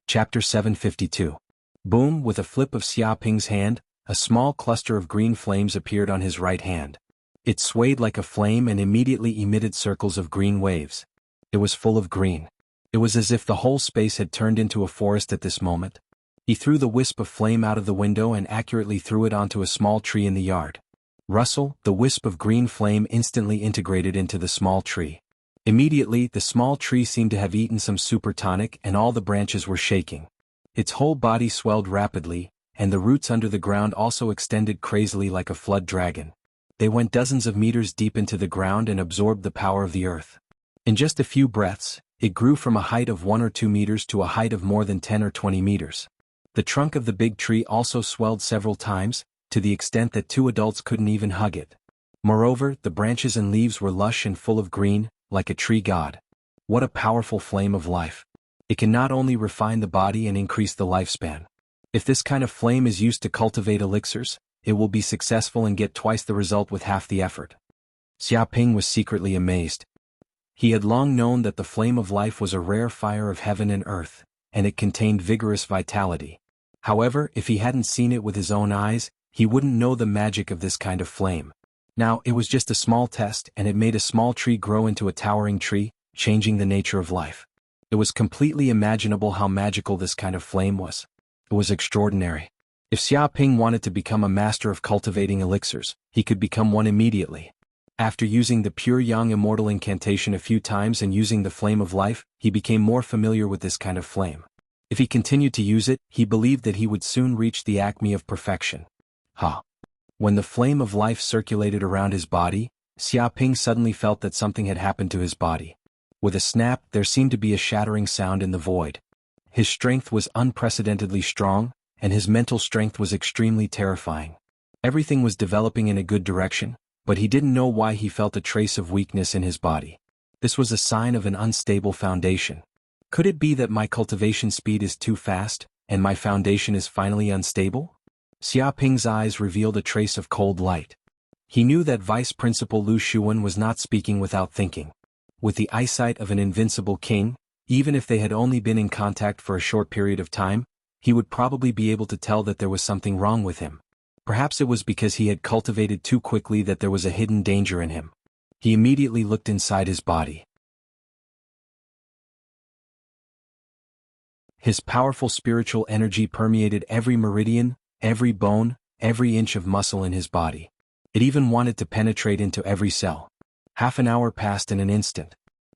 Chapter 752. Boom! With a flip of Xiaoping's hand, a small cluster of green flames appeared on his right hand. It swayed like a flame and immediately emitted circles of green waves. It was full of green. It was as if the whole space had turned into a forest at this moment. He threw the wisp of flame out of the window and accurately threw it onto a small tree in the yard. Rustle, the wisp of green flame instantly integrated into the small tree. Immediately, the small tree seemed to have eaten some super tonic and all the branches were shaking. Its whole body swelled rapidly, and the roots under the ground also extended crazily like a flood dragon. They went dozens of meters deep into the ground and absorbed the power of the earth. In just a few breaths, it grew from a height of 1 or 2 meters to a height of more than 10 or 20 meters. The trunk of the big tree also swelled several times, to the extent that 2 adults couldn't even hug it. Moreover, the branches and leaves were lush and full of green, like a tree god. What a powerful flame of life. It can not only refine the body and increase the lifespan. If this kind of flame is used to cultivate elixirs, it will be successful and get twice the result with half the effort. Xiaoping was secretly amazed. He had long known that the flame of life was a rare fire of heaven and earth, and it contained vigorous vitality. However, if he hadn't seen it with his own eyes, he wouldn't know the magic of this kind of flame. Now, it was just a small test and it made a small tree grow into a towering tree, changing the nature of life. It was completely imaginable how magical this kind of flame was. It was extraordinary. If Xiaoping wanted to become a master of cultivating elixirs, he could become one immediately. After using the pure yang immortal incantation a few times and using the flame of life, he became more familiar with this kind of flame. If he continued to use it, he believed that he would soon reach the acme of perfection. When the flame of life circulated around his body, Xiaoping suddenly felt that something had happened to his body. With a snap, there seemed to be a shattering sound in the void. His strength was unprecedentedly strong, and his mental strength was extremely terrifying. Everything was developing in a good direction, but he didn't know why he felt a trace of weakness in his body. This was a sign of an unstable foundation. Could it be that my cultivation speed is too fast, and my foundation is finally unstable? Xiaoping's eyes revealed a trace of cold light. He knew that Vice Principal Lu Shuan was not speaking without thinking. With the eyesight of an invincible king, even if they had only been in contact for a short period of time, he would probably be able to tell that there was something wrong with him. Perhaps it was because he had cultivated too quickly that there was a hidden danger in him. He immediately looked inside his body. His powerful spiritual energy permeated every meridian, every bone, every inch of muscle in his body. It even wanted to penetrate into every cell. Half an hour passed in an instant.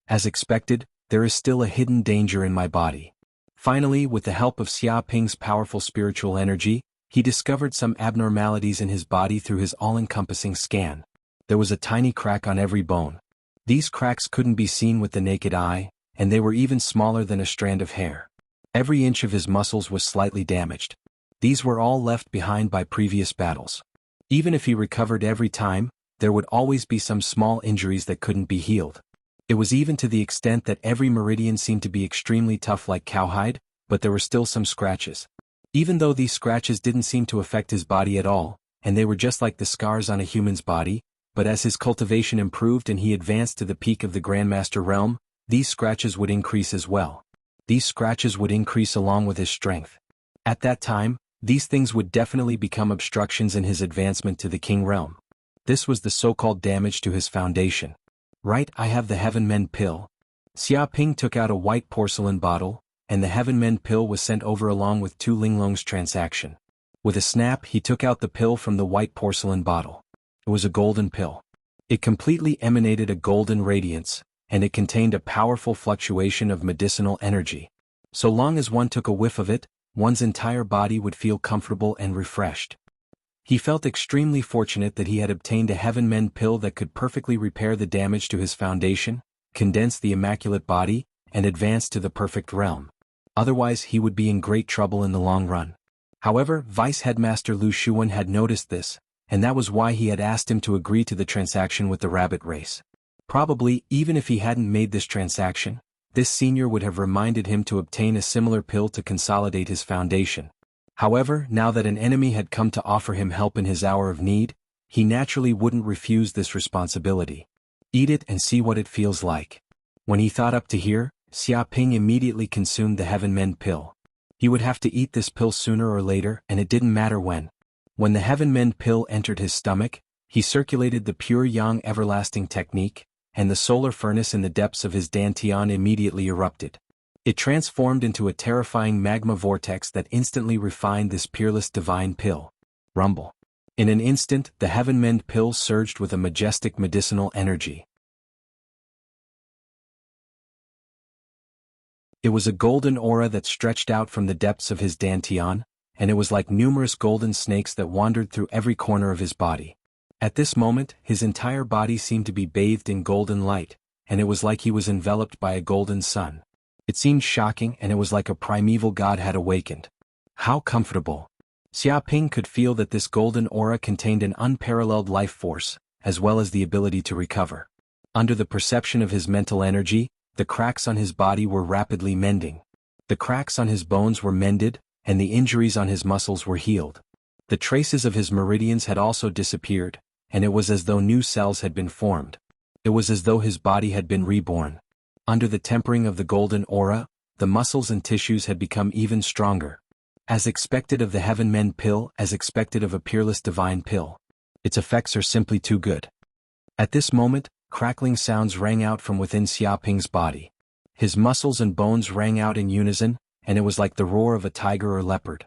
As expected, there is still a hidden danger in my body. Finally, with the help of Xia Ping's powerful spiritual energy, he discovered some abnormalities in his body through his all-encompassing scan. There was a tiny crack on every bone. These cracks couldn't be seen with the naked eye, and they were even smaller than a strand of hair. Every inch of his muscles was slightly damaged. These were all left behind by previous battles. Even if he recovered every time, there would always be some small injuries that couldn't be healed. It was even to the extent that every meridian seemed to be extremely tough like cowhide, but there were still some scratches. Even though these scratches didn't seem to affect his body at all, and they were just like the scars on a human's body, but as his cultivation improved and he advanced to the peak of the Grandmaster realm, these scratches would increase as well. These scratches would increase along with his strength. At that time, these things would definitely become obstructions in his advancement to the King realm. This was the so-called damage to his foundation. Right, I have the Heaven Mend pill. Xia Ping took out a white porcelain bottle, and the Heaven Mend pill was sent over along with Tu Linglong's transaction. With a snap, he took out the pill from the white porcelain bottle. It was a golden pill. It completely emanated a golden radiance, and it contained a powerful fluctuation of medicinal energy. So long as one took a whiff of it, one's entire body would feel comfortable and refreshed. He felt extremely fortunate that he had obtained a Heaven Mend pill that could perfectly repair the damage to his foundation, condense the immaculate body, and advance to the perfect realm. Otherwise he would be in great trouble in the long run. However, Vice Headmaster Lu Shuwen had noticed this, and that was why he had asked him to agree to the transaction with the rabbit race. Probably, even if he hadn't made this transaction, this senior would have reminded him to obtain a similar pill to consolidate his foundation. However, now that an enemy had come to offer him help in his hour of need, he naturally wouldn't refuse this responsibility. Eat it and see what it feels like. When he thought up to here, Xia Ping immediately consumed the Heaven Mend pill. He would have to eat this pill sooner or later, and it didn't matter when. When the Heaven Mend pill entered his stomach, he circulated the pure yang everlasting technique, and the solar furnace in the depths of his dantian immediately erupted. It transformed into a terrifying magma vortex that instantly refined this peerless divine pill. Rumble. In an instant, the Heaven Mend pill surged with a majestic medicinal energy. It was a golden aura that stretched out from the depths of his dantian, and it was like numerous golden snakes that wandered through every corner of his body. At this moment, his entire body seemed to be bathed in golden light, and it was like he was enveloped by a golden sun. It seemed shocking, and it was like a primeval god had awakened. How comfortable. Xia Ping could feel that this golden aura contained an unparalleled life force, as well as the ability to recover. Under the perception of his mental energy, the cracks on his body were rapidly mending. The cracks on his bones were mended, and the injuries on his muscles were healed. The traces of his meridians had also disappeared, and it was as though new cells had been formed. It was as though his body had been reborn. Under the tempering of the golden aura, the muscles and tissues had become even stronger. As expected of the Heaven Mend pill, as expected of a peerless divine pill. Its effects are simply too good. At this moment, crackling sounds rang out from within Xia Ping's body. His muscles and bones rang out in unison, and it was like the roar of a tiger or leopard.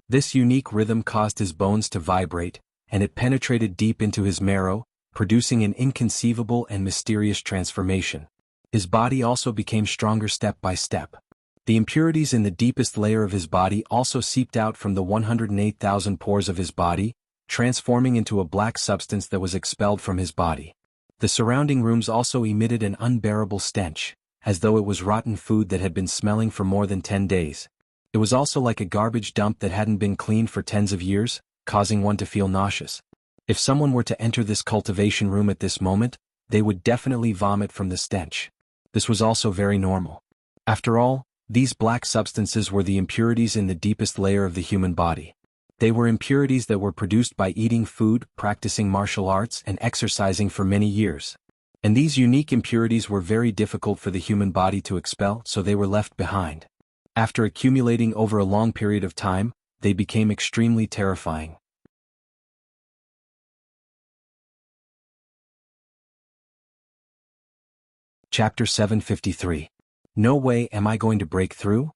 This unique rhythm caused his bones to vibrate, and it penetrated deep into his marrow, producing an inconceivable and mysterious transformation. His body also became stronger step by step. The impurities in the deepest layer of his body also seeped out from the 108,000 pores of his body, transforming into a black substance that was expelled from his body. The surrounding rooms also emitted an unbearable stench, as though it was rotten food that had been smelling for more than 10 days. It was also like a garbage dump that hadn't been cleaned for tens of years, causing one to feel nauseous. If someone were to enter this cultivation room at this moment, they would definitely vomit from the stench. This was also very normal. After all, these black substances were the impurities in the deepest layer of the human body. They were impurities that were produced by eating food, practicing martial arts, and exercising for many years. And these unique impurities were very difficult for the human body to expel, so they were left behind. After accumulating over a long period of time, they became extremely terrifying. Chapter 753. No way am I going to break through?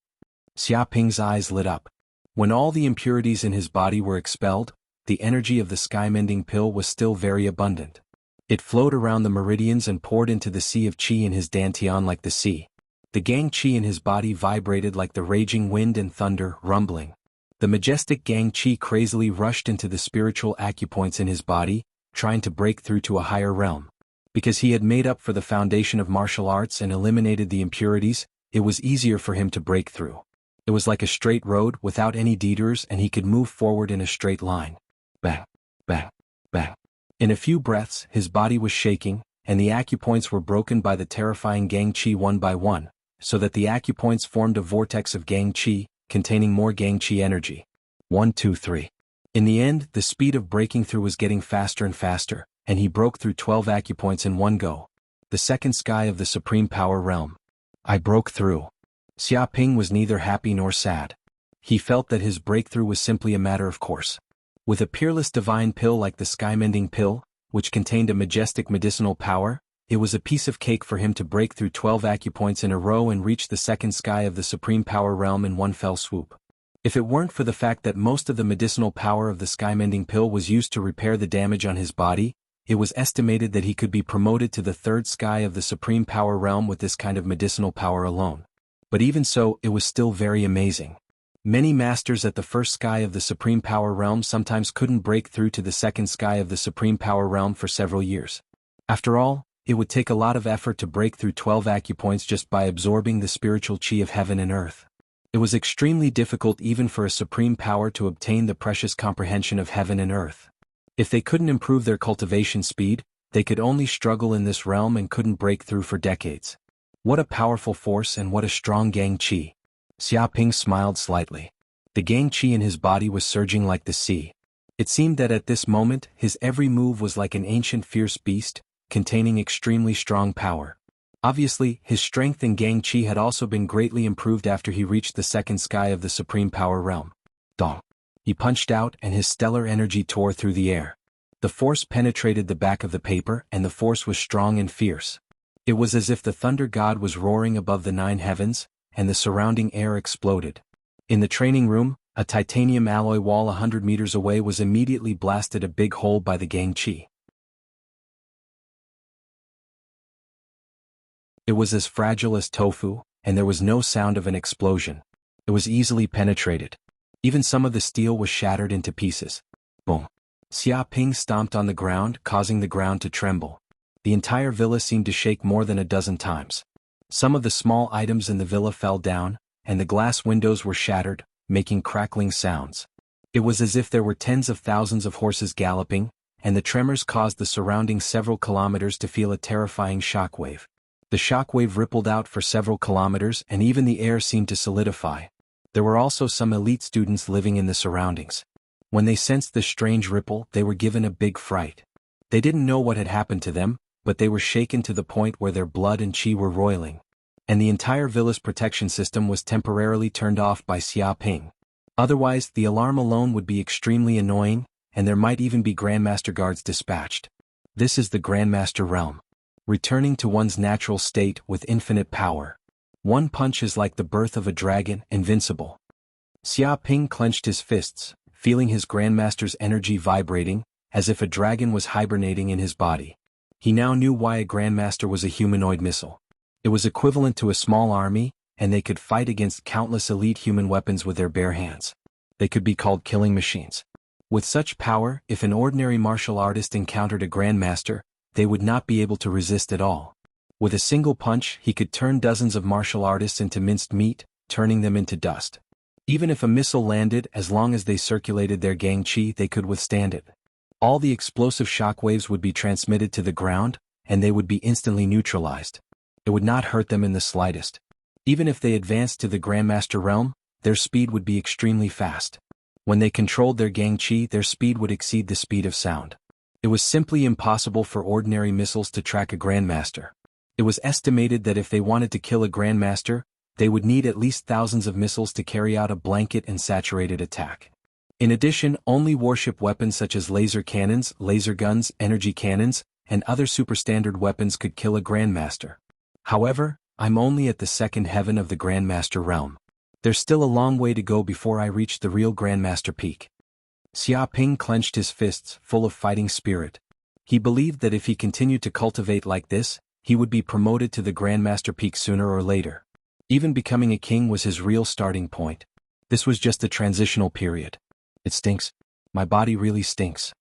Xia Ping's eyes lit up. When all the impurities in his body were expelled, the energy of the sky-mending pill was still very abundant. It flowed around the meridians and poured into the sea of qi in his dantian like the sea. The gang qi in his body vibrated like the raging wind and thunder, rumbling. The majestic gang qi crazily rushed into the spiritual acupoints in his body, trying to break through to a higher realm. Because he had made up for the foundation of martial arts and eliminated the impurities, it was easier for him to break through. It was like a straight road without any detours, and he could move forward in a straight line. Bang, bang, bang. In a few breaths, his body was shaking, and the acupoints were broken by the terrifying gang qi one by one, so that the acupoints formed a vortex of gang qi, containing more gang qi energy. 1, 2, 3. In the end, the speed of breaking through was getting faster and faster, and he broke through 12 acupoints in one go. The second sky of the supreme power realm. I broke through. Xiaoping was neither happy nor sad. He felt that his breakthrough was simply a matter of course. With a peerless divine pill like the sky-mending pill, which contained a majestic medicinal power, it was a piece of cake for him to break through 12 acupoints in a row and reach the second sky of the supreme power realm in one fell swoop. If it weren't for the fact that most of the medicinal power of the sky-mending pill was used to repair the damage on his body, it was estimated that he could be promoted to the third sky of the supreme power realm with this kind of medicinal power alone. But even so, it was still very amazing. Many masters at the first sky of the supreme power realm sometimes couldn't break through to the second sky of the supreme power realm for several years. After all, it would take a lot of effort to break through 12 acupoints just by absorbing the spiritual qi of heaven and earth. It was extremely difficult even for a supreme power to obtain the precious comprehension of heaven and earth. If they couldn't improve their cultivation speed, they could only struggle in this realm and couldn't break through for decades. What a powerful force and what a strong gang qi. Xiaoping smiled slightly. The gang qi in his body was surging like the sea. It seemed that at this moment, his every move was like an ancient fierce beast, containing extremely strong power. Obviously, his strength and gang qi had also been greatly improved after he reached the second sky of the supreme power realm. Dong. He punched out and his stellar energy tore through the air. The force penetrated the back of the paper and the force was strong and fierce. It was as if the thunder god was roaring above the 9 heavens, and the surrounding air exploded. In the training room, a titanium alloy wall 100 meters away was immediately blasted a big hole by the gang qi. It was as fragile as tofu, and there was no sound of an explosion. It was easily penetrated. Even some of the steel was shattered into pieces. Boom. Xiaoping stomped on the ground, causing the ground to tremble. The entire villa seemed to shake more than a dozen times. Some of the small items in the villa fell down, and the glass windows were shattered, making crackling sounds. It was as if there were tens of thousands of horses galloping, and the tremors caused the surrounding several kilometers to feel a terrifying shockwave. The shockwave rippled out for several kilometers and even the air seemed to solidify. There were also some elite students living in the surroundings. When they sensed this strange ripple, they were given a big fright. They didn't know what had happened to them, but they were shaken to the point where their blood and qi were roiling. And the entire villa's protection system was temporarily turned off by Xiaoping. Otherwise, the alarm alone would be extremely annoying, and there might even be Grandmaster guards dispatched. This is the Grandmaster realm. Returning to one's natural state with infinite power. One punch is like the birth of a dragon, invincible. Xiaoping clenched his fists, feeling his Grandmaster's energy vibrating, as if a dragon was hibernating in his body. He now knew why a Grandmaster was a humanoid missile. It was equivalent to a small army, and they could fight against countless elite human weapons with their bare hands. They could be called killing machines. With such power, if an ordinary martial artist encountered a Grandmaster, they would not be able to resist at all. With a single punch, he could turn dozens of martial artists into minced meat, turning them into dust. Even if a missile landed, as long as they circulated their gang qi, they could withstand it. All the explosive shockwaves would be transmitted to the ground, and they would be instantly neutralized. It would not hurt them in the slightest. Even if they advanced to the Grandmaster realm, their speed would be extremely fast. When they controlled their gang qi, their speed would exceed the speed of sound. It was simply impossible for ordinary missiles to track a Grandmaster. It was estimated that if they wanted to kill a Grandmaster, they would need at least thousands of missiles to carry out a blanket and saturated attack. In addition, only warship weapons such as laser cannons, laser guns, energy cannons, and other superstandard weapons could kill a Grandmaster. However, I'm only at the second heaven of the Grandmaster realm. There's still a long way to go before I reach the real Grandmaster peak. Xiaoping clenched his fists, full of fighting spirit. He believed that if he continued to cultivate like this, he would be promoted to the Grandmaster peak sooner or later. Even becoming a king was his real starting point. This was just a transitional period. It stinks. My body really stinks.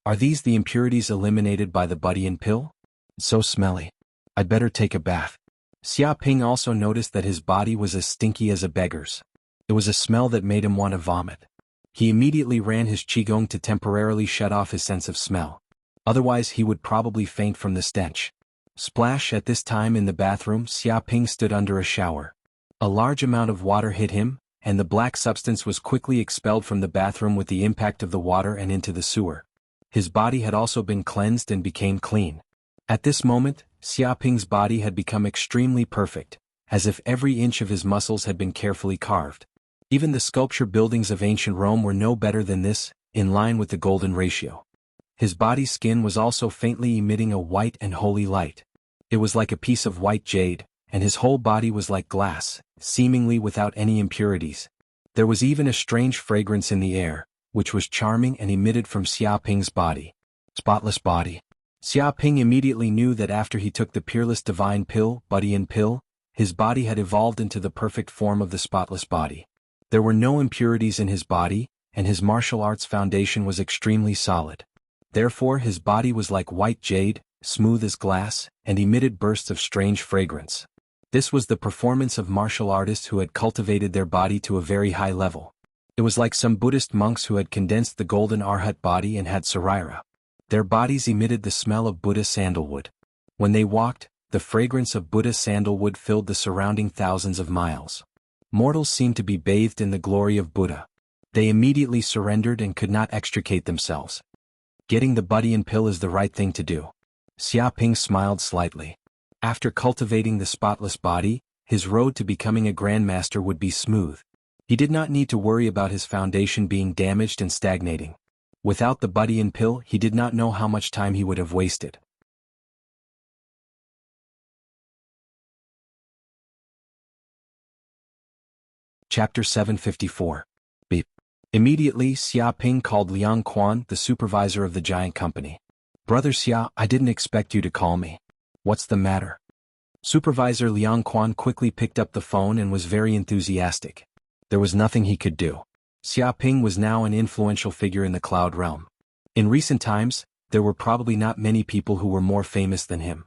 Are these the impurities eliminated by the buddy pill? It's so smelly. I'd better take a bath. Xiaoping also noticed that his body was as stinky as a beggar's. It was a smell that made him want to vomit. He immediately ran his qigong to temporarily shut off his sense of smell. Otherwise he would probably faint from the stench. Splash! At this time in the bathroom, Xiaoping stood under a shower. A large amount of water hit him, and the black substance was quickly expelled from the bathroom with the impact of the water and into the sewer. His body had also been cleansed and became clean. At this moment, Xiaoping's body had become extremely perfect, as if every inch of his muscles had been carefully carved. Even the sculpture buildings of ancient Rome were no better than this, in line with the golden ratio. His body's skin was also faintly emitting a white and holy light. It was like a piece of white jade, and his whole body was like glass, seemingly without any impurities. There was even a strange fragrance in the air, which was charming and emitted from Xiaoping's body. Spotless body. Xiaoping immediately knew that after he took the peerless divine pill, buddy pill, his body had evolved into the perfect form of the spotless body. There were no impurities in his body, and his martial arts foundation was extremely solid. Therefore his body was like white jade, smooth as glass, and emitted bursts of strange fragrance. This was the performance of martial artists who had cultivated their body to a very high level. It was like some Buddhist monks who had condensed the golden arhat body and had sarira. Their bodies emitted the smell of Buddha sandalwood. When they walked, the fragrance of Buddha sandalwood filled the surrounding thousands of miles. Mortals seemed to be bathed in the glory of Buddha. They immediately surrendered and could not extricate themselves. Getting the buddy pill is the right thing to do. Xiaoping smiled slightly. After cultivating the spotless body, his road to becoming a grandmaster would be smooth. He did not need to worry about his foundation being damaged and stagnating. Without the buddy pill, he did not know how much time he would have wasted. Chapter 754. Beep. Immediately, Xiaoping called Liang Quan, the supervisor of the giant company. Brother Xia, I didn't expect you to call me. What's the matter? Supervisor Liang Quan quickly picked up the phone and was very enthusiastic. There was nothing he could do. Xiaoping was now an influential figure in the cloud realm. In recent times, there were probably not many people who were more famous than him.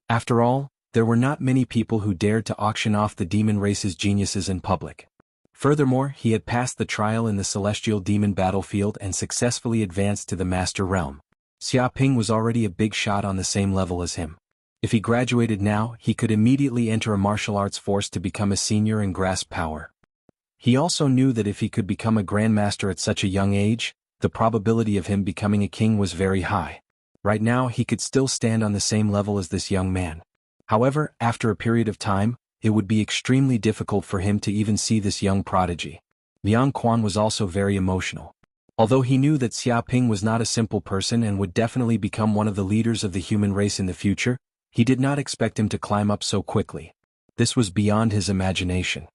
After all, there were not many people who dared to auction off the demon race's geniuses in public. Furthermore, he had passed the trial in the celestial demon battlefield and successfully advanced to the master realm. Xiaoping was already a big shot on the same level as him. If he graduated now, he could immediately enter a martial arts force to become a senior and grasp power. He also knew that if he could become a grandmaster at such a young age, the probability of him becoming a king was very high. Right now he could still stand on the same level as this young man. However, after a period of time, it would be extremely difficult for him to even see this young prodigy. Liang Quan was also very emotional. Although he knew that Xiaoping was not a simple person and would definitely become one of the leaders of the human race in the future, he did not expect him to climb up so quickly. This was beyond his imagination.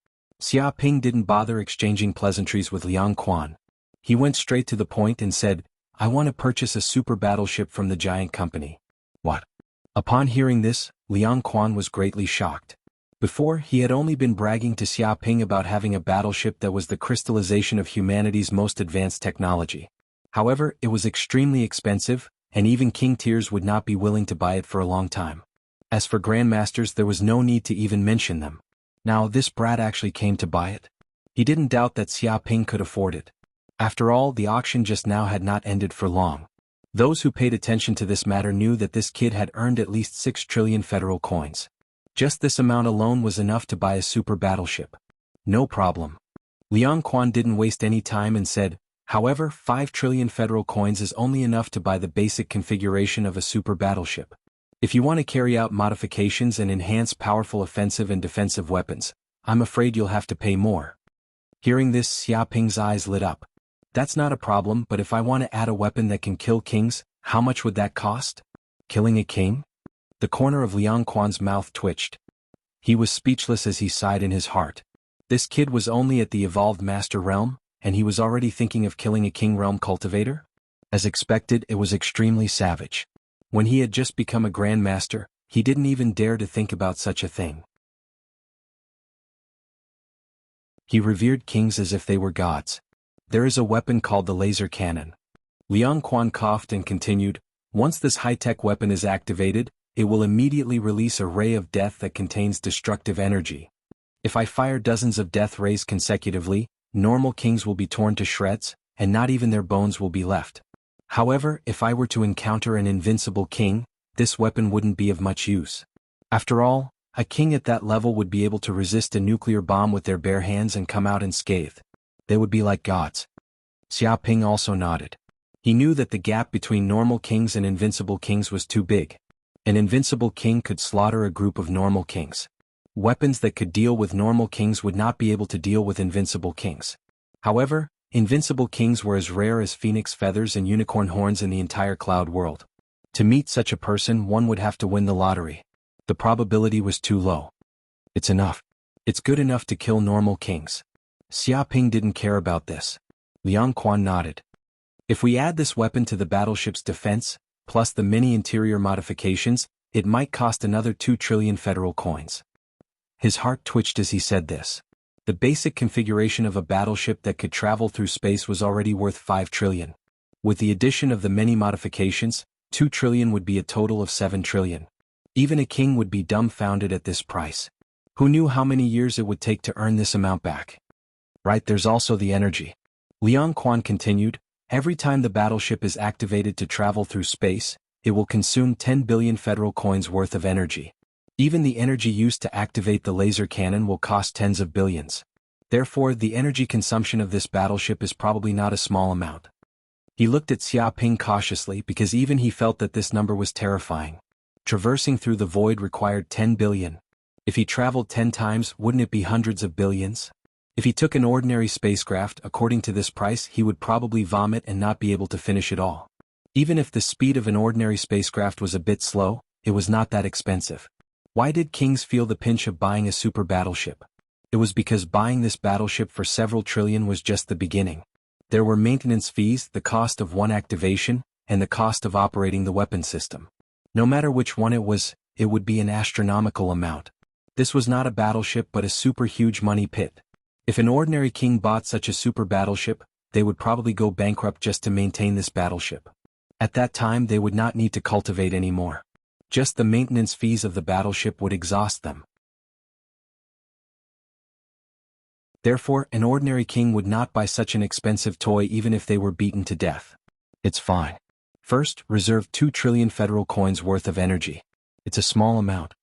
Xiaoping didn't bother exchanging pleasantries with Liang Quan. He went straight to the point and said, I want to purchase a super battleship from the giant company. What? Upon hearing this, Liang Quan was greatly shocked. Before, he had only been bragging to Xiaoping about having a battleship that was the crystallization of humanity's most advanced technology. However, it was extremely expensive, and even king tiers would not be willing to buy it for a long time. As for grandmasters, there was no need to even mention them. Now this brat actually came to buy it. He didn't doubt that Xiaoping could afford it. After all, the auction just now had not ended for long. Those who paid attention to this matter knew that this kid had earned at least 6 trillion federal coins. Just this amount alone was enough to buy a super battleship. No problem. Liang Quan didn't waste any time and said, however, 5 trillion federal coins is only enough to buy the basic configuration of a super battleship. If you want to carry out modifications and enhance powerful offensive and defensive weapons, I'm afraid you'll have to pay more. Hearing this, Xiaoping's eyes lit up. That's not a problem, but if I want to add a weapon that can kill kings, how much would that cost? Killing a king? The corner of Liang Quan's mouth twitched. He was speechless as he sighed in his heart. This kid was only at the evolved master realm, and he was already thinking of killing a king realm cultivator? As expected, it was extremely savage. When he had just become a grandmaster, He didn't even dare to think about such a thing. He revered kings as if they were gods. There is a weapon called the laser cannon. Liang Quan coughed and continued, once this high-tech weapon is activated, it will immediately release a ray of death that contains destructive energy. If I fire dozens of death rays consecutively, normal kings will be torn to shreds, and not even their bones will be left. However, if I were to encounter an invincible king, this weapon wouldn't be of much use. After all, a king at that level would be able to resist a nuclear bomb with their bare hands and come out unscathed. They would be like gods. Xiaoping also nodded. He knew that the gap between normal kings and invincible kings was too big. An invincible king could slaughter a group of normal kings. Weapons that could deal with normal kings would not be able to deal with invincible kings. However, invincible kings were as rare as phoenix feathers and unicorn horns in the entire cloud world. To meet such a person, one would have to win the lottery. The probability was too low. It's enough. It's good enough to kill normal kings. Xiaoping didn't care about this. Liang Quan nodded. If we add this weapon to the battleship's defense, plus the many interior modifications, it might cost another 2 trillion federal coins. His heart twitched as he said this. The basic configuration of a battleship that could travel through space was already worth 5 trillion. With the addition of the many modifications, 2 trillion would be a total of 7 trillion. Even a king would be dumbfounded at this price. Who knew how many years it would take to earn this amount back? Right, there's also the energy. Liang Quan continued, every time the battleship is activated to travel through space, it will consume 10 billion federal coins worth of energy. Even the energy used to activate the laser cannon will cost tens of billions. Therefore, the energy consumption of this battleship is probably not a small amount. He looked at Xiaoping cautiously because even he felt that this number was terrifying. Traversing through the void required 10 billion. If he traveled 10 times, wouldn't it be hundreds of billions? If he took an ordinary spacecraft, according to this price, he would probably vomit and not be able to finish it all. Even if the speed of an ordinary spacecraft was a bit slow, it was not that expensive. Why did kings feel the pinch of buying a super battleship? It was because buying this battleship for several trillion was just the beginning. There were maintenance fees, the cost of one activation, and the cost of operating the weapon system. No matter which one it would be an astronomical amount. This was not a battleship but a super huge money pit. If an ordinary king bought such a super battleship, they would probably go bankrupt just to maintain this battleship. At that time they would not need to cultivate anymore. Just the maintenance fees of the battleship would exhaust them. Therefore, an ordinary king would not buy such an expensive toy even if they were beaten to death. It's fine. First, reserve 2 trillion federal coins worth of energy. It's a small amount.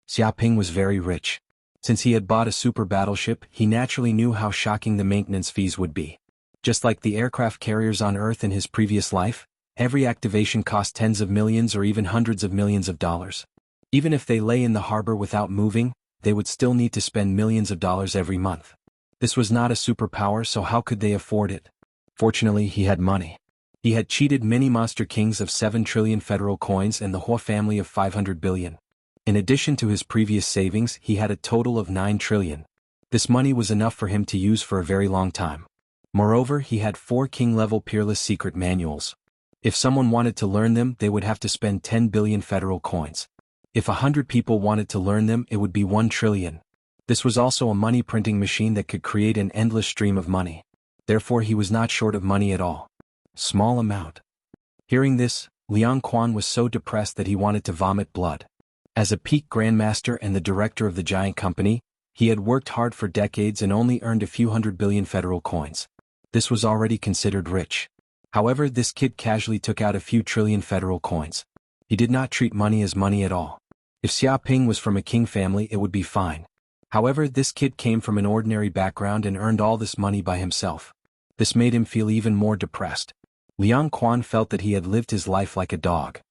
Xiaoping was very rich. Since he had bought a super battleship, he naturally knew how shocking the maintenance fees would be. Just like the aircraft carriers on Earth in his previous life, every activation cost tens of millions or even hundreds of millions of dollars. Even if they lay in the harbor without moving, they would still need to spend millions of dollars every month. This was not a superpower, so how could they afford it? Fortunately, he had money. He had cheated many monster kings of 7 trillion federal coins and the Hua family of 500 billion. In addition to his previous savings, he had a total of 9 trillion. This money was enough for him to use for a very long time. Moreover, he had 4 king-level peerless secret manuals. If someone wanted to learn them, they would have to spend 10 billion federal coins. If 100 people wanted to learn them, it would be 1 trillion. This was also a money printing machine that could create an endless stream of money. Therefore, he was not short of money at all. Small amount. Hearing this, Liang Quan was so depressed that he wanted to vomit blood. As a peak grandmaster and the director of the giant company, he had worked hard for decades and only earned a few 100 billion federal coins. This was already considered rich. However, this kid casually took out a few trillion federal coins. He did not treat money as money at all. If Xiaoping was from a king family, it would be fine. However, this kid came from an ordinary background and earned all this money by himself. This made him feel even more depressed. Liang Quan felt that he had lived his life like a dog.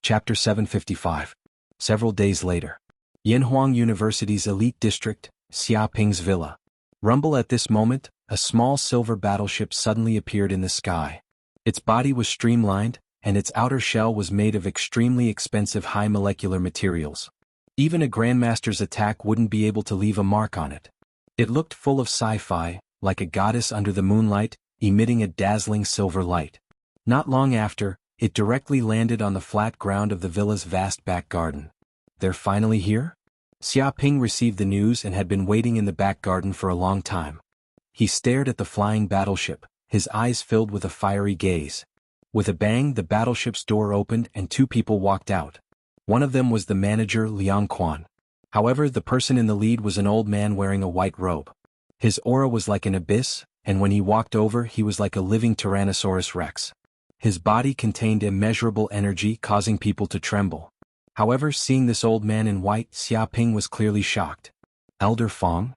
Chapter 755. Several days later. Yanhuang University's elite district, Xiaoping's villa. Rumble at this moment, a small silver battleship suddenly appeared in the sky. Its body was streamlined, and its outer shell was made of extremely expensive high molecular materials. Even a grandmaster's attack wouldn't be able to leave a mark on it. It looked full of sci-fi, like a goddess under the moonlight, emitting a dazzling silver light. Not long after, it directly landed on the flat ground of the villa's vast back garden. They're finally here? Xia Ping received the news and had been waiting in the back garden for a long time. He stared at the flying battleship, his eyes filled with a fiery gaze. With a bang, the battleship's door opened and two people walked out. One of them was the manager, Liang Quan. However, the person in the lead was an old man wearing a white robe. His aura was like an abyss, and when he walked over, he was like a living Tyrannosaurus Rex. His body contained immeasurable energy, causing people to tremble. However, seeing this old man in white, Xia Ping was clearly shocked. Elder Fong?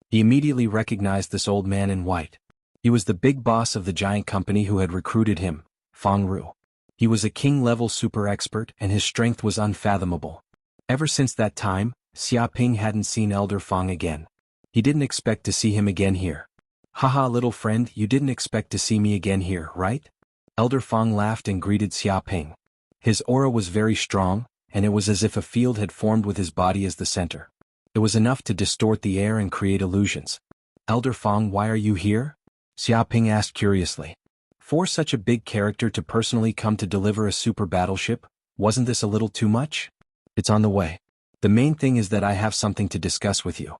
He immediately recognized this old man in white. He was the big boss of the giant company who had recruited him, Fong Ru. He was a king-level super expert and his strength was unfathomable. Ever since that time, Xia Ping hadn't seen Elder Fong again. He didn't expect to see him again here. Haha, little friend, you didn't expect to see me again here, right? Elder Fong laughed and greeted Xia Ping. His aura was very strong, and it was as if a field had formed with his body as the center. It was enough to distort the air and create illusions. Elder Fong, why are you here? Xia Ping asked curiously. For such a big character to personally come to deliver a super battleship, wasn't this a little too much? It's on the way. The main thing is that I have something to discuss with you.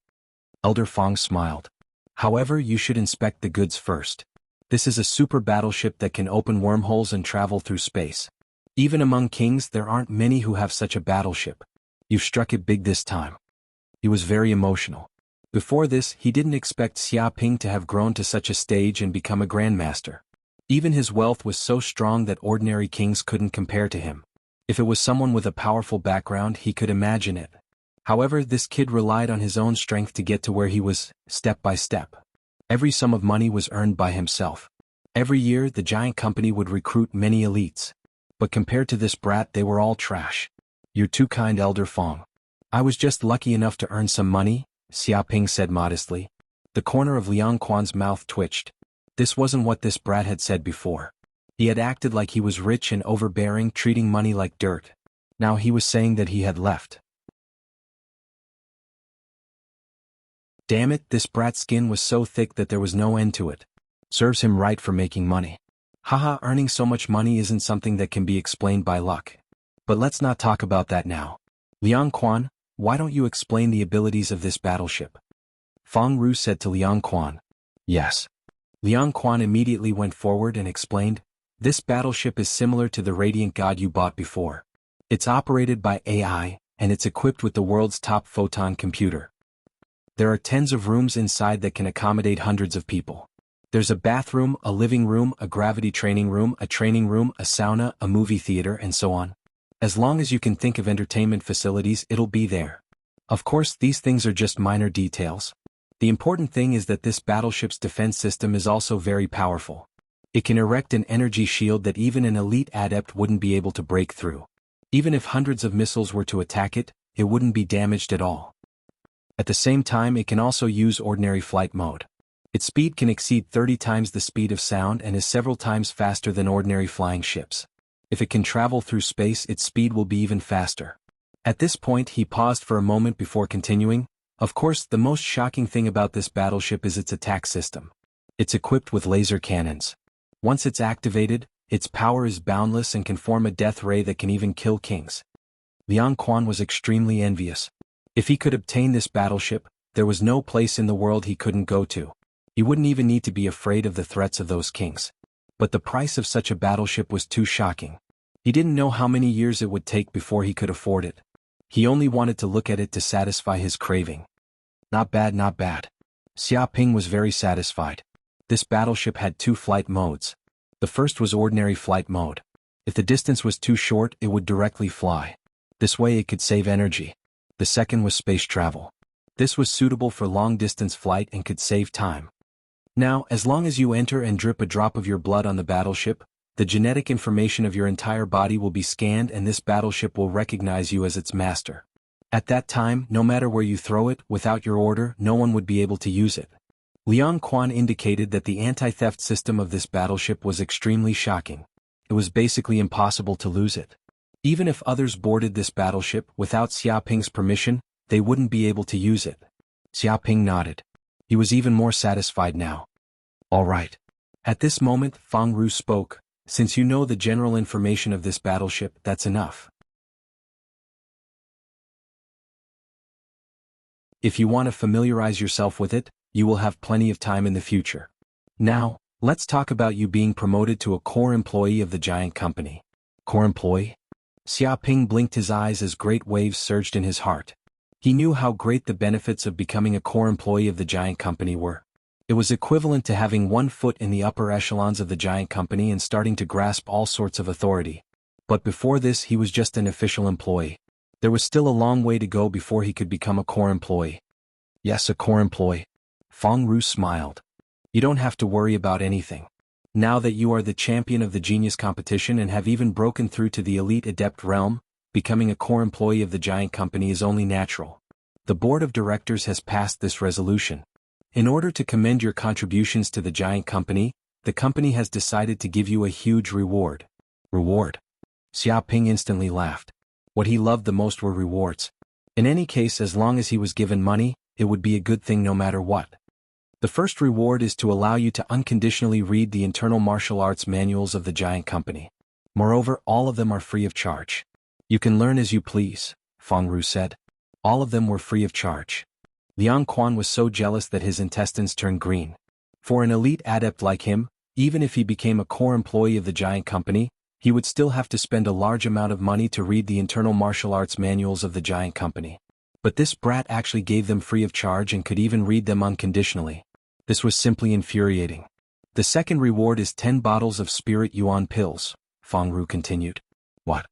Elder Fong smiled. However, you should inspect the goods first. This is a super battleship that can open wormholes and travel through space. Even among kings, there aren't many who have such a battleship. You've struck it big this time. He was very emotional. Before this, he didn't expect Xia Ping to have grown to such a stage and become a grandmaster. Even his wealth was so strong that ordinary kings couldn't compare to him. If it was someone with a powerful background, he could imagine it. However, this kid relied on his own strength to get to where he was, step by step. Every sum of money was earned by himself. Every year, the giant company would recruit many elites. But compared to this brat, they were all trash. You're too kind, Elder Fong. I was just lucky enough to earn some money, Xia Ping said modestly. The corner of Liang Quan's mouth twitched. This wasn't what this brat had said before. He had acted like he was rich and overbearing, treating money like dirt. Now he was saying that he had left. Damn it, this brat's skin was so thick that there was no end to it. Serves him right for making money. Haha, earning so much money isn't something that can be explained by luck. But let's not talk about that now. Liang Quan, why don't you explain the abilities of this battleship? Fong Ru said to Liang Quan. Yes. Liang Quan immediately went forward and explained, this battleship is similar to the Radiant God you bought before. It's operated by AI, and it's equipped with the world's top photon computer. There are tens of rooms inside that can accommodate hundreds of people. There's a bathroom, a living room, a gravity training room, a sauna, a movie theater, and so on. As long as you can think of entertainment facilities, it'll be there. Of course, these things are just minor details. The important thing is that this battleship's defense system is also very powerful. It can erect an energy shield that even an elite adept wouldn't be able to break through. Even if hundreds of missiles were to attack it, it wouldn't be damaged at all. At the same time, it can also use ordinary flight mode. Its speed can exceed 30 times the speed of sound and is several times faster than ordinary flying ships. If it can travel through space, its speed will be even faster. At this point, he paused for a moment before continuing. Of course, the most shocking thing about this battleship is its attack system. It's equipped with laser cannons. Once it's activated, its power is boundless and can form a death ray that can even kill kings. Liang Quan was extremely envious. If he could obtain this battleship, there was no place in the world he couldn't go to. He wouldn't even need to be afraid of the threats of those kings. But the price of such a battleship was too shocking. He didn't know how many years it would take before he could afford it. He only wanted to look at it to satisfy his craving. Not bad, not bad. Xia Ping was very satisfied. This battleship had two flight modes. The first was ordinary flight mode. If the distance was too short, it would directly fly. This way it could save energy. The second was space travel. This was suitable for long-distance flight and could save time. Now, as long as you enter and drip a drop of your blood on the battleship, the genetic information of your entire body will be scanned and this battleship will recognize you as its master. At that time, no matter where you throw it, without your order, no one would be able to use it. Liang Quan indicated that the anti-theft system of this battleship was extremely shocking. It was basically impossible to lose it. Even if others boarded this battleship without Xia Ping's permission, they wouldn't be able to use it. Xia Ping nodded. He was even more satisfied now. All right. At this moment, Fang Ru spoke, since you know the general information of this battleship, that's enough. If you want to familiarize yourself with it, you will have plenty of time in the future. Now, let's talk about you being promoted to a core employee of the giant company. Core employee? Xiaoping blinked his eyes as great waves surged in his heart. He knew how great the benefits of becoming a core employee of the giant company were. It was equivalent to having one foot in the upper echelons of the giant company and starting to grasp all sorts of authority. But before this he was just an official employee. There was still a long way to go before he could become a core employee. Yes, a core employee. Fang Ru smiled. You don't have to worry about anything. Now that you are the champion of the genius competition and have even broken through to the elite adept realm, becoming a core employee of the giant company is only natural. The board of directors has passed this resolution. In order to commend your contributions to the giant company, the company has decided to give you a huge reward. Reward? Xiaoping instantly laughed. What he loved the most were rewards. In any case, as long as he was given money, it would be a good thing no matter what. The first reward is to allow you to unconditionally read the internal martial arts manuals of the giant company. Moreover, all of them are free of charge. You can learn as you please, Fang Ru said. All of them were free of charge. Liang Quan was so jealous that his intestines turned green. For an elite adept like him, even if he became a core employee of the giant company, he would still have to spend a large amount of money to read the internal martial arts manuals of the giant company. But this brat actually gave them free of charge and could even read them unconditionally. This was simply infuriating. The second reward is 10 bottles of spirit yuan pills, Fang Ru continued. What?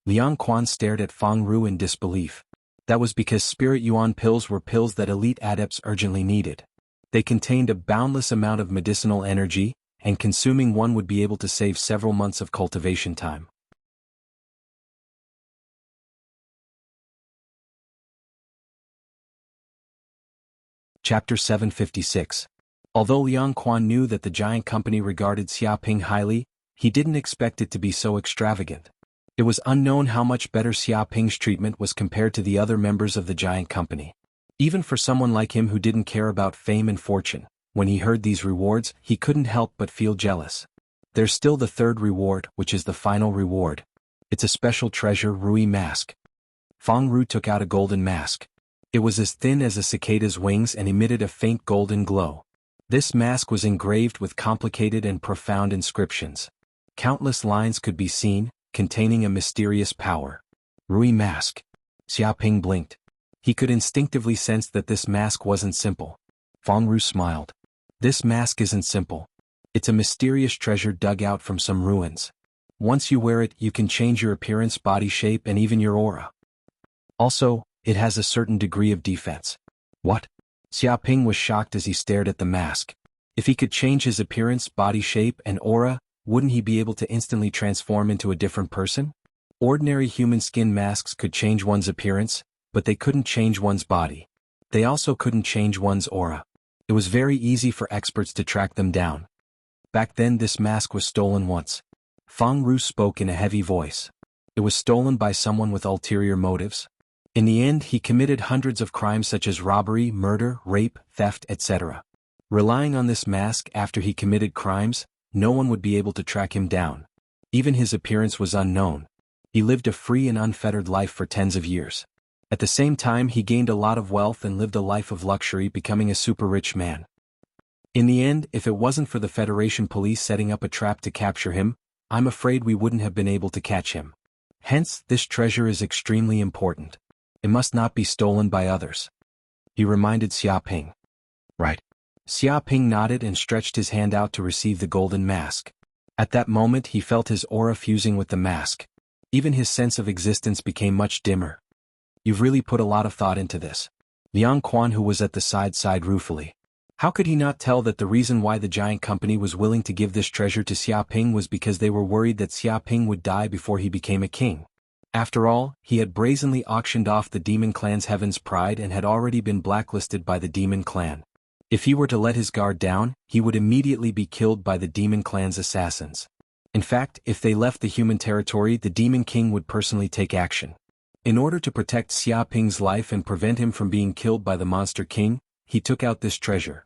Liang Quan stared at Fang Ru in disbelief. That was because spirit yuan pills were pills that elite adepts urgently needed. They contained a boundless amount of medicinal energy, and consuming one would be able to save several months of cultivation time. Chapter 756. Although Liang Quan knew that the giant company regarded Xiaoping highly, he didn't expect it to be so extravagant. It was unknown how much better Xiaoping's treatment was compared to the other members of the giant company. Even for someone like him who didn't care about fame and fortune, when he heard these rewards, he couldn't help but feel jealous. There's still the third reward, which is the final reward. It's a special treasure Rui mask. Fang Ru took out a golden mask. It was as thin as a cicada's wings and emitted a faint golden glow. This mask was engraved with complicated and profound inscriptions. Countless lines could be seen, containing a mysterious power. Rui mask. Xiaoping blinked. He could instinctively sense that this mask wasn't simple. Fang Ru smiled. This mask isn't simple. It's a mysterious treasure dug out from some ruins. Once you wear it, you can change your appearance, body shape, and even your aura. Also, it has a certain degree of defense. What? Xiaoping was shocked as he stared at the mask. If he could change his appearance, body shape, and aura, wouldn't he be able to instantly transform into a different person? Ordinary human skin masks could change one's appearance, but they couldn't change one's body. They also couldn't change one's aura. It was very easy for experts to track them down. Back then this mask was stolen once. Fang Ru spoke in a heavy voice. It was stolen by someone with ulterior motives. In the end, he committed hundreds of crimes such as robbery, murder, rape, theft, etc. Relying on this mask after he committed crimes, no one would be able to track him down. Even his appearance was unknown. He lived a free and unfettered life for tens of years. At the same time, he gained a lot of wealth and lived a life of luxury, becoming a super rich man. In the end, if it wasn't for the Federation police setting up a trap to capture him, I'm afraid we wouldn't have been able to catch him. Hence, this treasure is extremely important. It must not be stolen by others. He reminded Xiaoping. Right. Xiaoping nodded and stretched his hand out to receive the golden mask. At that moment he felt his aura fusing with the mask. Even his sense of existence became much dimmer. You've really put a lot of thought into this. Liang Quan, who was at the side, sighed ruefully. How could he not tell that the reason why the giant company was willing to give this treasure to Xiaoping was because they were worried that Xiaoping would die before he became a king? After all, he had brazenly auctioned off the demon clan's heaven's pride and had already been blacklisted by the demon clan. If he were to let his guard down, he would immediately be killed by the demon clan's assassins. In fact, if they left the human territory, the demon king would personally take action. In order to protect Xiaoping's life and prevent him from being killed by the monster king, he took out this treasure,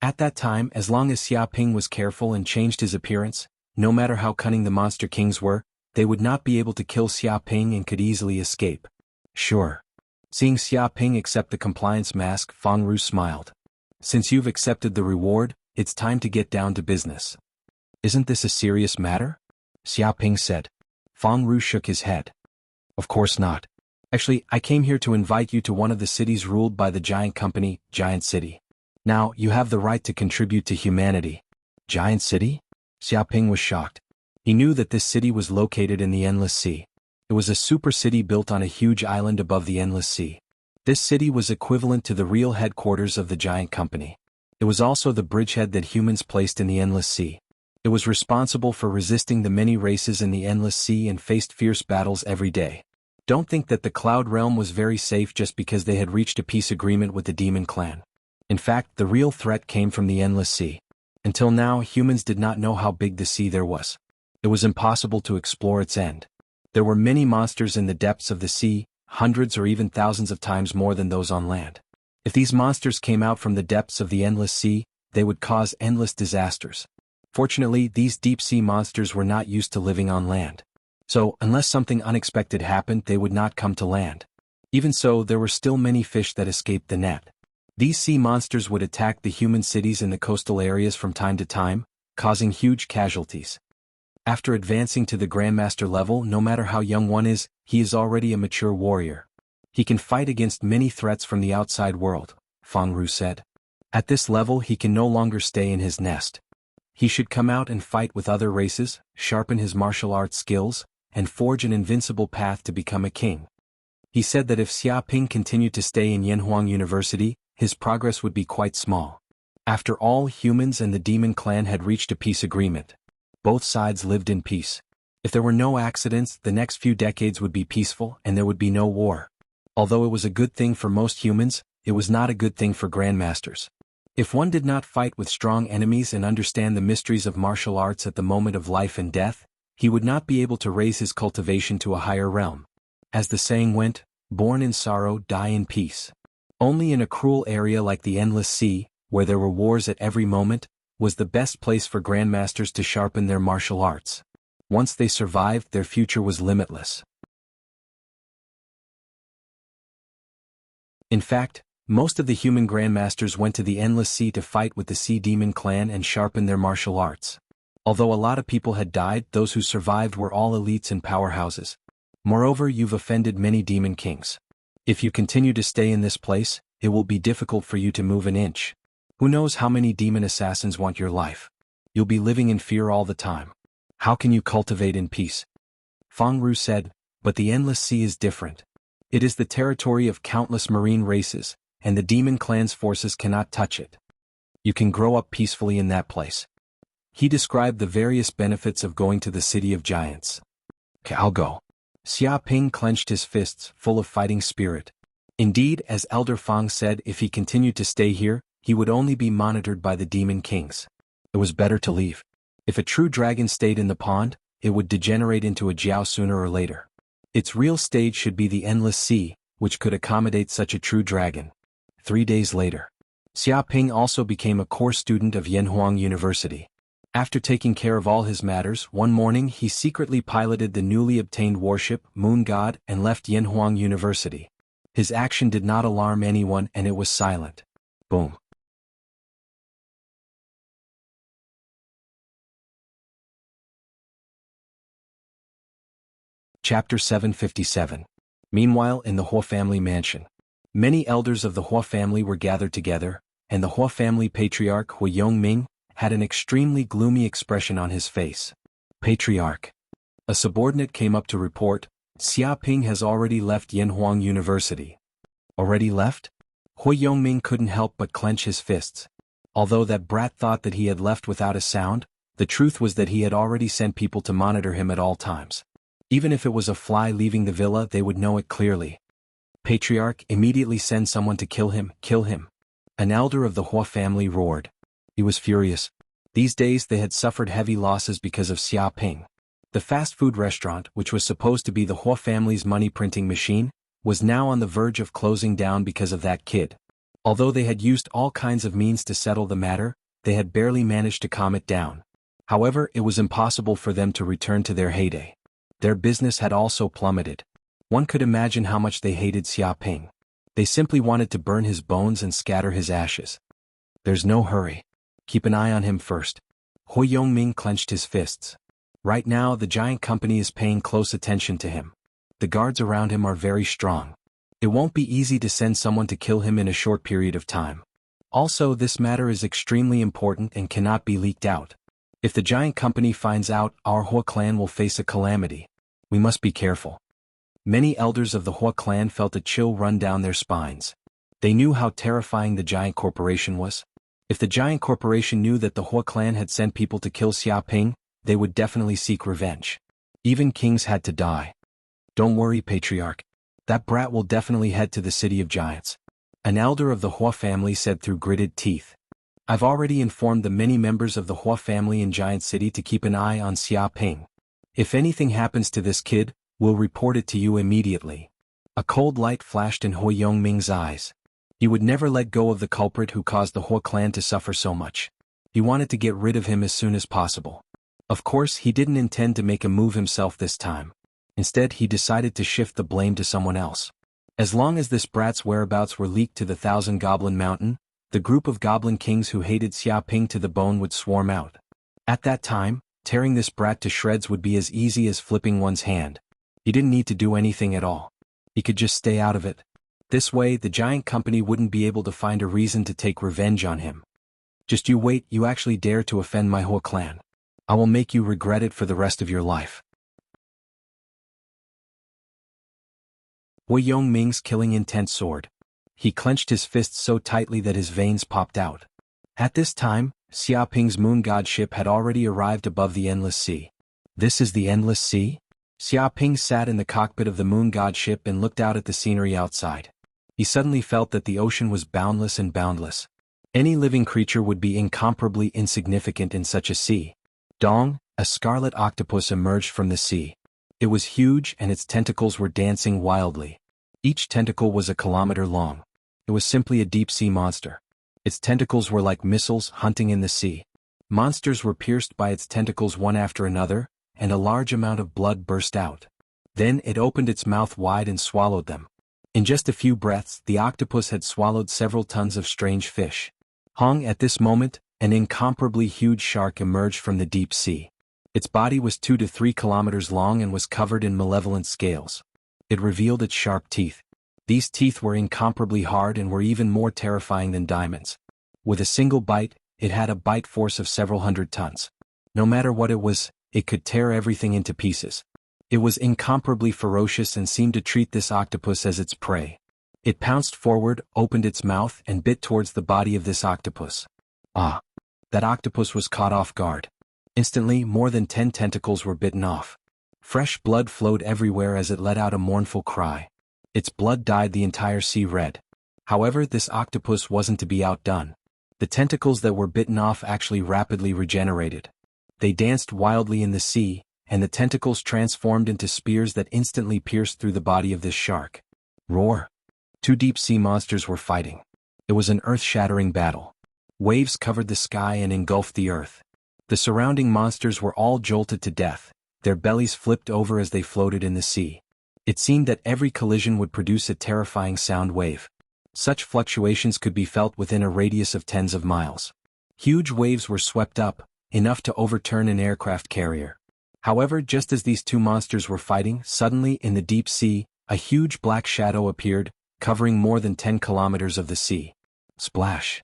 At that time, as long as Xiaoping was careful and changed his appearance, no matter how cunning the monster kings were, they would not be able to kill Xiaoping and could easily escape. Sure. Seeing Xiaoping accept the compliance mask, Feng Ru smiled. Since you've accepted the reward, it's time to get down to business. Isn't this a serious matter? Xiaoping said. Feng Ru shook his head. Of course not. Actually, I came here to invite you to one of the cities ruled by the giant company, Giant City. Now, you have the right to contribute to humanity. Giant City? Xiaoping was shocked. He knew that this city was located in the Endless Sea. It was a super city built on a huge island above the Endless Sea. This city was equivalent to the real headquarters of the giant company. It was also the bridgehead that humans placed in the Endless Sea. It was responsible for resisting the many races in the Endless Sea and faced fierce battles every day. Don't think that the Cloud Realm was very safe just because they had reached a peace agreement with the Demon Clan. In fact, the real threat came from the Endless Sea. Until now, humans did not know how big the sea there was. It was impossible to explore its end. There were many monsters in the depths of the sea, hundreds or even thousands of times more than those on land. If these monsters came out from the depths of the Endless Sea, they would cause endless disasters. Fortunately, these deep-sea monsters were not used to living on land. So, unless something unexpected happened, they would not come to land. Even so, there were still many fish that escaped the net. These sea monsters would attack the human cities in the coastal areas from time to time, causing huge casualties. After advancing to the Grandmaster level, no matter how young one is, he is already a mature warrior. He can fight against many threats from the outside world, Feng Ru said. At this level, he can no longer stay in his nest. He should come out and fight with other races, sharpen his martial arts skills, and forge an invincible path to become a king. He said that if Xiaoping continued to stay in Yanhuang University, his progress would be quite small. After all, humans and the Demon Clan had reached a peace agreement. Both sides lived in peace. If there were no accidents, the next few decades would be peaceful and there would be no war. Although it was a good thing for most humans, it was not a good thing for Grandmasters. If one did not fight with strong enemies and understand the mysteries of martial arts at the moment of life and death, he would not be able to raise his cultivation to a higher realm. As the saying went, born in sorrow, die in peace. Only in a cruel area like the Endless Sea, where there were wars at every moment, was the best place for Grandmasters to sharpen their martial arts. Once they survived, their future was limitless. In fact, most of the human Grandmasters went to the Endless Sea to fight with the Sea Demon Clan and sharpen their martial arts. Although a lot of people had died, those who survived were all elites and powerhouses. Moreover, you've offended many demon kings. If you continue to stay in this place, it will be difficult for you to move an inch. Who knows how many demon assassins want your life? You'll be living in fear all the time. How can you cultivate in peace? Feng Ru said, but the Endless Sea is different. It is the territory of countless marine races, and the Demon Clan's forces cannot touch it. You can grow up peacefully in that place. He described the various benefits of going to the City of Giants. Okay, I'll go. Xiaoping clenched his fists, full of fighting spirit. Indeed, as Elder Feng said, if he continued to stay here, he would only be monitored by the Demon Kings. It was better to leave. If a true dragon stayed in the pond, it would degenerate into a Jiao sooner or later. Its real stage should be the Endless Sea, which could accommodate such a true dragon. 3 days later, Xiaoping also became a core student of Yanhuang University. After taking care of all his matters, one morning he secretly piloted the newly obtained warship, Moon God, and left Yanhuang University. His action did not alarm anyone and it was silent. Boom. Chapter 757. Meanwhile, in the Hua family mansion, many elders of the Hua family were gathered together, and the Hua family patriarch Hua Yongming had an extremely gloomy expression on his face. Patriarch. A subordinate came up to report, Xiaoping has already left Yanhuang University. Already left? Hua Yongming couldn't help but clench his fists. Although that brat thought that he had left without a sound, the truth was that he had already sent people to monitor him at all times. Even if it was a fly leaving the villa, they would know it clearly. Patriarch, immediately send someone to kill him, kill him. An elder of the Hua family roared. He was furious. These days they had suffered heavy losses because of Xiaoping. The fast food restaurant, which was supposed to be the Hua family's money-printing machine, was now on the verge of closing down because of that kid. Although they had used all kinds of means to settle the matter, they had barely managed to calm it down. However, it was impossible for them to return to their heyday. Their business had also plummeted. One could imagine how much they hated Xia Ping. They simply wanted to burn his bones and scatter his ashes. There's no hurry. Keep an eye on him first. Hui Yongming clenched his fists. Right now the giant company is paying close attention to him. The guards around him are very strong. It won't be easy to send someone to kill him in a short period of time. Also, this matter is extremely important and cannot be leaked out. If the giant company finds out, our Hua clan will face a calamity. We must be careful. Many elders of the Hua clan felt a chill run down their spines. They knew how terrifying the giant corporation was. If the giant corporation knew that the Hua clan had sent people to kill Xia Ping, they would definitely seek revenge. Even kings had to die. Don't worry, Patriarch. That brat will definitely head to the City of Giants. An elder of the Hua family said through gritted teeth. I've already informed the many members of the Hua family in Giant City to keep an eye on Xia Ping. If anything happens to this kid, we'll report it to you immediately. A cold light flashed in Hui Yongming's eyes. He would never let go of the culprit who caused the Hua clan to suffer so much. He wanted to get rid of him as soon as possible. Of course, he didn't intend to make a move himself this time. Instead, he decided to shift the blame to someone else. As long as this brat's whereabouts were leaked to the Thousand Goblin Mountain, the group of goblin kings who hated Xia Ping to the bone would swarm out. At that time, tearing this brat to shreds would be as easy as flipping one's hand. He didn't need to do anything at all. He could just stay out of it. This way, the giant company wouldn't be able to find a reason to take revenge on him. Just you wait, you actually dare to offend my whole clan. I will make you regret it for the rest of your life. Hui Yongming's killing intent soared. He clenched his fists so tightly that his veins popped out. At this time, Xia Ping's moon god ship had already arrived above the Endless Sea. This is the Endless Sea? Xia Ping sat in the cockpit of the moon god ship and looked out at the scenery outside. He suddenly felt that the ocean was boundless and boundless. Any living creature would be incomparably insignificant in such a sea. Dong, a scarlet octopus emerged from the sea. It was huge and its tentacles were dancing wildly. Each tentacle was a kilometer long. It was simply a deep-sea monster. Its tentacles were like missiles hunting in the sea. Monsters were pierced by its tentacles one after another, and a large amount of blood burst out. Then it opened its mouth wide and swallowed them. In just a few breaths, the octopus had swallowed several tons of strange fish. At this moment, an incomparably huge shark emerged from the deep sea. Its body was 2 to 3 kilometers long and was covered in malevolent scales. It revealed its sharp teeth. These teeth were incomparably hard and were even more terrifying than diamonds. With a single bite, it had a bite force of several hundred tons. No matter what it was, it could tear everything into pieces. It was incomparably ferocious and seemed to treat this octopus as its prey. It pounced forward, opened its mouth, and bit towards the body of this octopus. That octopus was caught off guard. Instantly, more than 10 tentacles were bitten off. Fresh blood flowed everywhere as it let out a mournful cry. Its blood dyed the entire sea red. However, this octopus wasn't to be outdone. The tentacles that were bitten off actually rapidly regenerated. They danced wildly in the sea, and the tentacles transformed into spears that instantly pierced through the body of this shark. Roar! 2 deep-sea monsters were fighting. It was an earth-shattering battle. Waves covered the sky and engulfed the earth. The surrounding monsters were all jolted to death. Their bellies flipped over as they floated in the sea. It seemed that every collision would produce a terrifying sound wave. Such fluctuations could be felt within a radius of tens of miles. Huge waves were swept up, enough to overturn an aircraft carrier. However, just as these 2 monsters were fighting, suddenly in the deep sea, a huge black shadow appeared, covering more than 10 kilometers of the sea. Splash!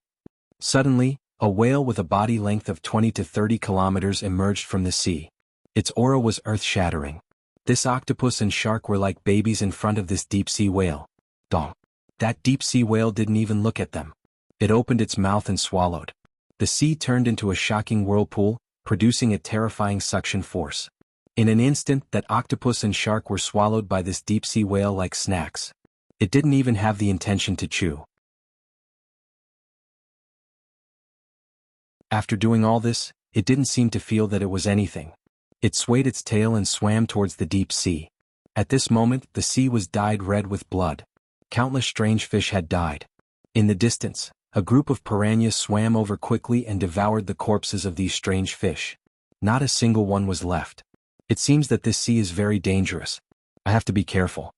Suddenly, a whale with a body length of 20 to 30 kilometers emerged from the sea. Its aura was earth-shattering. This octopus and shark were like babies in front of this deep-sea whale. Dong! That deep-sea whale didn't even look at them. It opened its mouth and swallowed. The sea turned into a shocking whirlpool, producing a terrifying suction force. In an instant, that octopus and shark were swallowed by this deep-sea whale like snacks. It didn't even have the intention to chew. After doing all this, it didn't seem to feel that it was anything. It swayed its tail and swam towards the deep sea. At this moment, the sea was dyed red with blood. Countless strange fish had died. In the distance, a group of piranhas swam over quickly and devoured the corpses of these strange fish. Not a single one was left. It seems that this sea is very dangerous. I have to be careful.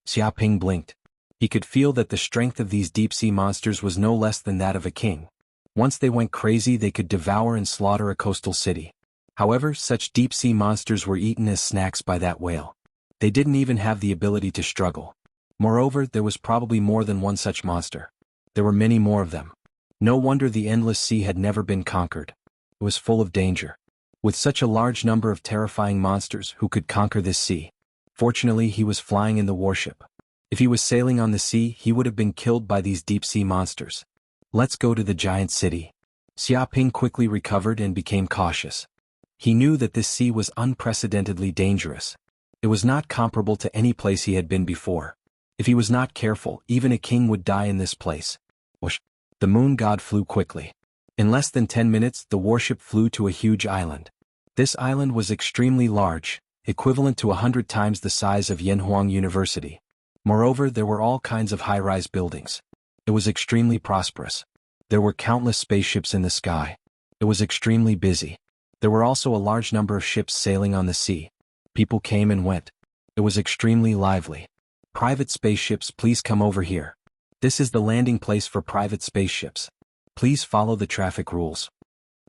Xiaoping blinked. He could feel that the strength of these deep-sea monsters was no less than that of a king. Once they went crazy, they could devour and slaughter a coastal city. However, such deep-sea monsters were eaten as snacks by that whale. They didn't even have the ability to struggle. Moreover, there was probably more than one such monster. There were many more of them. No wonder the endless sea had never been conquered. It was full of danger. With such a large number of terrifying monsters, who could conquer this sea? Fortunately, he was flying in the warship. If he was sailing on the sea, he would have been killed by these deep-sea monsters. Let's go to the giant city. Xiaoping quickly recovered and became cautious. He knew that this sea was unprecedentedly dangerous. It was not comparable to any place he had been before. If he was not careful, even a king would die in this place. Whoosh! The moon god flew quickly. In less than 10 minutes, the warship flew to a huge island. This island was extremely large, equivalent to 100 times the size of Yanhuang University. Moreover, there were all kinds of high-rise buildings. It was extremely prosperous. There were countless spaceships in the sky. It was extremely busy. There were also a large number of ships sailing on the sea. People came and went. It was extremely lively. Private spaceships, please come over here. This is the landing place for private spaceships. Please follow the traffic rules.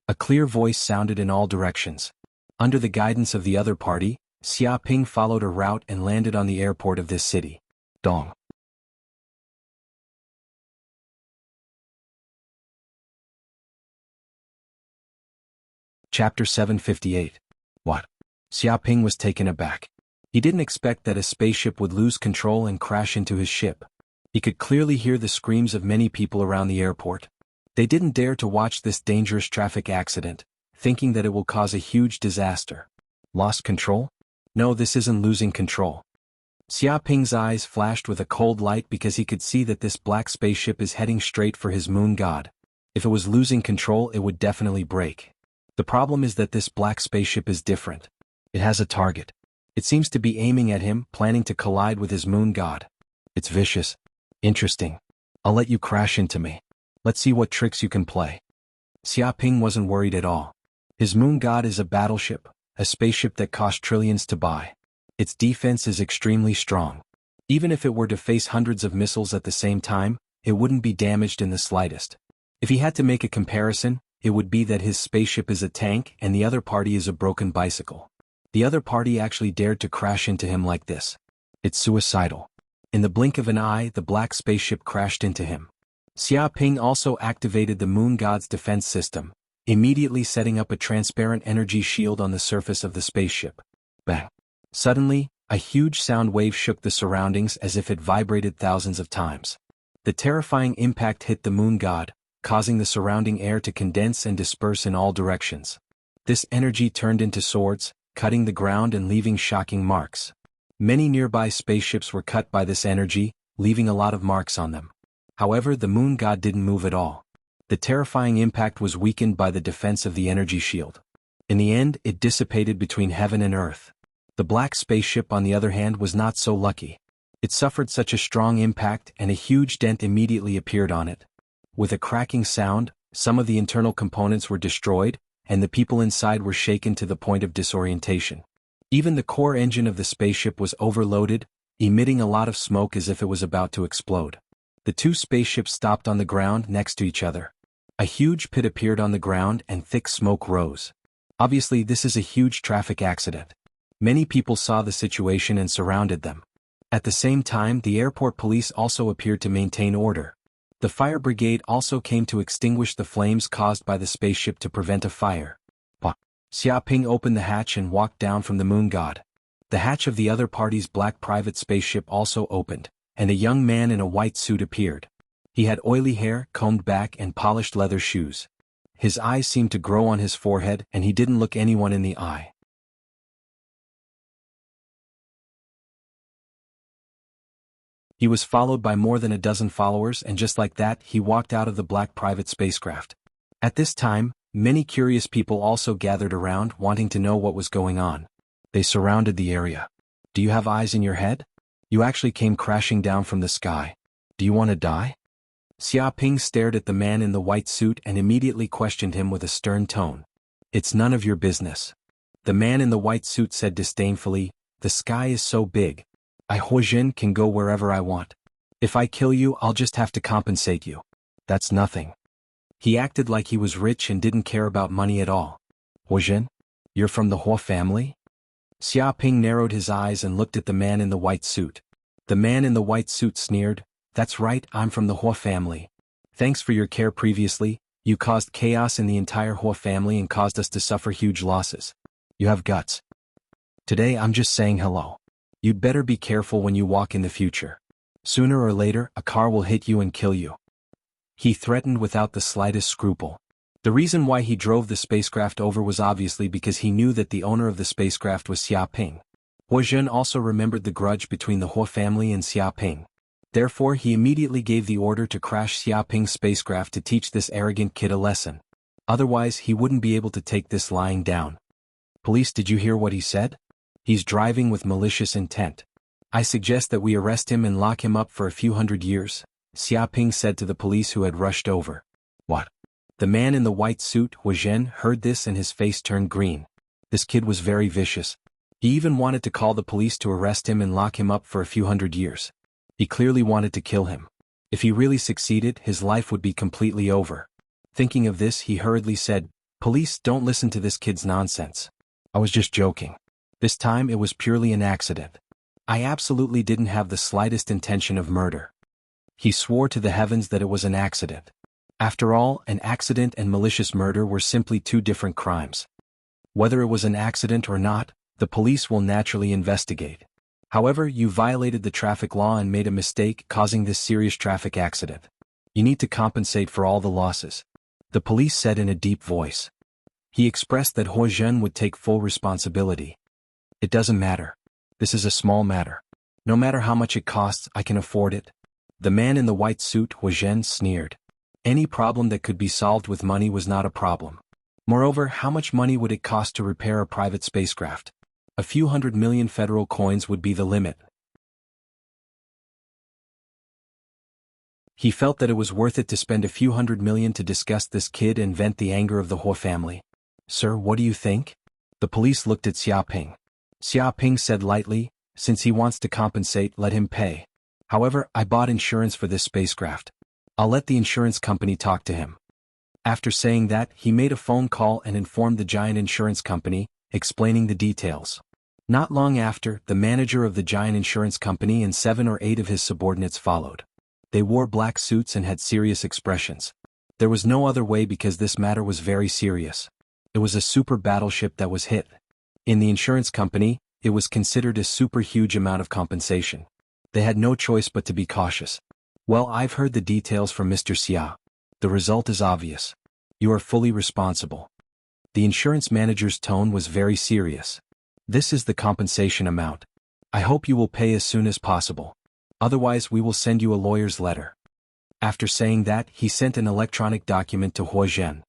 A clear voice sounded in all directions. Under the guidance of the other party, Xiaoping followed a route and landed on the airport of this city. Dong. Chapter 758. What? Xiaoping was taken aback. He didn't expect that a spaceship would lose control and crash into his ship. He could clearly hear the screams of many people around the airport. They didn't dare to watch this dangerous traffic accident, thinking that it will cause a huge disaster. Lost control? No, this isn't losing control. Xiaoping's eyes flashed with a cold light because he could see that this black spaceship is heading straight for his moon god. If it was losing control, it would definitely break. The problem is that this black spaceship is different. It has a target. It seems to be aiming at him, planning to collide with his moon god. It's vicious. Interesting. I'll let you crash into me. Let's see what tricks you can play. Xiaoping wasn't worried at all. His moon god is a battleship, a spaceship that cost trillions to buy. Its defense is extremely strong. Even if it were to face hundreds of missiles at the same time, it wouldn't be damaged in the slightest. If he had to make a comparison, it would be that his spaceship is a tank and the other party is a broken bicycle. The other party actually dared to crash into him like this. It's suicidal. In the blink of an eye, the black spaceship crashed into him. Xiaoping also activated the moon god's defense system, immediately setting up a transparent energy shield on the surface of the spaceship. Bang! Suddenly, a huge sound wave shook the surroundings as if it vibrated thousands of times. The terrifying impact hit the moon god, causing the surrounding air to condense and disperse in all directions. This energy turned into swords, cutting the ground and leaving shocking marks. Many nearby spaceships were cut by this energy, leaving a lot of marks on them. However, the moon god didn't move at all. The terrifying impact was weakened by the defense of the energy shield. In the end, it dissipated between heaven and earth. The black spaceship, on the other hand, was not so lucky. It suffered such a strong impact and a huge dent immediately appeared on it. With a cracking sound, some of the internal components were destroyed, and the people inside were shaken to the point of disorientation. Even the core engine of the spaceship was overloaded, emitting a lot of smoke as if it was about to explode. The two spaceships stopped on the ground next to each other. A huge pit appeared on the ground and thick smoke rose. Obviously, this is a huge traffic accident. Many people saw the situation and surrounded them. At the same time, the airport police also appeared to maintain order. The fire brigade also came to extinguish the flames caused by the spaceship to prevent a fire. Xiaoping opened the hatch and walked down from the moon god. The hatch of the other party's black private spaceship also opened, and a young man in a white suit appeared. He had oily hair, combed back, and polished leather shoes. His eyes seemed to grow on his forehead, and he didn't look anyone in the eye. He was followed by more than a dozen followers, and just like that, he walked out of the black private spacecraft. At this time, many curious people also gathered around, wanting to know what was going on. They surrounded the area. Do you have eyes in your head? You actually came crashing down from the sky. Do you want to die? Xia Ping stared at the man in the white suit and immediately questioned him with a stern tone. It's none of your business. The man in the white suit said disdainfully, the sky is so big. I Huojin can go wherever I want. If I kill you, I'll just have to compensate you. That's nothing. He acted like he was rich and didn't care about money at all. Huojin? You're from the Hua family? Xia Ping narrowed his eyes and looked at the man in the white suit. The man in the white suit sneered, that's right, I'm from the Hua family. Thanks for your care previously, you caused chaos in the entire Hua family and caused us to suffer huge losses. You have guts. Today I'm just saying hello. You'd better be careful when you walk in the future. Sooner or later, a car will hit you and kill you. He threatened without the slightest scruple. The reason why he drove the spacecraft over was obviously because he knew that the owner of the spacecraft was Xia Ping. Huojin also remembered the grudge between the Hua family and Xia Ping. Therefore he immediately gave the order to crash Xia Ping's spacecraft to teach this arrogant kid a lesson. Otherwise he wouldn't be able to take this lying down. Police, did you hear what he said? He's driving with malicious intent. I suggest that we arrest him and lock him up for a few hundred years, Xia Ping said to the police who had rushed over. What? The man in the white suit, Huojin, heard this and his face turned green. This kid was very vicious. He even wanted to call the police to arrest him and lock him up for a few hundred years. He clearly wanted to kill him. If he really succeeded, his life would be completely over. Thinking of this, he hurriedly said, Police, don't listen to this kid's nonsense. I was just joking. This time it was purely an accident. I absolutely didn't have the slightest intention of murder. He swore to the heavens that it was an accident. After all, an accident and malicious murder were simply two different crimes. Whether it was an accident or not, the police will naturally investigate. However, you violated the traffic law and made a mistake causing this serious traffic accident. You need to compensate for all the losses. The police said in a deep voice. He expressed that Huojin would take full responsibility. It doesn't matter. This is a small matter. No matter how much it costs, I can afford it. The man in the white suit, Huojin, sneered. Any problem that could be solved with money was not a problem. Moreover, how much money would it cost to repair a private spacecraft? A few 100 million federal coins would be the limit. He felt that it was worth it to spend a few 100 million to disgust this kid and vent the anger of the Hua family. Sir, what do you think? The police looked at Xia Ping. Xia Ping said lightly, since he wants to compensate, let him pay. However, I bought insurance for this spacecraft. I'll let the insurance company talk to him. After saying that, he made a phone call and informed the giant insurance company, explaining the details. Not long after, the manager of the giant insurance company and 7 or 8 of his subordinates followed. They wore black suits and had serious expressions. There was no other way because this matter was very serious. It was a super battleship that was hit. In the insurance company, it was considered a super huge amount of compensation. They had no choice but to be cautious. Well, I've heard the details from Mr. Xia. The result is obvious. You are fully responsible. The insurance manager's tone was very serious. This is the compensation amount. I hope you will pay as soon as possible. Otherwise, we will send you a lawyer's letter. After saying that, he sent an electronic document to Huojin.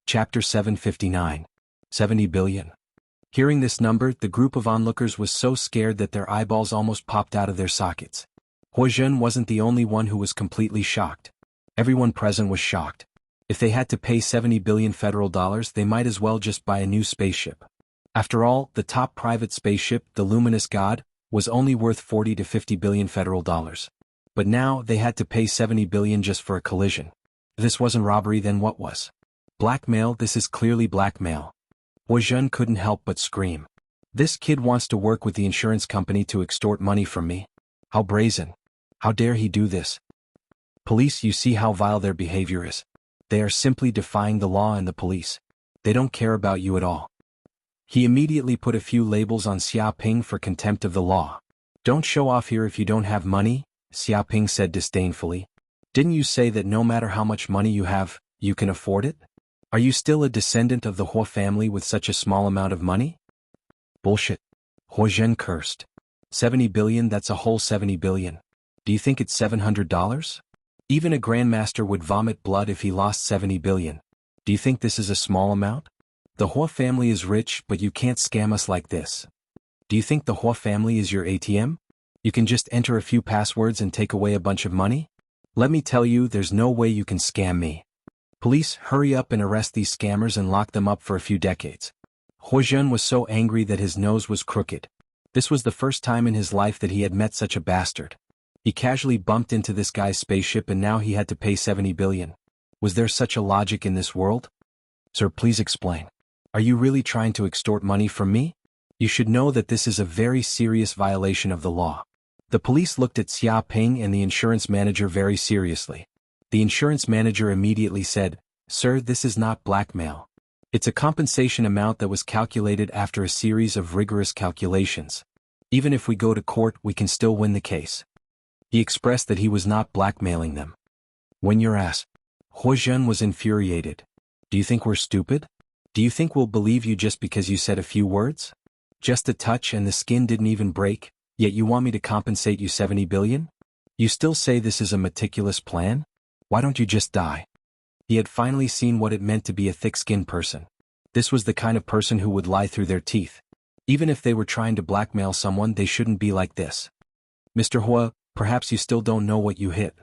Chapter 759. 70 billion. Hearing this number, the group of onlookers was so scared that their eyeballs almost popped out of their sockets. Huojin wasn't the only one who was completely shocked. Everyone present was shocked. If they had to pay 70 billion federal dollars, they might as well just buy a new spaceship. After all, the top private spaceship, the Luminous God, was only worth 40 to 50 billion federal dollars. But now, they had to pay 70 billion just for a collision. If this wasn't robbery, then what was? Blackmail. This is clearly blackmail. Huojin couldn't help but scream. This kid wants to work with the insurance company to extort money from me. How brazen. How dare he do this? Police, you see how vile their behavior is. They are simply defying the law and the police. They don't care about you at all. He immediately put a few labels on Xia Ping for contempt of the law. Don't show off here if you don't have money, Xia Ping said disdainfully. Didn't you say that no matter how much money you have, you can afford it? Are you still a descendant of the Hua family with such a small amount of money? Bullshit. Huojin cursed. 70 billion, that's a whole 70 billion. Do you think it's $700? Even a grandmaster would vomit blood if he lost 70 billion. Do you think this is a small amount? The Hua family is rich, but you can't scam us like this. Do you think the Hua family is your ATM? You can just enter a few passwords and take away a bunch of money? Let me tell you, there's no way you can scam me. Police, hurry up and arrest these scammers and lock them up for a few decades. Huozhen was so angry that his nose was crooked. This was the first time in his life that he had met such a bastard. He casually bumped into this guy's spaceship and now he had to pay 70 billion. Was there such a logic in this world? Sir, please explain. Are you really trying to extort money from me? You should know that this is a very serious violation of the law. The police looked at Xia Ping and the insurance manager very seriously. The insurance manager immediately said, "Sir, this is not blackmail. It's a compensation amount that was calculated after a series of rigorous calculations. Even if we go to court, we can still win the case." He expressed that he was not blackmailing them. When your ass. Huozhen was infuriated. Do you think we're stupid? Do you think we'll believe you just because you said a few words? Just a touch and the skin didn't even break, yet you want me to compensate you 70 billion? You still say this is a meticulous plan? Why don't you just die? He had finally seen what it meant to be a thick-skinned person. This was the kind of person who would lie through their teeth. Even if they were trying to blackmail someone, they shouldn't be like this. Mr. Hua, perhaps you still don't know what you hit.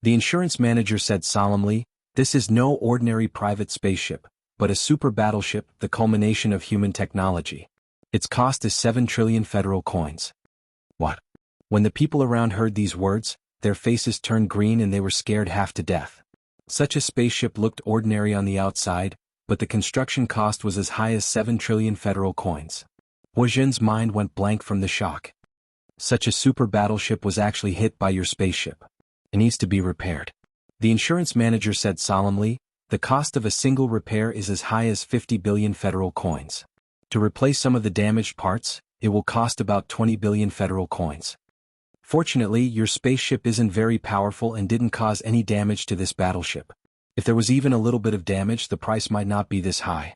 The insurance manager said solemnly, "This is no ordinary private spaceship, but a super battleship, the culmination of human technology. Its cost is 7 trillion federal coins." What? When the people around heard these words, their faces turned green and they were scared half to death. Such a spaceship looked ordinary on the outside, but the construction cost was as high as 7 trillion federal coins. Huozhen's mind went blank from the shock. Such a super battleship was actually hit by your spaceship. It needs to be repaired. The insurance manager said solemnly, "The cost of a single repair is as high as 50 billion federal coins. To replace some of the damaged parts, it will cost about 20 billion federal coins. Fortunately, your spaceship isn't very powerful and didn't cause any damage to this battleship. If there was even a little bit of damage, the price might not be this high.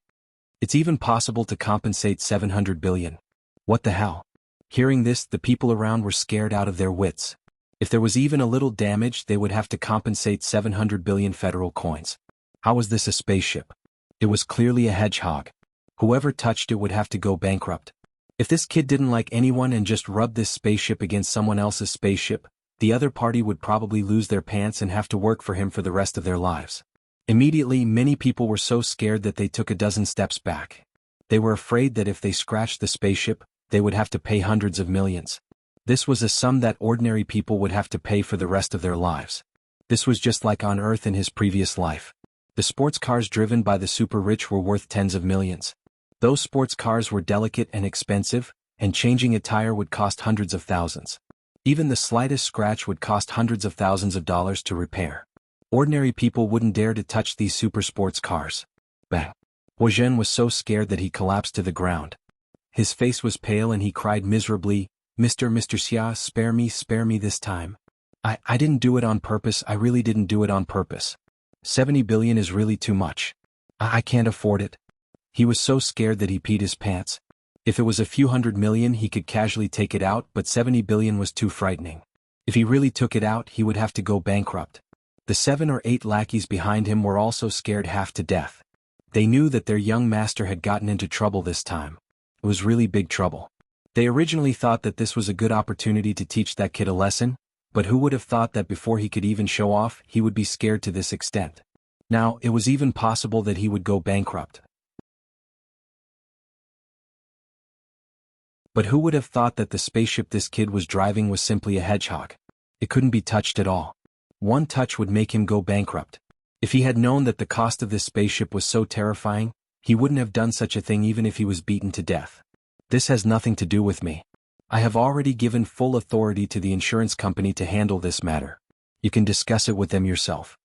It's even possible to compensate 700 billion. What the hell?" Hearing this, the people around were scared out of their wits. If there was even a little damage, they would have to compensate 700 billion federal coins. How was this a spaceship? It was clearly a hedgehog. Whoever touched it would have to go bankrupt. If this kid didn't like anyone and just rubbed this spaceship against someone else's spaceship, the other party would probably lose their pants and have to work for him for the rest of their lives. Immediately, many people were so scared that they took a dozen steps back. They were afraid that if they scratched the spaceship, they would have to pay hundreds of millions. This was a sum that ordinary people would have to pay for the rest of their lives. This was just like on Earth in his previous life. The sports cars driven by the super rich were worth tens of millions. Those sports cars were delicate and expensive, and changing a tire would cost hundreds of thousands. Even the slightest scratch would cost hundreds of thousands of dollars to repair. Ordinary people wouldn't dare to touch these super sports cars. Bang! Huozhen was so scared that he collapsed to the ground. His face was pale and he cried miserably, Mr. Xia, spare me this time. I didn't do it on purpose, I really didn't do it on purpose. 70 billion is really too much. I can't afford it." He was so scared that he peed his pants. If it was a few hundred million he could casually take it out, but 70 billion was too frightening. If he really took it out, he would have to go bankrupt. The 7 or 8 lackeys behind him were also scared half to death. They knew that their young master had gotten into trouble this time. It was really big trouble. They originally thought that this was a good opportunity to teach that kid a lesson, but who would have thought that before he could even show off, he would be scared to this extent. Now, it was even possible that he would go bankrupt. But who would have thought that the spaceship this kid was driving was simply a hedgehog? It couldn't be touched at all. One touch would make him go bankrupt. If he had known that the cost of this spaceship was so terrifying, he wouldn't have done such a thing even if he was beaten to death. This has nothing to do with me. I have already given full authority to the insurance company to handle this matter. You can discuss it with them yourself.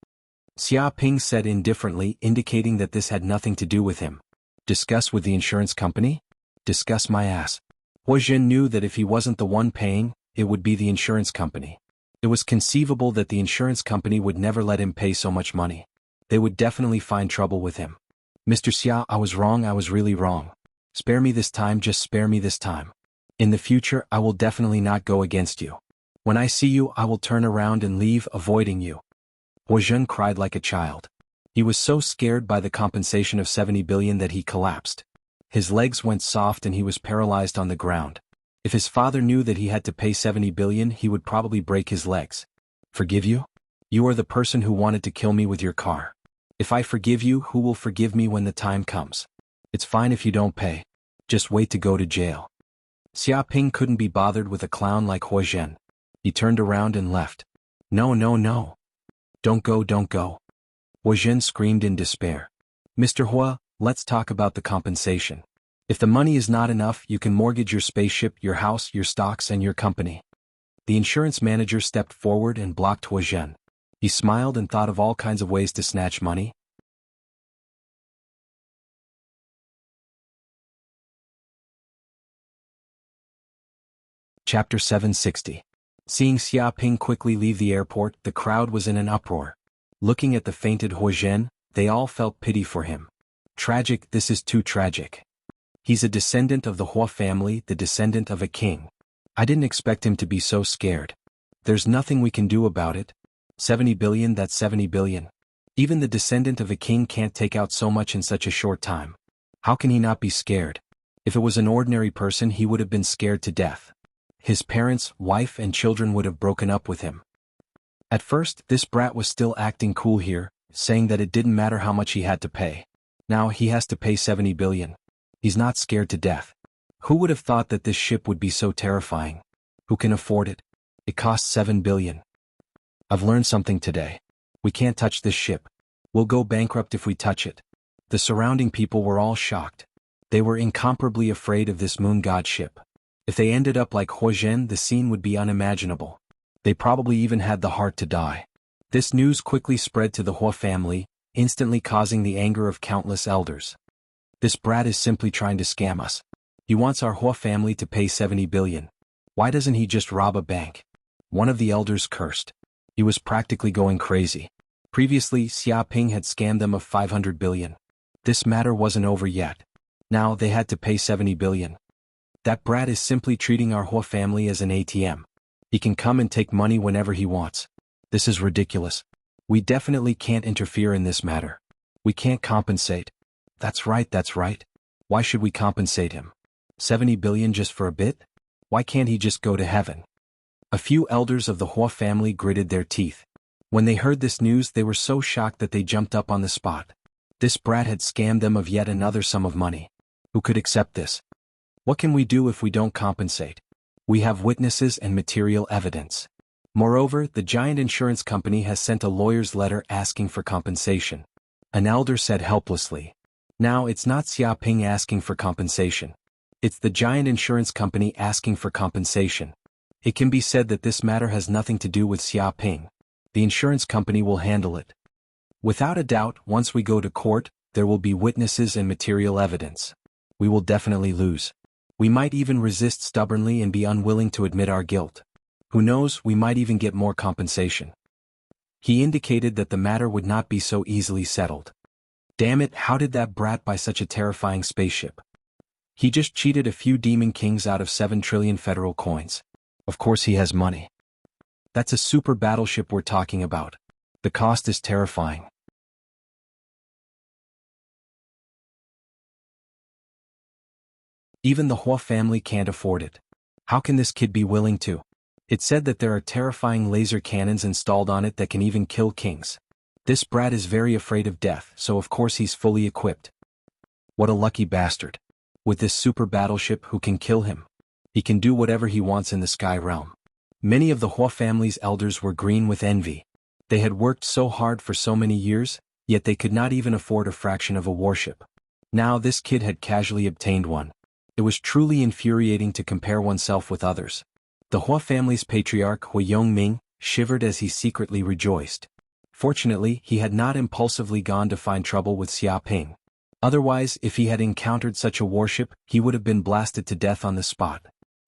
Xia Ping said indifferently, indicating that this had nothing to do with him. Discuss with the insurance company? Discuss my ass. Huozhen knew that if he wasn't the one paying, it would be the insurance company. It was conceivable that the insurance company would never let him pay so much money. They would definitely find trouble with him. Mr. Xia, I was wrong, I was really wrong. Spare me this time, just spare me this time. In the future, I will definitely not go against you. When I see you, I will turn around and leave, avoiding you. Huozhen cried like a child. He was so scared by the compensation of 70 billion that he collapsed. His legs went soft and he was paralyzed on the ground. If his father knew that he had to pay 70 billion, he would probably break his legs. Forgive you? You are the person who wanted to kill me with your car. If I forgive you, who will forgive me when the time comes? It's fine if you don't pay. Just wait to go to jail. Xiaoping couldn't be bothered with a clown like Huo Zhen. He turned around and left. No, no, no. Don't go, don't go. Huo Zhen screamed in despair. Mr. Hua, let's talk about the compensation. If the money is not enough, you can mortgage your spaceship, your house, your stocks, and your company. The insurance manager stepped forward and blocked Huo Zhen. He smiled and thought of all kinds of ways to snatch money. Chapter 760. Seeing Xiaoping quickly leave the airport, the crowd was in an uproar. Looking at the fainted Huo Zhen, they all felt pity for him. Tragic, this is too tragic. He's a descendant of the Hua family, the descendant of a king. I didn't expect him to be so scared. There's nothing we can do about it. 70 billion, that's 70 billion. Even the descendant of a king can't take out so much in such a short time. How can he not be scared? If it was an ordinary person, he would have been scared to death. His parents, wife, and children would have broken up with him. At first, this brat was still acting cool here, saying that it didn't matter how much he had to pay. Now he has to pay 70 billion. He's not scared to death. Who would have thought that this ship would be so terrifying? Who can afford it? It costs 7 billion. I've learned something today. We can't touch this ship. We'll go bankrupt if we touch it. The surrounding people were all shocked. They were incomparably afraid of this moon god ship. If they ended up like Huo Zhen, the scene would be unimaginable. They probably even had the heart to die. This news quickly spread to the Hua family, instantly causing the anger of countless elders. This brat is simply trying to scam us. He wants our Hua family to pay 70 billion. Why doesn't he just rob a bank? One of the elders cursed. He was practically going crazy. Previously, Xiaoping had scammed them of 500 billion. This matter wasn't over yet. Now they had to pay 70 billion. That brat is simply treating our Hua family as an ATM. He can come and take money whenever he wants. This is ridiculous. We definitely can't interfere in this matter. We can't compensate. That's right, that's right. Why should we compensate him? 70 billion just for a bit? Why can't he just go to heaven? A few elders of the Hua family gritted their teeth. When they heard this news, they were so shocked that they jumped up on the spot. This brat had scammed them of yet another sum of money. Who could accept this? What can we do if we don't compensate? We have witnesses and material evidence. Moreover, the giant insurance company has sent a lawyer's letter asking for compensation. An elder said helplessly. Now it's not Xiaoping asking for compensation. It's the giant insurance company asking for compensation. It can be said that this matter has nothing to do with Xiaoping. The insurance company will handle it. Without a doubt, once we go to court, there will be witnesses and material evidence. We will definitely lose. We might even resist stubbornly and be unwilling to admit our guilt. Who knows, we might even get more compensation. He indicated that the matter would not be so easily settled. Damn it, how did that brat buy such a terrifying spaceship? He just cheated a few demon kings out of 7 trillion federal coins. Of course he has money. That's a super battleship we're talking about. The cost is terrifying. Even the Hua family can't afford it. How can this kid be willing to? It's said that there are terrifying laser cannons installed on it that can even kill kings. This brat is very afraid of death, so of course he's fully equipped. What a lucky bastard. With this super battleship, who can kill him? He can do whatever he wants in the sky realm. Many of the Hua family's elders were green with envy. They had worked so hard for so many years, yet they could not even afford a fraction of a warship. Now this kid had casually obtained one. It was truly infuriating to compare oneself with others. The Hua family's patriarch Hui Yongming shivered as he secretly rejoiced. Fortunately, he had not impulsively gone to find trouble with Xiaoping. Otherwise, if he had encountered such a warship, he would have been blasted to death on the spot.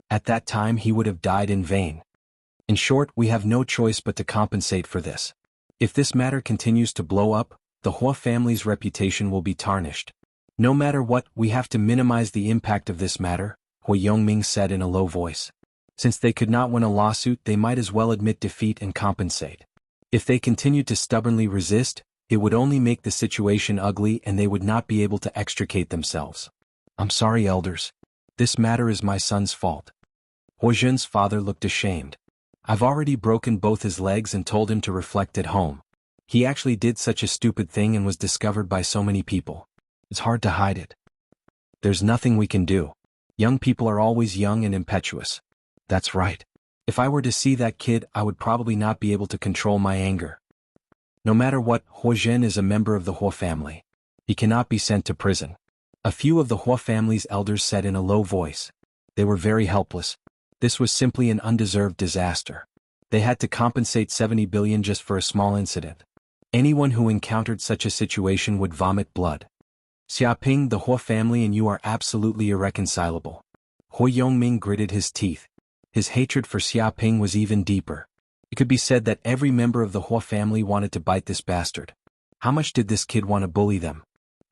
At that time he would have died in vain. In short, we have no choice but to compensate for this. If this matter continues to blow up, the Hua family's reputation will be tarnished. No matter what, we have to minimize the impact of this matter, Hui Yongming said in a low voice. Since they could not win a lawsuit, they might as well admit defeat and compensate. If they continued to stubbornly resist, it would only make the situation ugly and they would not be able to extricate themselves. I'm sorry, elders. This matter is my son's fault. Huozhen's father looked ashamed. I've already broken both his legs and told him to reflect at home. He actually did such a stupid thing and was discovered by so many people. It's hard to hide it. There's nothing we can do. Young people are always young and impetuous. That's right. If I were to see that kid, I would probably not be able to control my anger. No matter what, Huozhen is a member of the Huo family. He cannot be sent to prison. A few of the Huo family's elders said in a low voice. They were very helpless. This was simply an undeserved disaster. They had to compensate 70 billion just for a small incident. Anyone who encountered such a situation would vomit blood. Xiaoping, the Huo family and you are absolutely irreconcilable. Hu Yongming gritted his teeth. His hatred for Xiaoping was even deeper. It could be said that every member of the Huo family wanted to bite this bastard. How much did this kid want to bully them?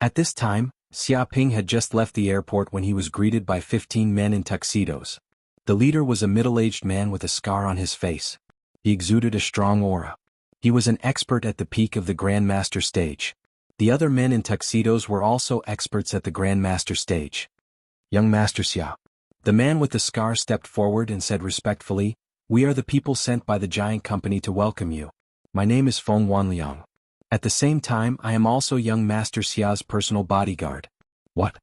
At this time, Xiaoping had just left the airport when he was greeted by 15 men in tuxedos. The leader was a middle-aged man with a scar on his face. He exuded a strong aura. He was an expert at the peak of the Grandmaster stage. The other men in tuxedos were also experts at the Grandmaster stage. Young Master Xia. The man with the scar stepped forward and said respectfully, "We are the people sent by the giant company to welcome you. My name is Feng Wanliang. At the same time, I am also young Master Xia's personal bodyguard." What?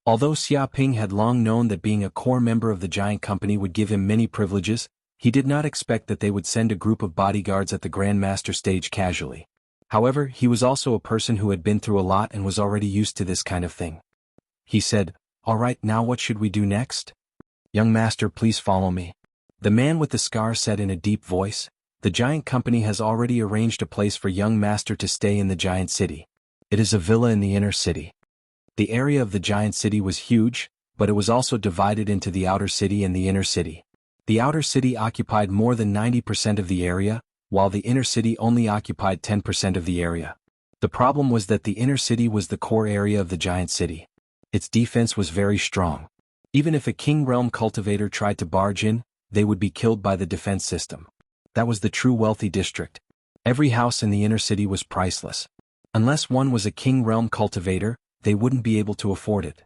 Although Xiaoping had long known that being a core member of the giant company would give him many privileges, he did not expect that they would send a group of bodyguards at the Grandmaster stage casually. However, he was also a person who had been through a lot and was already used to this kind of thing. He said, "All right, now what should we do next?" "Young master, please follow me." The man with the scar said in a deep voice, "The giant company has already arranged a place for young master to stay in the giant city. It is a villa in the inner city." The area of the giant city was huge, but it was also divided into the outer city and the inner city. The outer city occupied more than 90% of the area, while the inner city only occupied 10% of the area. The problem was that the inner city was the core area of the giant city. Its defense was very strong. Even if a king realm cultivator tried to barge in, they would be killed by the defense system. That was the true wealthy district. Every house in the inner city was priceless. Unless one was a king realm cultivator, they wouldn't be able to afford it.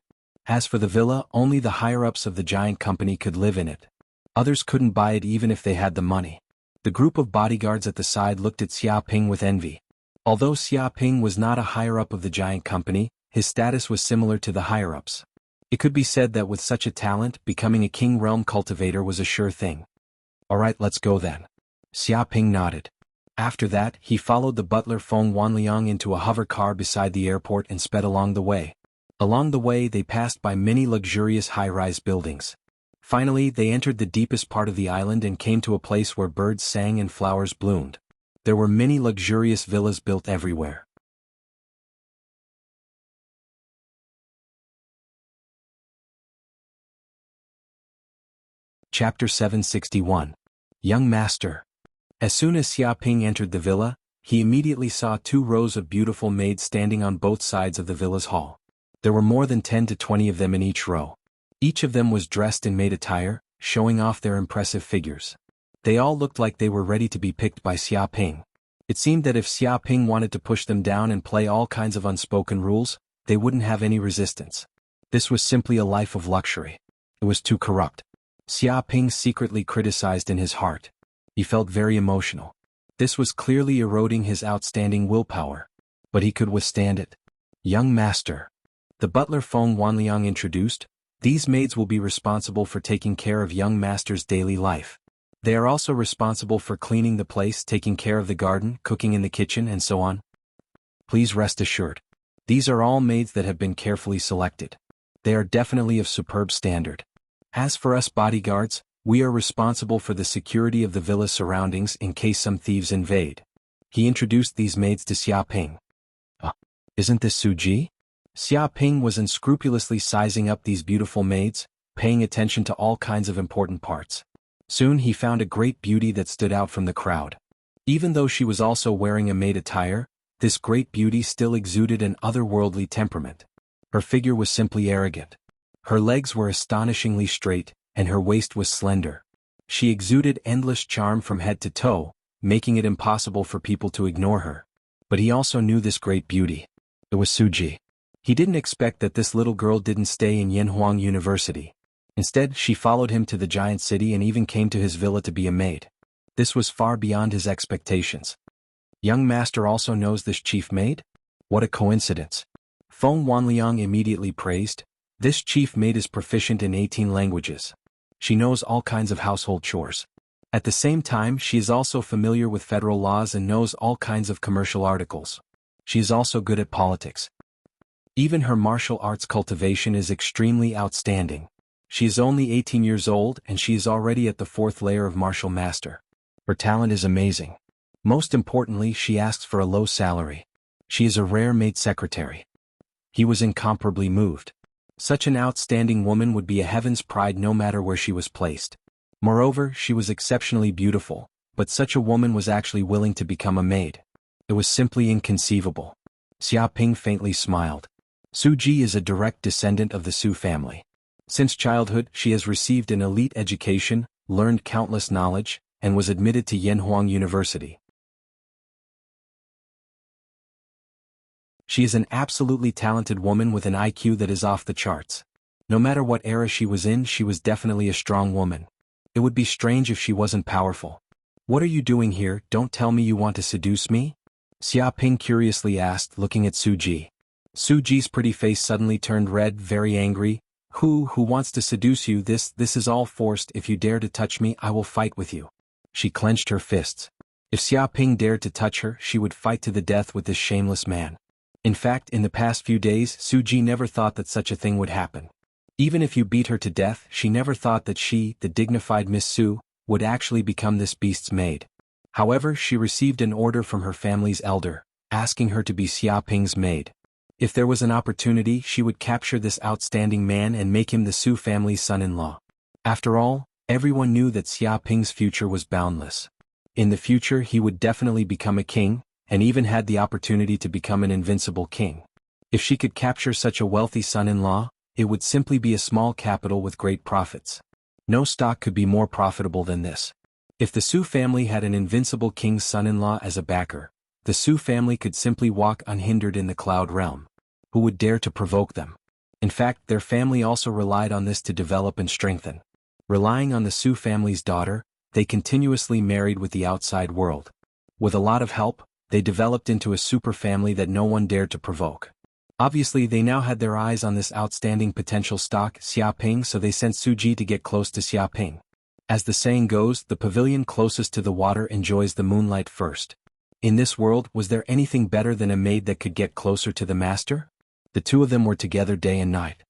As for the villa, only the higher-ups of the giant company could live in it. Others couldn't buy it even if they had the money. The group of bodyguards at the side looked at Xiaoping with envy. Although Xiaoping was not a higher-up of the giant company, his status was similar to the higher-ups. It could be said that with such a talent, becoming a king realm cultivator was a sure thing. "Alright, let's go then." Xiaoping nodded. After that, he followed the butler Feng Wanliang into a hover car beside the airport and sped along the way. Along the way they passed by many luxurious high-rise buildings. Finally, they entered the deepest part of the island and came to a place where birds sang and flowers bloomed. There were many luxurious villas built everywhere. Chapter 761. Young Master. As soon as Xiaoping entered the villa, he immediately saw 2 rows of beautiful maids standing on both sides of the villa's hall. There were more than 10 to 20 of them in each row. Each of them was dressed in maid attire, showing off their impressive figures. They all looked like they were ready to be picked by Xiaoping. It seemed that if Xiaoping wanted to push them down and play all kinds of unspoken rules, they wouldn't have any resistance. This was simply a life of luxury. It was too corrupt. Xiaoping secretly criticized in his heart. He felt very emotional. This was clearly eroding his outstanding willpower. But he could withstand it. "Young master." The butler Feng Wanliang introduced, "These maids will be responsible for taking care of young master's daily life. They are also responsible for cleaning the place, taking care of the garden, cooking in the kitchen, and so on. Please rest assured. These are all maids that have been carefully selected. They are definitely of superb standard. As for us bodyguards, we are responsible for the security of the villa surroundings in case some thieves invade." He introduced these maids to Xiaoping. Isn't this Suji?" Xiaoping was unscrupulously sizing up these beautiful maids, paying attention to all kinds of important parts. Soon he found a great beauty that stood out from the crowd. Even though she was also wearing a maid attire, this great beauty still exuded an otherworldly temperament. Her figure was simply arrogant. Her legs were astonishingly straight, and her waist was slender. She exuded endless charm from head to toe, making it impossible for people to ignore her. But he also knew this great beauty. It was Suji. He didn't expect that this little girl didn't stay in Yanhuang University. Instead, she followed him to the giant city and even came to his villa to be a maid. This was far beyond his expectations. Young master also knows this chief maid? What a coincidence. Feng Wanliang immediately praised. This chief maid is proficient in 18 languages. She knows all kinds of household chores. At the same time, she is also familiar with federal laws and knows all kinds of commercial articles. She is also good at politics. Even her martial arts cultivation is extremely outstanding. She is only 18 years old and she is already at the 4th layer of martial master. Her talent is amazing. Most importantly, she asks for a low salary. She is a rare maid secretary. He was incomparably moved. Such an outstanding woman would be a heaven's pride no matter where she was placed. Moreover, she was exceptionally beautiful, but such a woman was actually willing to become a maid. It was simply inconceivable. Xia Ping faintly smiled. Su Ji is a direct descendant of the Su family. Since childhood, she has received an elite education, learned countless knowledge, and was admitted to Yanhuang University. She is an absolutely talented woman with an IQ that is off the charts. No matter what era she was in, she was definitely a strong woman. It would be strange if she wasn't powerful. What are you doing here? Don't tell me you want to seduce me? Xia Ping curiously asked, looking at Su Ji. Su Ji's pretty face suddenly turned red, very angry. Who wants to seduce you? This is all forced. If you dare to touch me, I will fight with you. She clenched her fists. If Xia Ping dared to touch her, she would fight to the death with this shameless man. In fact, in the past few days, Su Ji never thought that such a thing would happen. Even if you beat her to death, she never thought that she, the dignified Miss Su, would actually become this beast's maid. However, she received an order from her family's elder, asking her to be Xia Ping's maid. If there was an opportunity, she would capture this outstanding man and make him the Su family's son-in-law. After all, everyone knew that Xia Ping's future was boundless. In the future, he would definitely become a king, and even had the opportunity to become an invincible king. If she could capture such a wealthy son-in-law, it would simply be a small capital with great profits. No stock could be more profitable than this. If the Su family had an invincible king's son-in-law as a backer, the Su family could simply walk unhindered in the cloud realm. Who would dare to provoke them? In fact, their family also relied on this to develop and strengthen. Relying on the Su family's daughter, they continuously married with the outside world. With a lot of help, they developed into a super family that no one dared to provoke. Obviously, they now had their eyes on this outstanding potential stock, Xia Ping, so they sent Su Ji to get close to Xia Ping. As the saying goes, the pavilion closest to the water enjoys the moonlight first. In this world, was there anything better than a maid that could get closer to the master? The two of them were together day and night.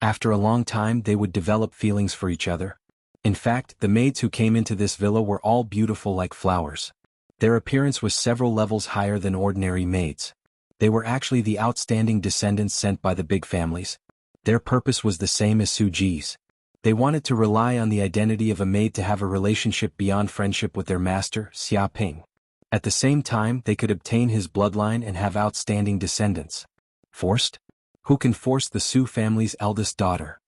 After a long time, they would develop feelings for each other. In fact, the maids who came into this villa were all beautiful like flowers. Their appearance was several levels higher than ordinary maids. They were actually the outstanding descendants sent by the big families. Their purpose was the same as Su Ji's. They wanted to rely on the identity of a maid to have a relationship beyond friendship with their master, Xia Ping. At the same time, they could obtain his bloodline and have outstanding descendants. Forced? Who can force the Su family's eldest daughter?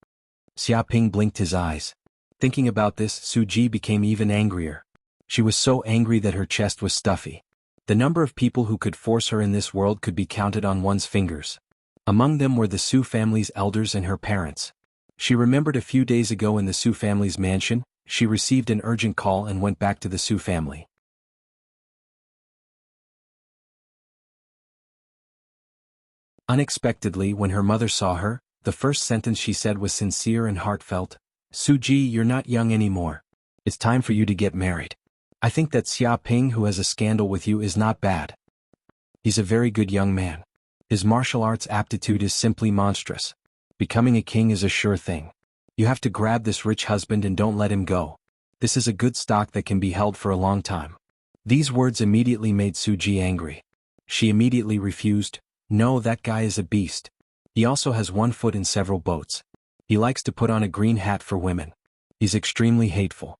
Xia Ping blinked his eyes. Thinking about this, Su Ji became even angrier. She was so angry that her chest was stuffy. The number of people who could force her in this world could be counted on one's fingers. Among them were the Su family's elders and her parents. She remembered a few days ago in the Su family's mansion, she received an urgent call and went back to the Su family. Unexpectedly, when her mother saw her, the first sentence she said was sincere and heartfelt. Su Ji, you're not young anymore. It's time for you to get married. I think that Xia Ping, who has a scandal with you, is not bad. He's a very good young man. His martial arts aptitude is simply monstrous. Becoming a king is a sure thing. You have to grab this rich husband and don't let him go. This is a good stock that can be held for a long time. These words immediately made Su Ji angry. She immediately refused. No, that guy is a beast. He also has one foot in several boats. He likes to put on a green hat for women. He's extremely hateful.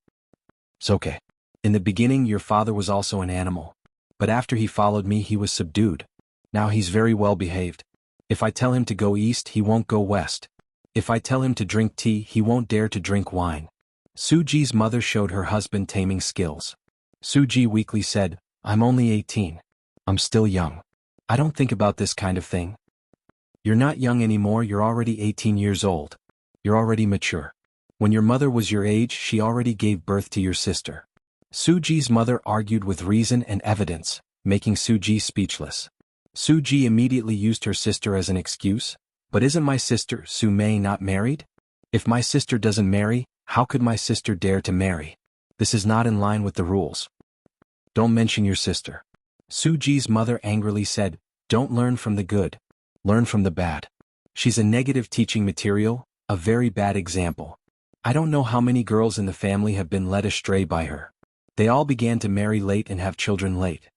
It's okay. In the beginning, your father was also an animal. But after he followed me, he was subdued. Now he's very well behaved. If I tell him to go east, he won't go west. If I tell him to drink tea, he won't dare to drink wine. Su Ji's mother showed her husband taming skills. Su Ji weakly said, I'm only 18. I'm still young. I don't think about this kind of thing. You're not young anymore, you're already 18 years old. You're already mature. When your mother was your age, she already gave birth to your sister. Suji's mother argued with reason and evidence, making Suji speechless. Suji immediately used her sister as an excuse. But isn't my sister, Su-mei, not married? If my sister doesn't marry, how could my sister dare to marry? This is not in line with the rules. Don't mention your sister. Suji's mother angrily said, don't learn from the good. Learn from the bad. She's a negative teaching material, a very bad example. I don't know how many girls in the family have been led astray by her. They all began to marry late and have children late.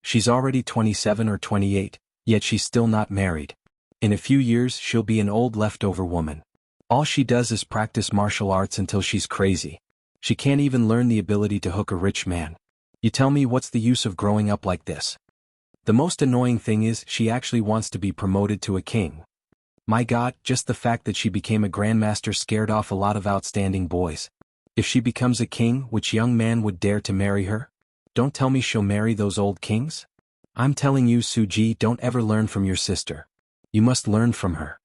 She's already 27 or 28, yet she's still not married. In a few years she'll be an old leftover woman. All she does is practice martial arts until she's crazy. She can't even learn the ability to hook a rich man. You tell me, what's the use of growing up like this? The most annoying thing is she actually wants to be promoted to a king. My God, just the fact that she became a grandmaster scared off a lot of outstanding boys. If she becomes a king, which young man would dare to marry her? Don't tell me she'll marry those old kings. I'm telling you, Suji, don't ever learn from your sister. You must learn from her.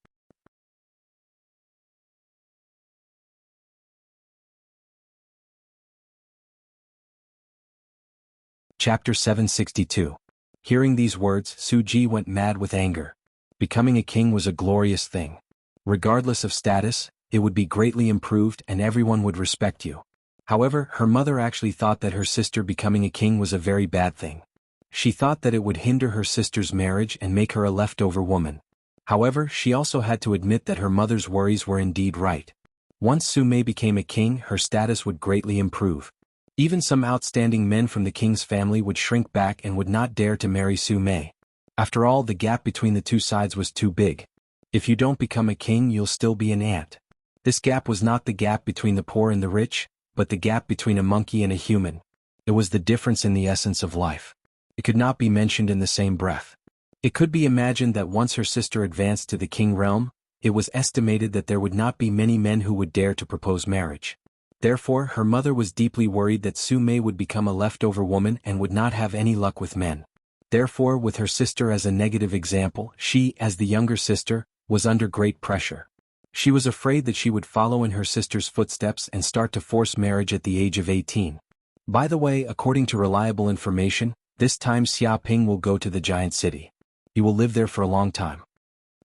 Chapter 762. Hearing these words, Suji went mad with anger. Becoming a king was a glorious thing. Regardless of status, it would be greatly improved and everyone would respect you. However, her mother actually thought that her sister becoming a king was a very bad thing. She thought that it would hinder her sister's marriage and make her a leftover woman. However, she also had to admit that her mother's worries were indeed right. Once Su-mei became a king, her status would greatly improve. Even some outstanding men from the king's family would shrink back and would not dare to marry Su-mei. After all, the gap between the two sides was too big. If you don't become a king, you'll still be an ant. This gap was not the gap between the poor and the rich, but the gap between a monkey and a human. It was the difference in the essence of life. It could not be mentioned in the same breath. It could be imagined that once her sister advanced to the king realm, it was estimated that there would not be many men who would dare to propose marriage. Therefore, her mother was deeply worried that Su-mei would become a leftover woman and would not have any luck with men. Therefore, with her sister as a negative example, she, as the younger sister, was under great pressure. She was afraid that she would follow in her sister's footsteps and start to force marriage at the age of 18. By the way, according to reliable information, this time Xiaoping will go to the giant city. He will live there for a long time.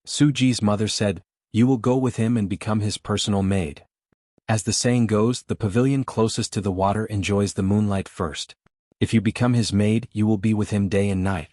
Suji's mother said, you will go with him and become his personal maid. As the saying goes, the pavilion closest to the water enjoys the moonlight first. If you become his maid, you will be with him day and night.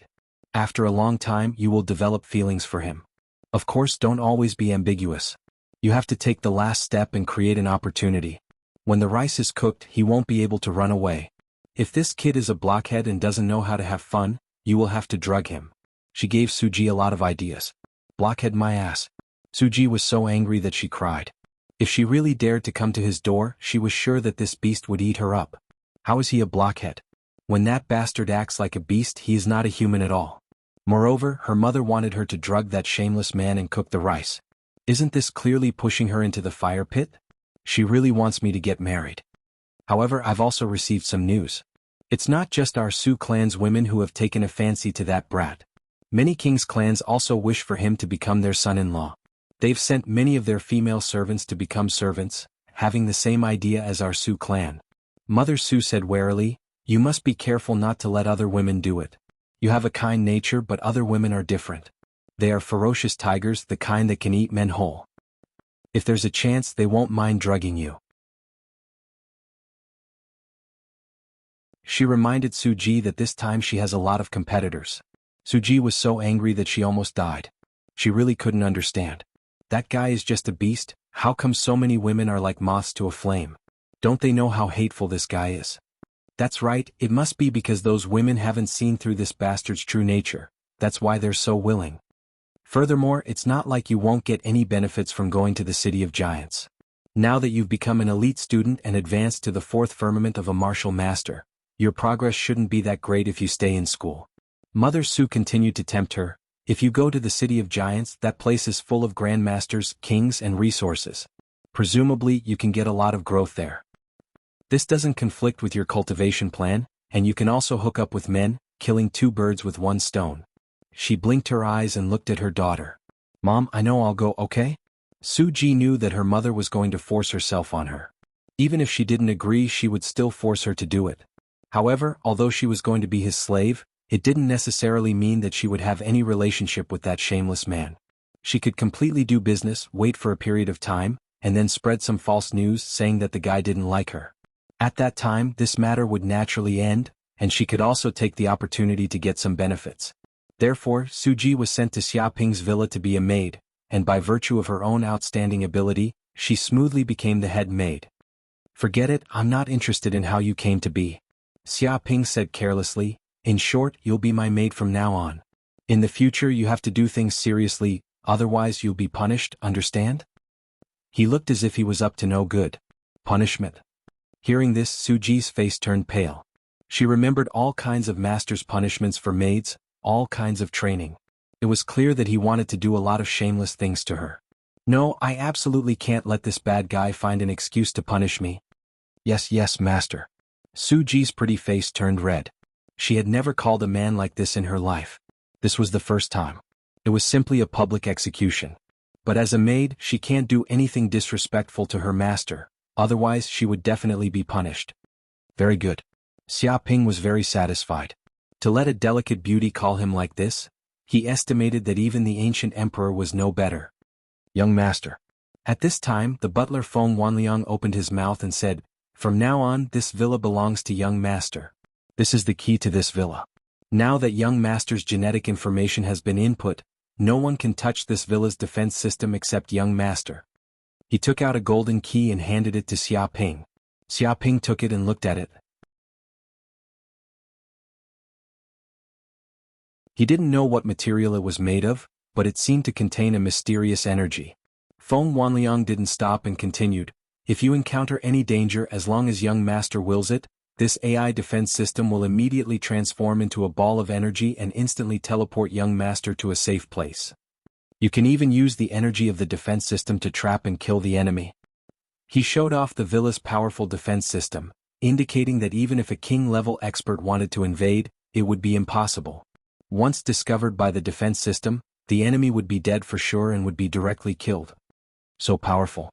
After a long time, you will develop feelings for him. Of course, don't always be ambiguous. You have to take the last step and create an opportunity. When the rice is cooked, he won't be able to run away. If this kid is a blockhead and doesn't know how to have fun, you will have to drug him. She gave Suji a lot of ideas. Blockhead my ass. Suji was so angry that she cried. If she really dared to come to his door, she was sure that this beast would eat her up. How is he a blockhead? When that bastard acts like a beast, he is not a human at all. Moreover, her mother wanted her to drug that shameless man and cook the rice. Isn't this clearly pushing her into the fire pit? She really wants me to get married. However, I've also received some news. It's not just our Su clan's women who have taken a fancy to that brat. Many king's clans also wish for him to become their son-in-law. They've sent many of their female servants to become servants, having the same idea as our Su clan. Mother Su said warily, you must be careful not to let other women do it. You have a kind nature, but other women are different. They are ferocious tigers, the kind that can eat men whole. If there's a chance, they won't mind drugging you. She reminded Suji that this time she has a lot of competitors. Suji was so angry that she almost died. She really couldn't understand. That guy is just a beast. How come so many women are like moths to a flame? Don't they know how hateful this guy is? That's right, it must be because those women haven't seen through this bastard's true nature. That's why they're so willing. Furthermore, it's not like you won't get any benefits from going to the City of Giants. Now that you've become an elite student and advanced to the fourth firmament of a martial master, your progress shouldn't be that great if you stay in school. Mother Su continued to tempt her. If you go to the City of Giants, that place is full of grandmasters, kings, and resources. Presumably, you can get a lot of growth there. This doesn't conflict with your cultivation plan, and you can also hook up with men, killing two birds with one stone. She blinked her eyes and looked at her daughter. Mom, I know I'll go, okay? Su-ji knew that her mother was going to force herself on her. Even if she didn't agree, she would still force her to do it. However, although she was going to be his slave, it didn't necessarily mean that she would have any relationship with that shameless man. She could completely do business, wait for a period of time, and then spread some false news saying that the guy didn't like her. At that time, this matter would naturally end, and she could also take the opportunity to get some benefits. Therefore, Su-ji was sent to Xiaoping's villa to be a maid, and by virtue of her own outstanding ability, she smoothly became the head maid. Forget it, I'm not interested in how you came to be. Xiaoping said carelessly. In short, you'll be my maid from now on. In the future you have to do things seriously, otherwise you'll be punished, understand? He looked as if he was up to no good. Punishment. Hearing this, Su-ji's face turned pale. She remembered all kinds of master's punishments for maids, all kinds of training. It was clear that he wanted to do a lot of shameless things to her. No, I absolutely can't let this bad guy find an excuse to punish me. Yes, yes, master. Su-ji's pretty face turned red. She had never called a man like this in her life. This was the first time. It was simply a public execution. But as a maid, she can't do anything disrespectful to her master, otherwise she would definitely be punished. Very good. Xiaoping was very satisfied. To let a delicate beauty call him like this, he estimated that even the ancient emperor was no better. Young master. At this time, the butler Feng Wanliang opened his mouth and said, From now on, this villa belongs to young master. This is the key to this villa. Now that young master's genetic information has been input, no one can touch this villa's defense system except young master. He took out a golden key and handed it to Xiaoping. Xiaoping took it and looked at it. He didn't know what material it was made of, but it seemed to contain a mysterious energy. Feng Wanliang didn't stop and continued, If you encounter any danger, as long as young master wills it, this AI defense system will immediately transform into a ball of energy and instantly teleport young master to a safe place. You can even use the energy of the defense system to trap and kill the enemy. He showed off the villa's powerful defense system, indicating that even if a king-level expert wanted to invade, it would be impossible. Once discovered by the defense system, the enemy would be dead for sure and would be directly killed. So powerful.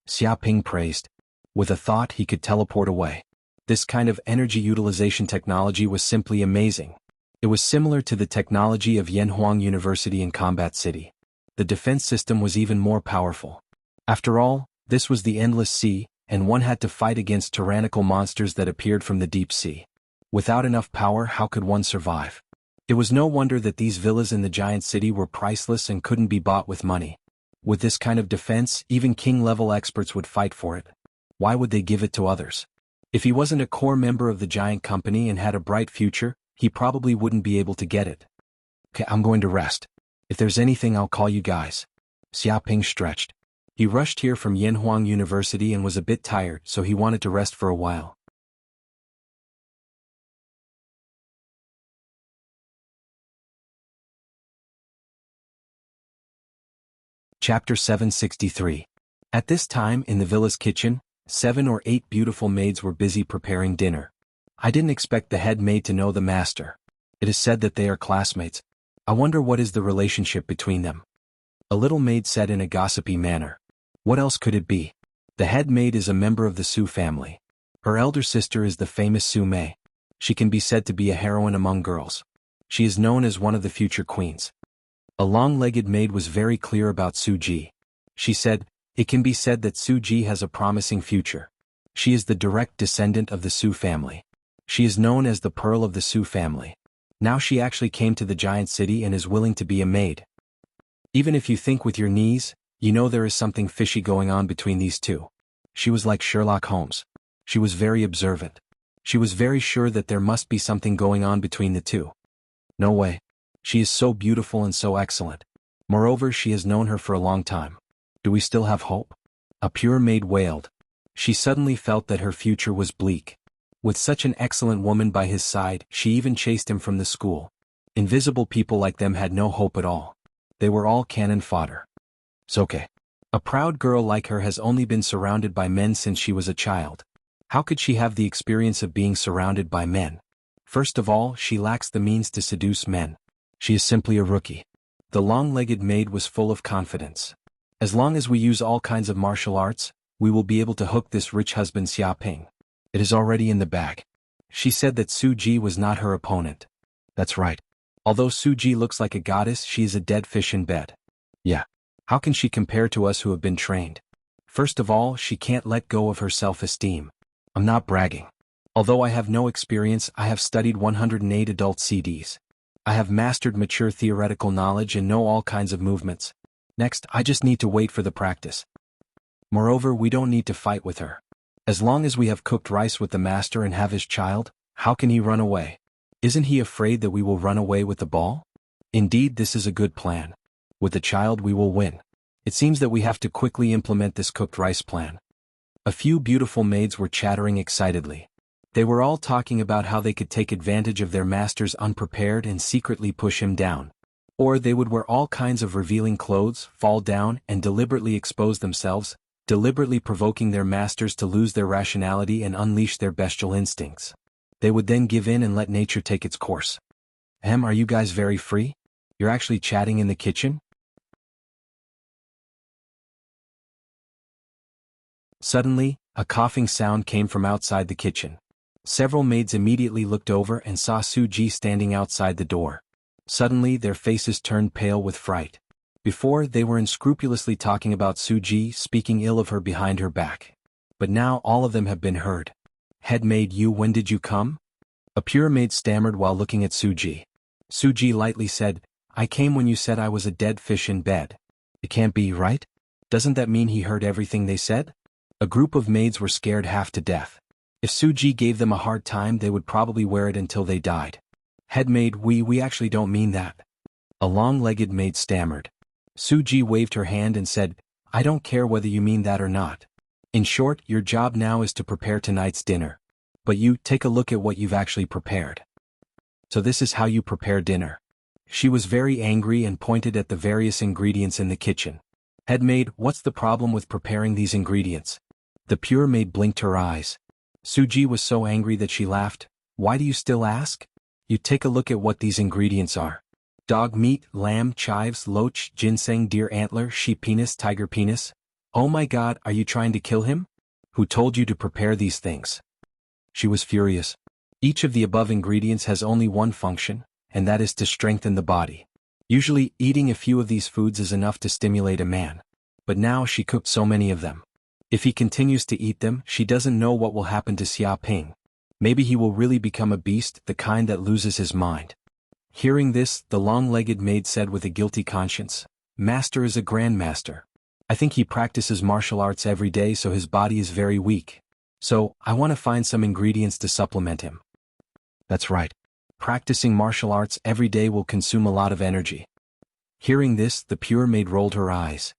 Xiaoping praised. With a thought, he could teleport away. This kind of energy utilization technology was simply amazing. It was similar to the technology of Yanhuang University in Combat City. The defense system was even more powerful. After all, this was the endless sea, and one had to fight against tyrannical monsters that appeared from the deep sea. Without enough power, how could one survive? It was no wonder that these villas in the giant city were priceless and couldn't be bought with money. With this kind of defense, even king-level experts would fight for it. Why would they give it to others? If he wasn't a core member of the giant company and had a bright future, he probably wouldn't be able to get it. Okay, I'm going to rest. If there's anything, I'll call you guys. Xiaoping stretched. He rushed here from Yanhuang University and was a bit tired, so he wanted to rest for a while. Chapter 763. At this time, in the villa's kitchen, 7 or 8 beautiful maids were busy preparing dinner. I didn't expect the head maid to know the master. It is said that they are classmates. I wonder what is the relationship between them. A little maid said in a gossipy manner. What else could it be? The head maid is a member of the Su family. Her elder sister is the famous Su Mei. She can be said to be a heroine among girls. She is known as one of the future queens. A long-legged maid was very clear about Su-ji. She said, It can be said that Su-ji has a promising future. She is the direct descendant of the Su family. She is known as the Pearl of the Su family. Now she actually came to the giant city and is willing to be a maid. Even if you think with your knees, you know there is something fishy going on between these two. She was like Sherlock Holmes. She was very observant. She was very sure that there must be something going on between the two. No way. She is so beautiful and so excellent. Moreover, she has known her for a long time. Do we still have hope? A pure maid wailed. She suddenly felt that her future was bleak. With such an excellent woman by his side, she even chased him from the school. Invisible people like them had no hope at all. They were all cannon fodder. Soke. A proud girl like her has only been surrounded by men since she was a child. How could she have the experience of being surrounded by men? First of all, she lacks the means to seduce men. She is simply a rookie. The long-legged maid was full of confidence. As long as we use all kinds of martial arts, we will be able to hook this rich husband Xiaoping. It is already in the bag. She said that Su Ji was not her opponent. That's right. Although Su Ji looks like a goddess, she is a dead fish in bed. Yeah. How can she compare to us who have been trained? First of all, she can't let go of her self-esteem. I'm not bragging. Although I have no experience, I have studied 108 adult CDs. I have mastered mature theoretical knowledge and know all kinds of movements. Next, I just need to wait for the practice. Moreover, we don't need to fight with her. As long as we have cooked rice with the master and have his child, how can he run away? Isn't he afraid that we will run away with the ball? Indeed, this is a good plan. With the child we will win. It seems that we have to quickly implement this cooked rice plan. A few beautiful maids were chattering excitedly. They were all talking about how they could take advantage of their master's unprepared and secretly push him down. Or they would wear all kinds of revealing clothes, fall down, and deliberately expose themselves, deliberately provoking their masters to lose their rationality and unleash their bestial instincts. They would then give in and let nature take its course. Are you guys very free? You're actually chatting in the kitchen? Suddenly, a coughing sound came from outside the kitchen. Several maids immediately looked over and saw Su Ji standing outside the door. Suddenly, their faces turned pale with fright. Before, they were unscrupulously talking about Su Ji, speaking ill of her behind her back. But now all of them have been heard. Head maid, when did you come? A pure maid stammered while looking at Su Ji. Su Ji lightly said, I came when you said I was a dead fish in bed. It can't be, right? Doesn't that mean he heard everything they said? A group of maids were scared half to death. If Su Ji gave them a hard time, they would probably wear it until they died. Head maid, we actually don't mean that. A long-legged maid stammered. Su Ji waved her hand and said, I don't care whether you mean that or not. In short, your job now is to prepare tonight's dinner. But you, take a look at what you've actually prepared. So this is how you prepare dinner. She was very angry and pointed at the various ingredients in the kitchen. Head maid, what's the problem with preparing these ingredients? The pure maid blinked her eyes. Su Ji was so angry that she laughed. Why do you still ask? You take a look at what these ingredients are. Dog meat, lamb, chives, loach, ginseng, deer antler, sheep penis, tiger penis. Oh my God, are you trying to kill him? Who told you to prepare these things? She was furious. Each of the above ingredients has only one function, and that is to strengthen the body. Usually, eating a few of these foods is enough to stimulate a man. But now she cooked so many of them. If he continues to eat them, she doesn't know what will happen to Xiaoping. Maybe he will really become a beast, the kind that loses his mind. Hearing this, the long-legged maid said with a guilty conscience, Master is a grandmaster. I think he practices martial arts every day, so his body is very weak. So, I want to find some ingredients to supplement him. That's right. Practicing martial arts every day will consume a lot of energy. Hearing this, the pure maid rolled her eyes.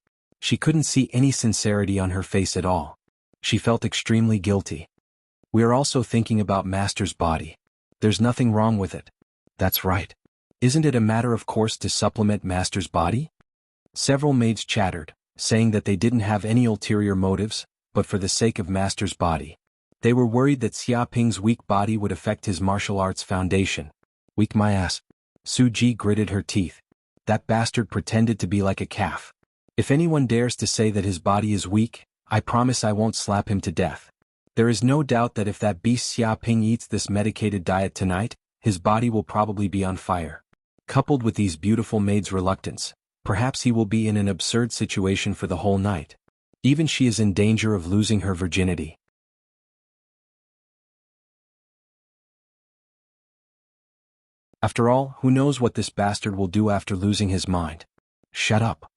She couldn't see any sincerity on her face at all. She felt extremely guilty. We are also thinking about Master's body. There's nothing wrong with it. That's right. Isn't it a matter of course to supplement Master's body? Several maids chattered, saying that they didn't have any ulterior motives, but for the sake of Master's body. They were worried that Xiaoping's weak body would affect his martial arts foundation. Weak my ass. Su Ji gritted her teeth. That bastard pretended to be like a calf. If anyone dares to say that his body is weak, I promise I won't slap him to death. There is no doubt that if that beast Xiaoping eats this medicated diet tonight, his body will probably be on fire. Coupled with these beautiful maids' reluctance, perhaps he will be in an absurd situation for the whole night. Even she is in danger of losing her virginity. After all, who knows what this bastard will do after losing his mind? Shut up.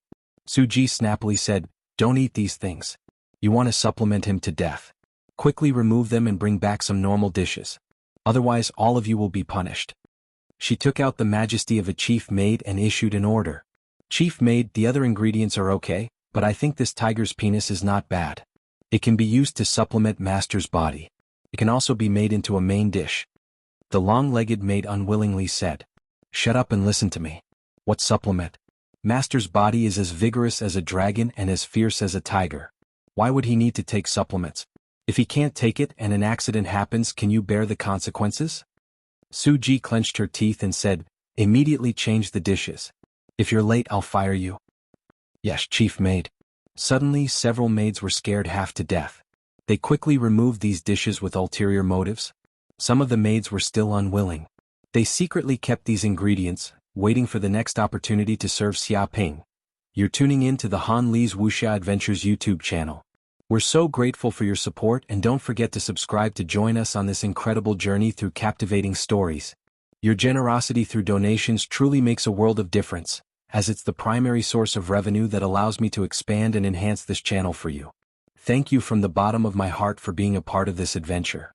Su Ji snappily said, Don't eat these things. You want to supplement him to death. Quickly remove them and bring back some normal dishes. Otherwise all of you will be punished. She took out the majesty of a chief maid and issued an order. Chief maid, the other ingredients are okay, but I think this tiger's penis is not bad. It can be used to supplement Master's body. It can also be made into a main dish. The long-legged maid unwillingly said, Shut up and listen to me. What supplement? Master's body is as vigorous as a dragon and as fierce as a tiger. Why would he need to take supplements? If he can't take it and an accident happens, can you bear the consequences? Su Ji clenched her teeth and said, Immediately change the dishes. If you're late, I'll fire you. Yes, chief maid. Suddenly, several maids were scared half to death. They quickly removed these dishes with ulterior motives. Some of the maids were still unwilling. They secretly kept these ingredients, waiting for the next opportunity to serve Xiaoping. You're tuning in to the Han Li's Wuxia Adventures YouTube channel. We're so grateful for your support, and don't forget to subscribe to join us on this incredible journey through captivating stories. Your generosity through donations truly makes a world of difference, as it's the primary source of revenue that allows me to expand and enhance this channel for you. Thank you from the bottom of my heart for being a part of this adventure.